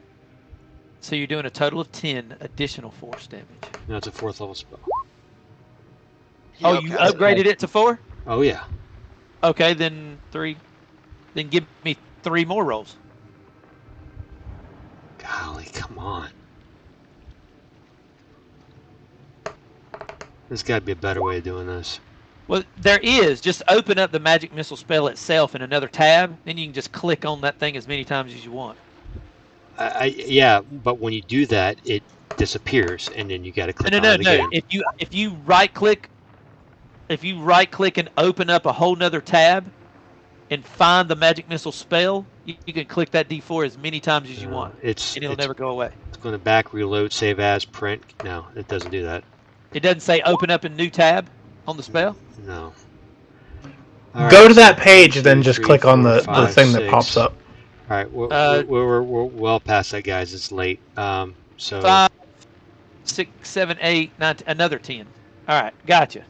So you're doing a total of 10 additional force damage. No, it's a 4th level spell. Oh, you upgraded it to 4? Oh yeah. Okay, then 3. Then give me 3 more rolls. Golly, come on. There's got to be a better way of doing this. Well, there is. Just open up the magic missile spell itself in another tab. Then you can just click on that thing as many times as you want. Yeah, but when you do that, it disappears, and then you got to click No. on it again. If you right click and open up a whole nother tab and find the magic missile spell, you can click that D4 as many times as you want, and it'll never go away. It's going to back, reload, save as, print. No, it doesn't do that. It doesn't say open up a new tab on the spell. No. Go to that page and then just click on the thing that pops up. All right, we're well past that, guys. It's late. So 5, 6, 7, 8, 9, another 10. All right, gotcha.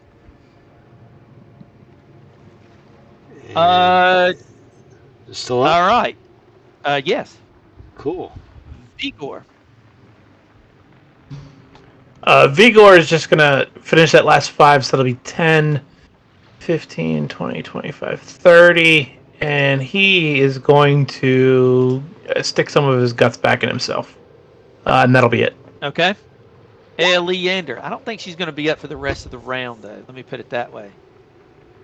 It's still up? All right. Yes. Cool. Vigor. Vigor is just going to finish that last 5, so that'll be 10, 15, 20, 25, 30, and he is going to stick some of his guts back in himself. And that'll be it. Okay. Leander. I don't think she's going to be up for the rest of the round, though. Let me put it that way.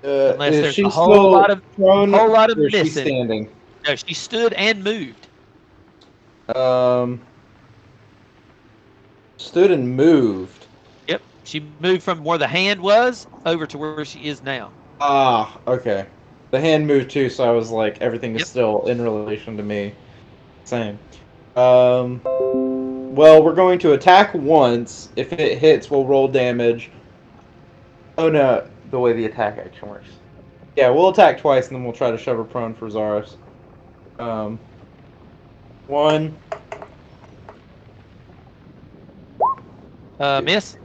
Unless Is there's she a still whole lot of prone, or is she missing. standing? No, she stood and moved. Stood and moved. Yep. She moved from where the hand was over to where she is now. Ah, okay. The hand moved too, so I was like, everything is still in relation to me. Same. Well, we're going to attack once. If it hits, we'll roll damage. Oh no, the way the attack action works. Yeah, we'll attack twice, and then we'll try to shove her prone for Zaros. 1. Miss.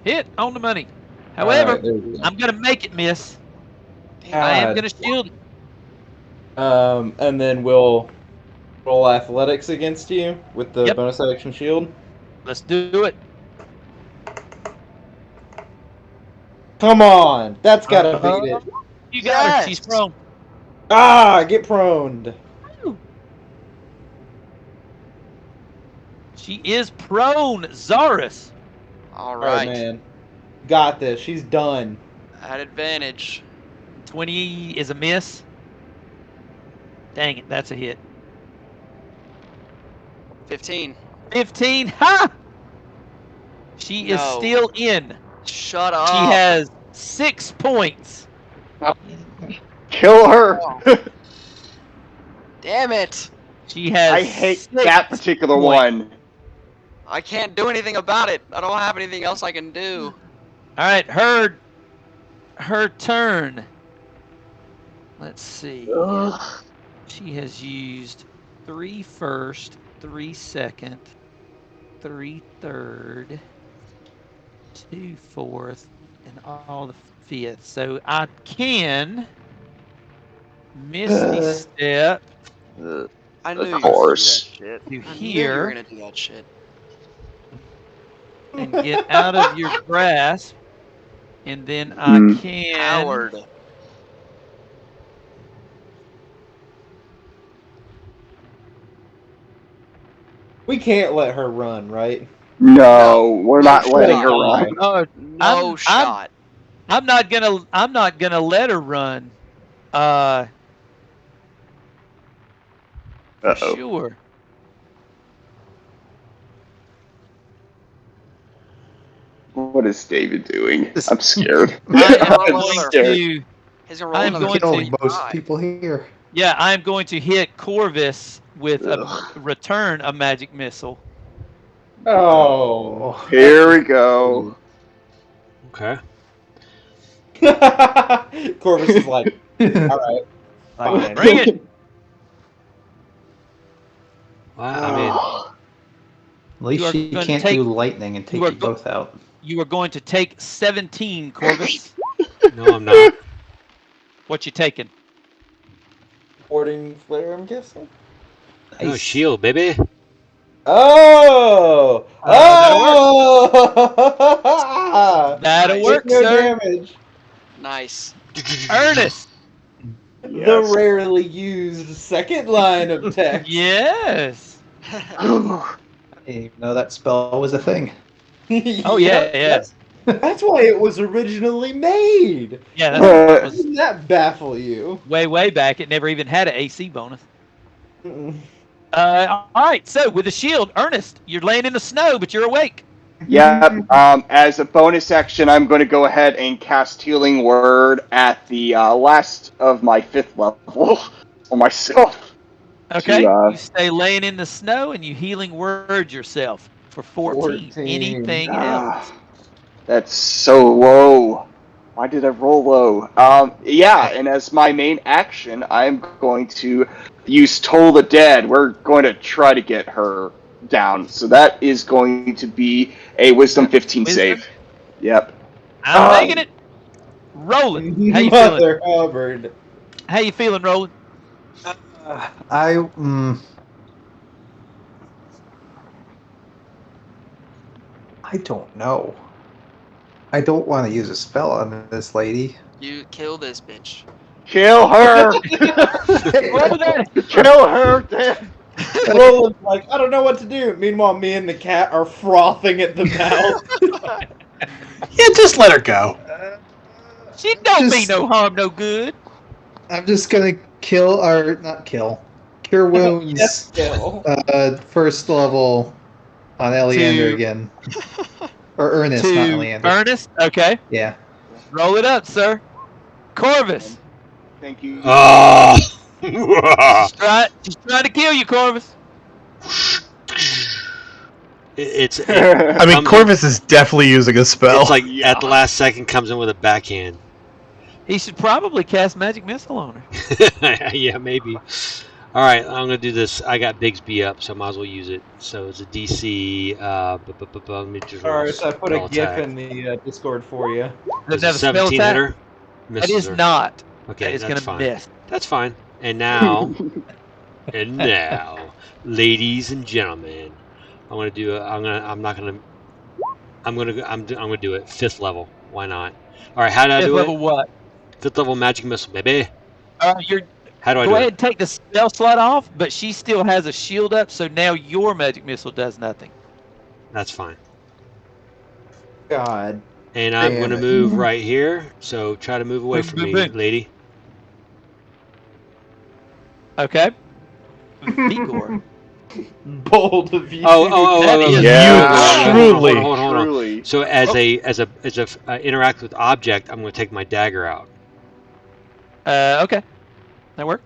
Hit on the money. However, Alright, there we go. I'm going to make it miss. I am God. going to shield it. And then we'll roll athletics against you with the Yep. bonus action shield. Let's do it. Come on! That's gotta beat it. You got her. She's prone. Ah! Get proned. She is prone. Zarus. All All right, right. man. Got this. She's done. At advantage. 20 is a miss. Dang it, that's a hit. 15. 15. Ha! She is No. still in. Shut up. She has 6 points. Kill her. Damn it. She has I hate 6 that particular points. one. I can't do anything about it. I don't have anything else I can do. All right, her turn. Let's see. She has used 3 first, 3 second, 3 third, 2 fourth, and all the fifth. So I can Misty Step I knew Of you were course. gonna do that shit. to I knew you were here gonna do that shit. and get out of your grasp, and then I Hmm. can. Howard. We can't let her run, right? No, we're No not letting her shot. run. Oh, No shot. I'm not gonna let her run. For Uh-oh. sure. What is David doing? I'm scared. I am I'm going scared. to. He's gonna roll I'm another going to- Kill most 25. people here. Yeah, I'm going to hit Corvus with a Ugh. return a magic missile. Oh. Here we go. Okay. Corvus is like, all right, Like, fine. bring it. Well, I mean, At least You are she gonna can't take- do lightning and take you are you both out. You are going to take 17, Corvus. no, I'm not. What you taking? Boarding flare, I'm guessing. No Nice. shield, baby. Oh! That'll Nice. work, no sir. damage. Nice. Ernest. The Yes. rarely used second line of text. Yes. I didn't even know that spell was a thing. Oh yeah, yeah, That's why it was originally made. yeah. That was Doesn't that baffle you? way back. It never even had an AC bonus. Mm-mm. All right. So with the shield, Ernest, you're laying in the snow, but you're awake. Yep. As a bonus action, I'm going to go ahead and cast Healing Word at the last of my 5th level on myself. Okay. To, You stay laying in the snow and you healing word yourself for 14. 14. Anything else? Ah, that's so low. Why did I roll low? Yeah, and as my main action, I'm going to use Toll the Dead. We're going to try to get her down. So that is going to be a Wisdom 15 Wisdom? save. Yep. I'm making it. Roland, how you feeling? Mother Hubbard. How you feeling, Roland? I don't know. I don't want to use a spell on this lady. You kill this bitch. Kill her! Roll that. Kill her! Damn. Roland's like, I don't know what to do. Meanwhile, me and the cat are frothing at the mouth. Yeah, just let her go. She don't Just- mean no harm, no good. I'm just gonna kill or not kill. Cure wounds. Yes, kill. First level on Eleander To- again. Or Ernest, not To Eleander. Ernest. Okay. Yeah. Roll it up, sir. Corvus. Thank you. Oh. She's trying to kill you, Corvus. It's I mean, Corvus is definitely using a spell. it's like at the last second comes in with a backhand. He should probably cast magic missile on her. Yeah, maybe. All right, I'm gonna do this. I got Bigsby up, so I might as well use it. So it's a DC. Let me just roll Alright, so I put a spell GIF attack. in the Discord for you. Does Is it it have a spell 17 attack? hitter? That Misses is her. not. Okay, That is that's gonna fine. miss. That's fine. And now, ladies and gentlemen, I'm gonna do. I'm gonna do it 5th level. Why not? All right, how do I Fifth do level it? what? 5th level magic missile, baby. You're How do I Go do ahead it? and take the spell slot off, but she still has a shield up, so now your magic missile does nothing. That's fine. God. And I'm Damn going to it. move right here. So try to move away Boom, from boom, me, boom. lady. Okay. Vigor. Bold of you. That is Yeah. truly- Hold on. Truly. So as interact with object, I'm going to take my dagger out. Okay. That work?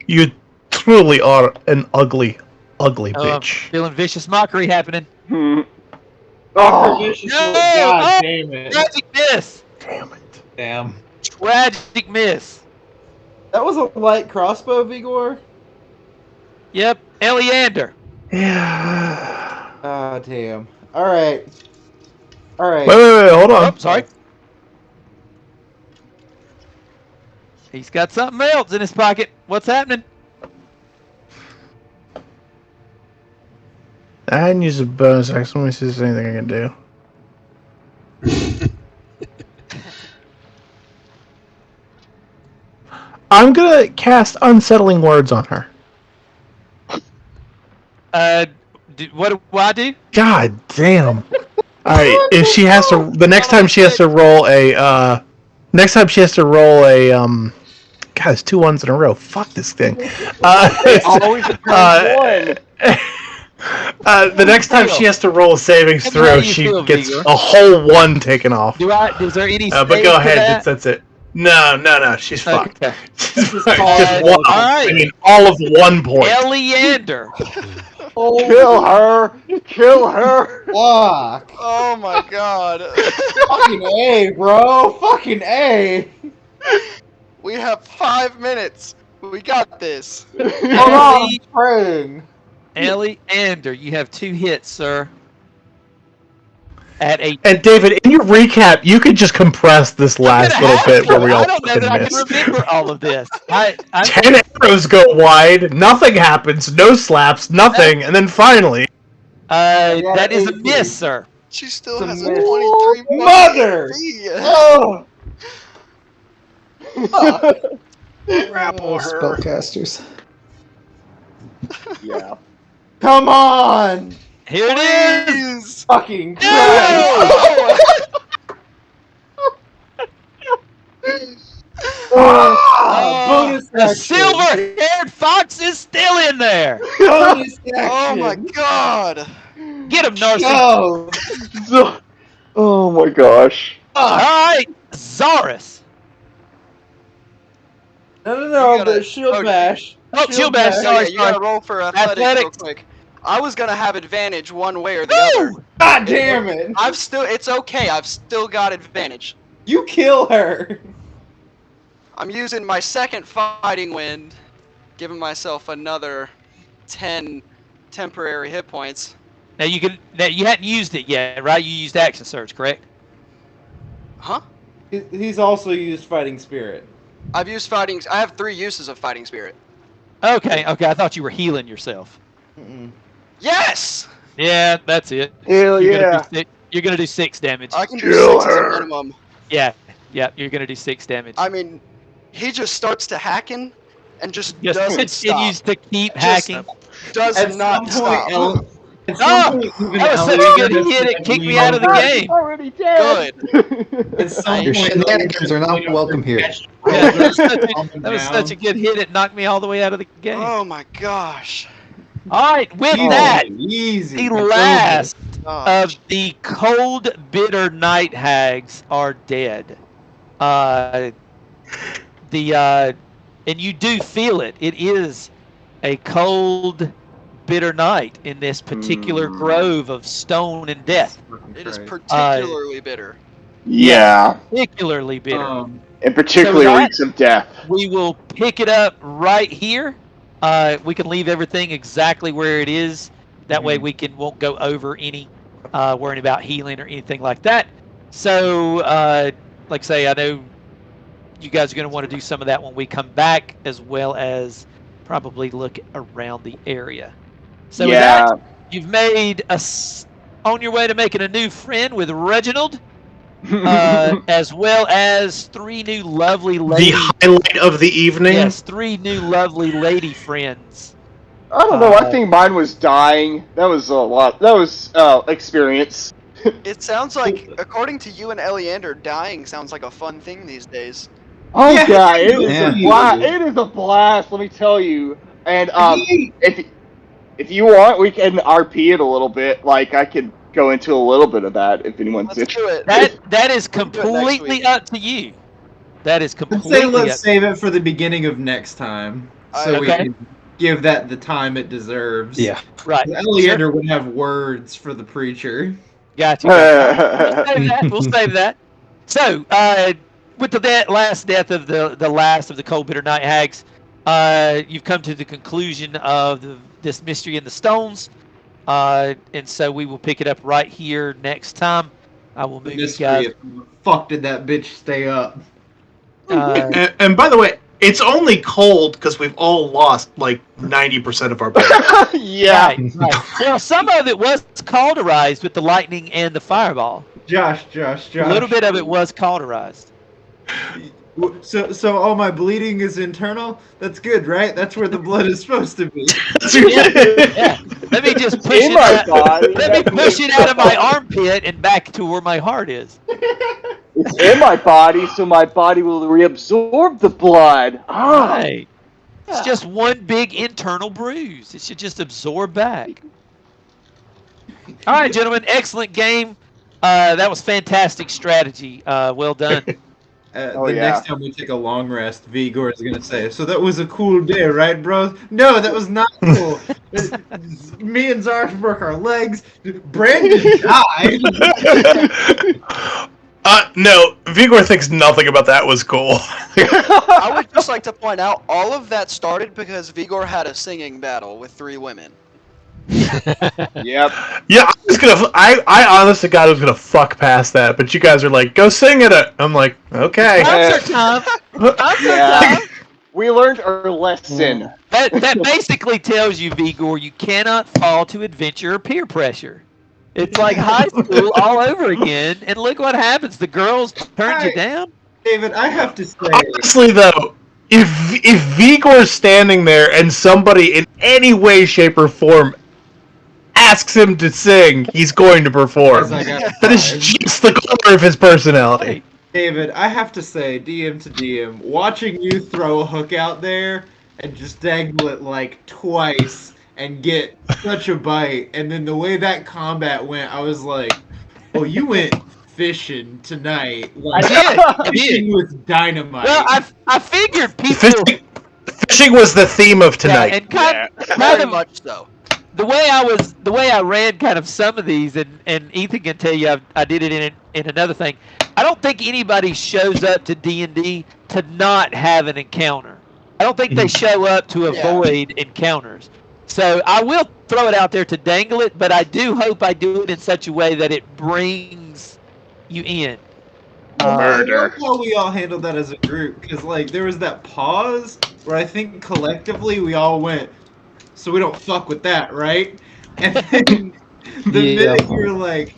You truly are an ugly, ugly bitch. Feeling vicious mockery happening. Hmm. Dr. Oh, Vicious. No! God Oh! damn it. Tragic miss. Damn it. Damn. Tragic miss. That was a light crossbow, Vigor? Yep. Eleander. Yeah. Ah, damn. Alright. Alright. Wait, hold on. Oh, sorry. He's got something else in his pocket. What's happening? I hadn't used a bonus action. Let me see if there's anything I can do. I'm gonna cast Unsettling Words on her. What do I do? God damn. Alright, if she has to, the next time she has to roll a, God, it's 2 1s in a row. Fuck this thing. always one. The next time she has to roll a savings How do you throw, she feel, gets Vigor? a whole 1 taken off. Is there any But save go for ahead, that? that's it. No, she's fucked. Okay. She's fucked. called- Just one. All right. I mean, all of 1 point. Eleander. Kill her! Kill her! Fuck. Oh my god. Fucking A, bro. Fucking A. We have 5 minutes. We got this. Hold on, I'm praying. Eleander, you have 2 hits, sir. At a And David, in your recap, you could just compress this last little bit where we all I don't know that I fucking can missed. remember all of this. I'm 10 arrows go wide, nothing happens, no slaps, nothing, and then finally... that is a miss, sir. She still It's has a a miss. 23 Mother! Oh! Grapple spellcasters. Yeah. Come on! Here it is. Please. Fucking Christ! No! Bonus The action. silver-haired fox is still in there. Bonus action. Oh my god. Get him, Narcy. No. Oh my gosh. All right, Zaris. No, You but gotta- shield oh, bash. Oh, shield bash. Oh, Sorry, yeah, you gotta sorry. roll for athletics real Athletics. quick. I was gonna have advantage one way or the other. Woo! God damn it! It's okay. I've still got advantage. You kill her. I'm using my second fighting wind, giving myself another 10 temporary hit points. Now you hadn't used it yet, right? You used action surge, correct? Huh? He's also used fighting spirit. I've used fighting. I have 3 uses of fighting spirit. Okay. I thought you were healing yourself. Mm-mm. Yes. Yeah, That's it. hell You're yeah. gonna do you're gonna do 6 damage. I can do Kill 6 as a her. minimum. Yeah. You're gonna do 6 damage. I mean, he just starts to hacking and just Just doesn't stop. continues to keep Just hacking. Does At not some point, stop. At Oh, some point, even that was such a Eleander good hit, it kicked me out of the game. Already dead. Good. At some Your point, shenanigans are not welcome here. Yeah, that was such a good hit. It knocked me all the way out of the game. Oh my gosh. All right, with Easy, that, easy. the last Gosh. of the cold, bitter night hags are dead. And you do feel it. It is a cold, bitter night in this particular grove of stone and death. It is particularly bitter. Yeah. Particularly bitter. And particularly So that- reeks of death. We will pick it up right here. We can leave everything exactly where it is. That way we won't go over any worrying about healing or anything like that. So, like I say, I know you guys are going to want to do some of that when we come back, as well as probably look around the area. So with Yeah. that, you've made on your way to making a new friend with Reginald. as well as 3 new lovely lady. The highlight of the evening. Yes, 3 new lovely lady friends. I don't know. I think mine was dying. That was a lot. That was experience. It sounds like, according to you and Eleander, dying sounds like a fun thing these days. Oh Yeah. yeah, it is Yeah. a blast. It is a blast. Let me tell you. And if you want, we can RP it a little bit. Like I could go into a little bit of that if anyone's Let's do interested. it. That is do it next completely week. up to you. That is I'd completely say let's up. save it for the beginning of next time, so we Okay. can give that the time it deserves. Yeah. Right. Eleander would have words for the preacher. Gotcha. We'll save that. So, with the last death of the last of the Cold Bitter Night Hags, you've come to the conclusion of this mystery in the stones, and so we will pick it up right here next time. I will The move you mystery guys. of who the fuck did that bitch stay up? And by the way, it's only cold because we've all lost like 90% of our blood. Yeah. Right. Well, some of it was cauterized with the lightning and the fireball. Josh. A little bit of it was cauterized. So all my bleeding is internal? That's good, right? That's where the blood is supposed to be. Yeah. Let me just push In it my out. body. Let me push it out of my armpit and back to where my heart is. It's in my body, so my body will reabsorb the blood. Ah. Right. It's just one big internal bruise. It should just absorb back. All right, gentlemen. Excellent game. That was fantastic strategy. Well done. Oh, The yeah. next time we take a long rest, Vigor is gonna say, "So that was a cool day, right, bro?" No, that was not cool. Me and Zarf broke our legs. Brandon died. No, Vigor thinks nothing about that was cool. I would just like to point out, all of that started because Vigor had a singing battle with 3 women. Yep. Yeah, I honest to God was gonna fuck past that, but you guys are like, go sing it. I'm like, okay. Concert time. Concert Yeah. time. We learned our lesson. That basically tells you, Vigor, you cannot fall to adventure or peer pressure. It's like high school all over again, and look what happens. The girls turned you down. David, I have to say, Honestly, though, if Vigor's standing there and somebody in any way, shape, or form asks him to sing, he's going to perform. as I got That is fired. just the color of his personality. David, I have to say, DM to DM, watching you throw a hook out there and just dangle it like twice and get such a bite, and then the way that combat went, I was like, "Oh, you went fishing tonight." Like, I did. fishing with dynamite. Well, I figured people. Fishing was the theme of Yeah, tonight. and kind Very of much so. the way I ran kind of some of these, and Ethan can tell you I did it in another thing. I don't think anybody shows up to D&D to not have an encounter. I don't think they show up to avoid encounters. So I will throw it out there to dangle it, but I do hope I do it in such a way that it brings you in. I love how we all handled that as a group, because like there was that pause where I think collectively we all went, "So we don't fuck with that, right?" And then the minute you were like,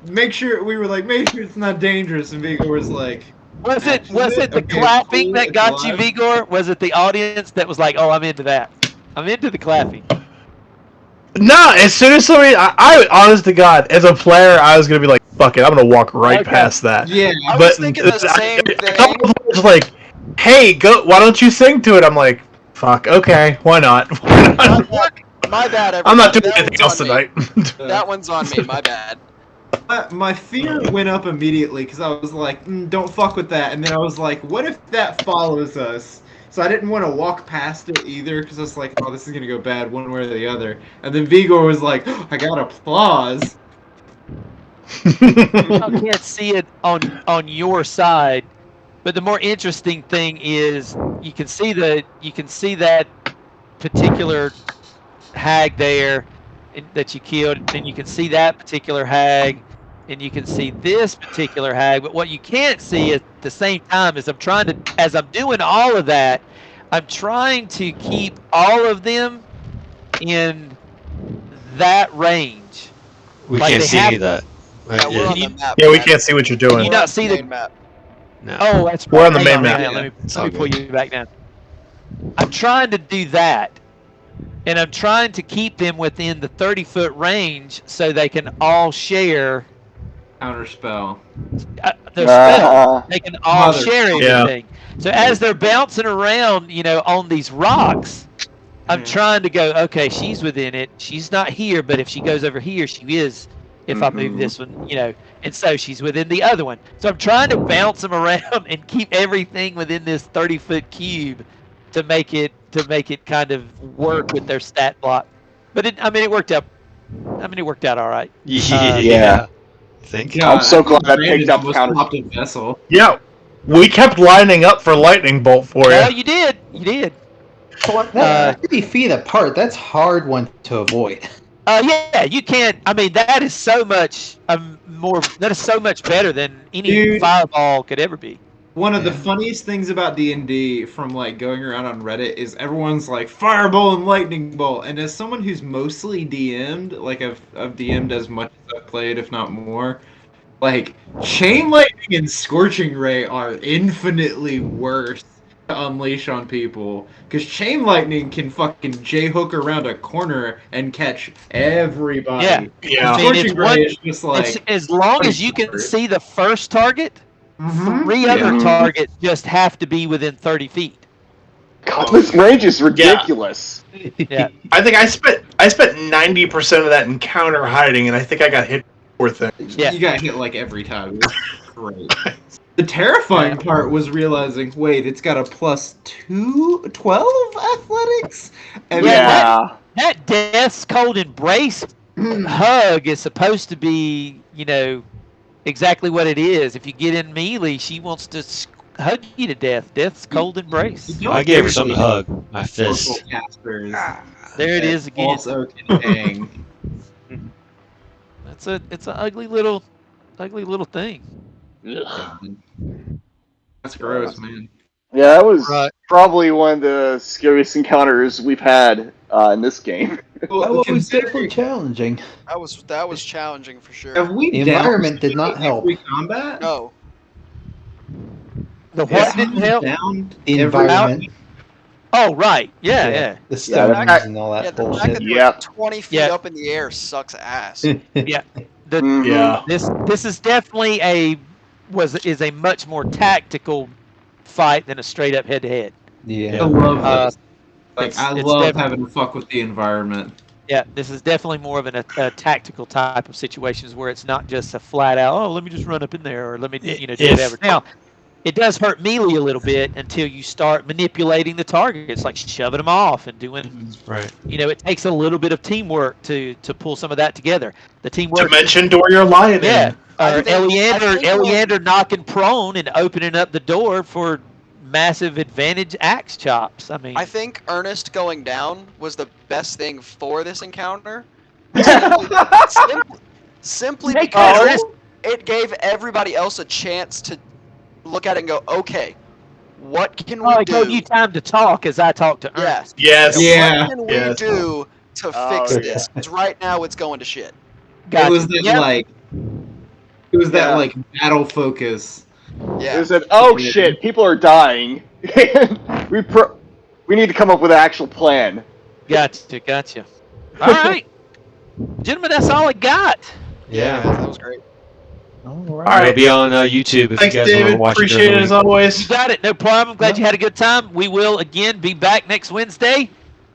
make sure it's not dangerous, and Vigor was like, Was it the Okay, clapping cool, that it's got you, live. Vigor? Was it the audience that was like, "Oh, I'm into that. I'm into the clapping." No, as soon as somebody, I honest to God, as a player, I was gonna be like, "Fuck it, I'm gonna walk right Okay. past that." "Yeah." I was thinking the same A thing. couple of players like, "Hey, go! Why don't you sing to it?" I'm like, "Fuck, okay, why not?" My bad, everybody. I'm not doing That anything one's else on me. tonight. That one's on me, my bad. My fear went up immediately because I was like, "Don't fuck with that," and then I was like, "What if that follows us?" So I didn't want to walk past it either because I was like, "Oh, this is gonna go bad one way or the other." And then Vigor was like, "I got applause." I can't see it on your side, but the more interesting thing is you can see that particular hag there that you killed, and you can see that particular hag, and you can see this particular hag. But what you can't see at the same time is as I'm doing all of that, I'm trying to keep all of them in that range. We Like can't they see have- any of that. Yeah, we're on Can the you- map. Yeah, we Matt. can't see what you're Can doing. you We're not on see the the? main map. No. Oh, that's We're on the hang main map. hang on, Yeah, Let it's me all pull good. you back down. I'm trying to do that, and I'm trying to keep them within the 30-foot range so they can all share Counterspell. their spell. Uh, They can all Mother- share Yeah. everything. So as they're bouncing around, on these rocks, I'm Yeah. trying to go, okay, she's within it. She's not here, but if she goes over here, she is. If I move Mhm. this one, and so she's within the other one. So I'm trying to bounce them around and keep everything within this 30-foot cube to make it kind of work with their stat block. But it worked out. It worked out all right. Yeah. Think. Yeah, I'm so I think glad I Brandon picked up almost counter- popped a vessel. Yeah, we kept lining up for lightning bolt for Well, you. you did. You did. That 30 feet apart, that's hard one to avoid. Yeah, you can't. That is so much more. That is so much better than any Dude. fireball could ever be. One of the Yeah. funniest things about D&D from like going around on Reddit is everyone's like fireball and lightning bolt, and as someone who's mostly DM'd, like I've DM'd as much as I've played, if not more, like chain lightning and scorching ray are infinitely worse to unleash on people because chain lightning can fucking J-hook around a corner and catch everybody. Yeah. Yeah. I mean, it's Scorching ray one- is just like It's, as long as you can see the first target, Mhm. 3 Yeah. other targets just have to be within 30 feet. God, this range is ridiculous. Yeah. I think I spent 90% of that in counter hiding, and I think I got hit for things. Yeah. You got hit like every time. It was great. The terrifying part was realizing, wait, it's got a plus 12 athletics? And Yeah. That Death's Cold Embrace hug is supposed to be, exactly what it is. If you get in melee, she wants to hug you to death. Death's Cold Embrace. You I gave her something to hug. My fist. Social casters There it that is again. also can hang. It's an ugly little thing. That's gross, man. Yeah, that was Right. probably one of the scariest encounters we've had in this game. Well, It was definitely considering- challenging. That was challenging for sure. have we The downed environment did not help. every combat? No. The Has what didn't someone help? downed The every- environment. Oh, right. Yeah. The Yeah, stones that- and all Yeah, that the fact bullshit. that Yeah. we're 20 feet Yeah. up in the air sucks ass. The Mhm. Yeah. This is definitely is a much more tactical fight than a straight up head to head. I Yeah. love Uh, this. Like, it's- I it's love definitely- having to fuck with the environment. Yeah, this is definitely more of a tactical type of situations where it's not just a flat out, oh, let me just run up in there or let me do If- whatever. Now, it does hurt melee a little bit until you start manipulating the targets, like shoving them off and doing. Right. It takes a little bit of teamwork to pull some of that together. The teamwork. Dimension door your lion Yeah. in. I Or think- I think Eleander knocking prone and opening up the door for massive advantage axe chops. I mean, I think Ernest going down was the best thing for this encounter. Simply Hey, because Ernest. it gave everybody else a chance to look at it and go, okay, what can we I do? gave you time to talk as I talked to Ernest. Yes. Yes. Yeah. What can we Yes. do to Oh, fix yeah. this? 'Cause right now it's going to shit. Gotcha. It was that Yep. Yeah. like battle focus. Yeah. They said, "Oh shit, people are dying. we need to come up with an actual plan." Gotcha. All right, gentlemen, that's all I got. Yeah. That was great. All All right. right. It'll be on YouTube if Thanks, you guys want to David. watch Appreciate it. it during as the week. You always. got it. No problem. Glad you had a good time. We will again be back next Wednesday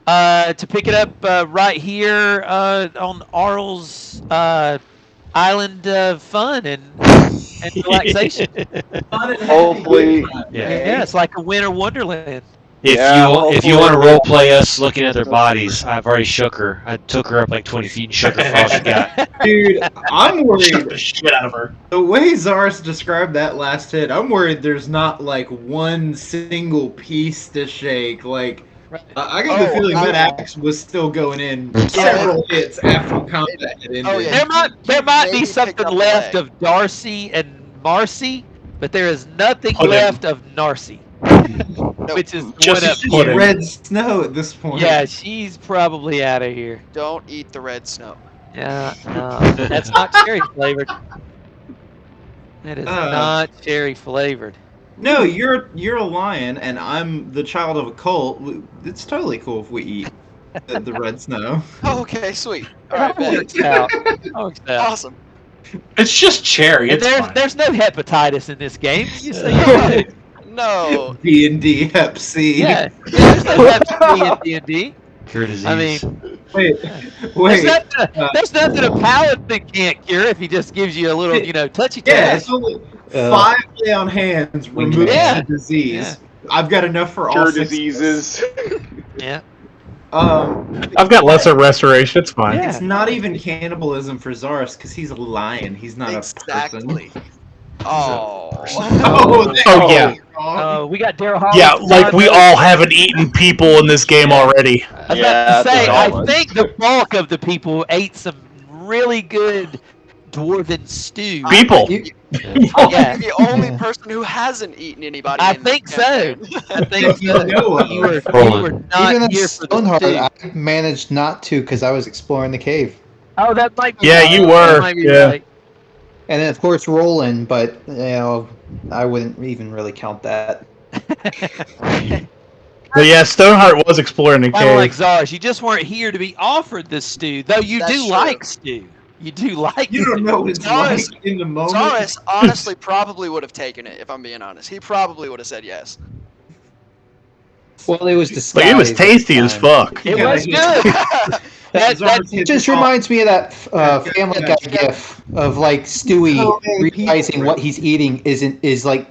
to pick it up right here on Arl's island of fun and relaxation. Hopefully, Yeah, it's like a winter wonderland. If Yeah, if you want to role play us looking at their bodies, I've already shook her. I took her up like 20 feet and shook her for all she got. Dude, I'm Shut worried. the shit out of her. The way Zaris described that last hit, I'm worried there's not like one single piece to shake. Like, I got the feeling that axe was still going in several hits after combat had ended. Oh, yeah. There might be Maybe something pick up left leg. of Darcy and Marcy, but there is nothing Pudding. left of Narcy, which is Just one up. It's just pudding. red snow at this point. Yeah, she's probably out of here. Don't eat the red snow. Yeah, no, that's not cherry flavored. It is not cherry flavored. No, you're a lion, and I'm the child of a cult. It's totally cool if we eat the red snow. Oh, okay, sweet. All right, bet. Works out. Works out. Awesome. It's just cherry. And It's fine. there's no hepatitis in this game. You say No. D&D Hep C. yeah. There's no hepatitis in D&D. Cure disease. I mean, Wait. there's nothing a paladin can't cure if he just gives you a little, touchy Yeah, touch. it's only 5 lay on hands remove Yeah. the disease. Yeah. I've got enough for Cure all 6 diseases. Yeah. I've got lesser restoration. It's fine. Yeah. It's not even cannibalism for Zaris because he's a lion. He's not a person. Exactly. Oh. Oh, yeah. We got Daryl Hall. Yeah, like we all haven't eaten people in this game already. I was about to say, I think the bulk of the people ate some really good dwarven stew. People. Yeah. The only person who hasn't eaten anybody. I in this think so. campaign. I think You so. know You were Even not in here for the Stoneheart, stew. I managed not to because I was exploring the cave. Oh, that might be Yeah, right. you That were, might be yeah. right. And then, of course, Roland, but, I wouldn't even really count that. But yeah, Stoneheart was exploring the Kind of like cave. Zars, you just weren't here to be offered the stew, though you That's do true. like stew. You do like You don't know what it's Zaris- like in the moment. Zaris honestly probably would have taken it, if I'm being honest. He probably would have said yes. Well, it was But disguised. it was at the tasty as time. fuck. It Yeah, was yeah. good. It just reminds me of that Family Guy gif of like Stewie So many realizing people. what he's eating is like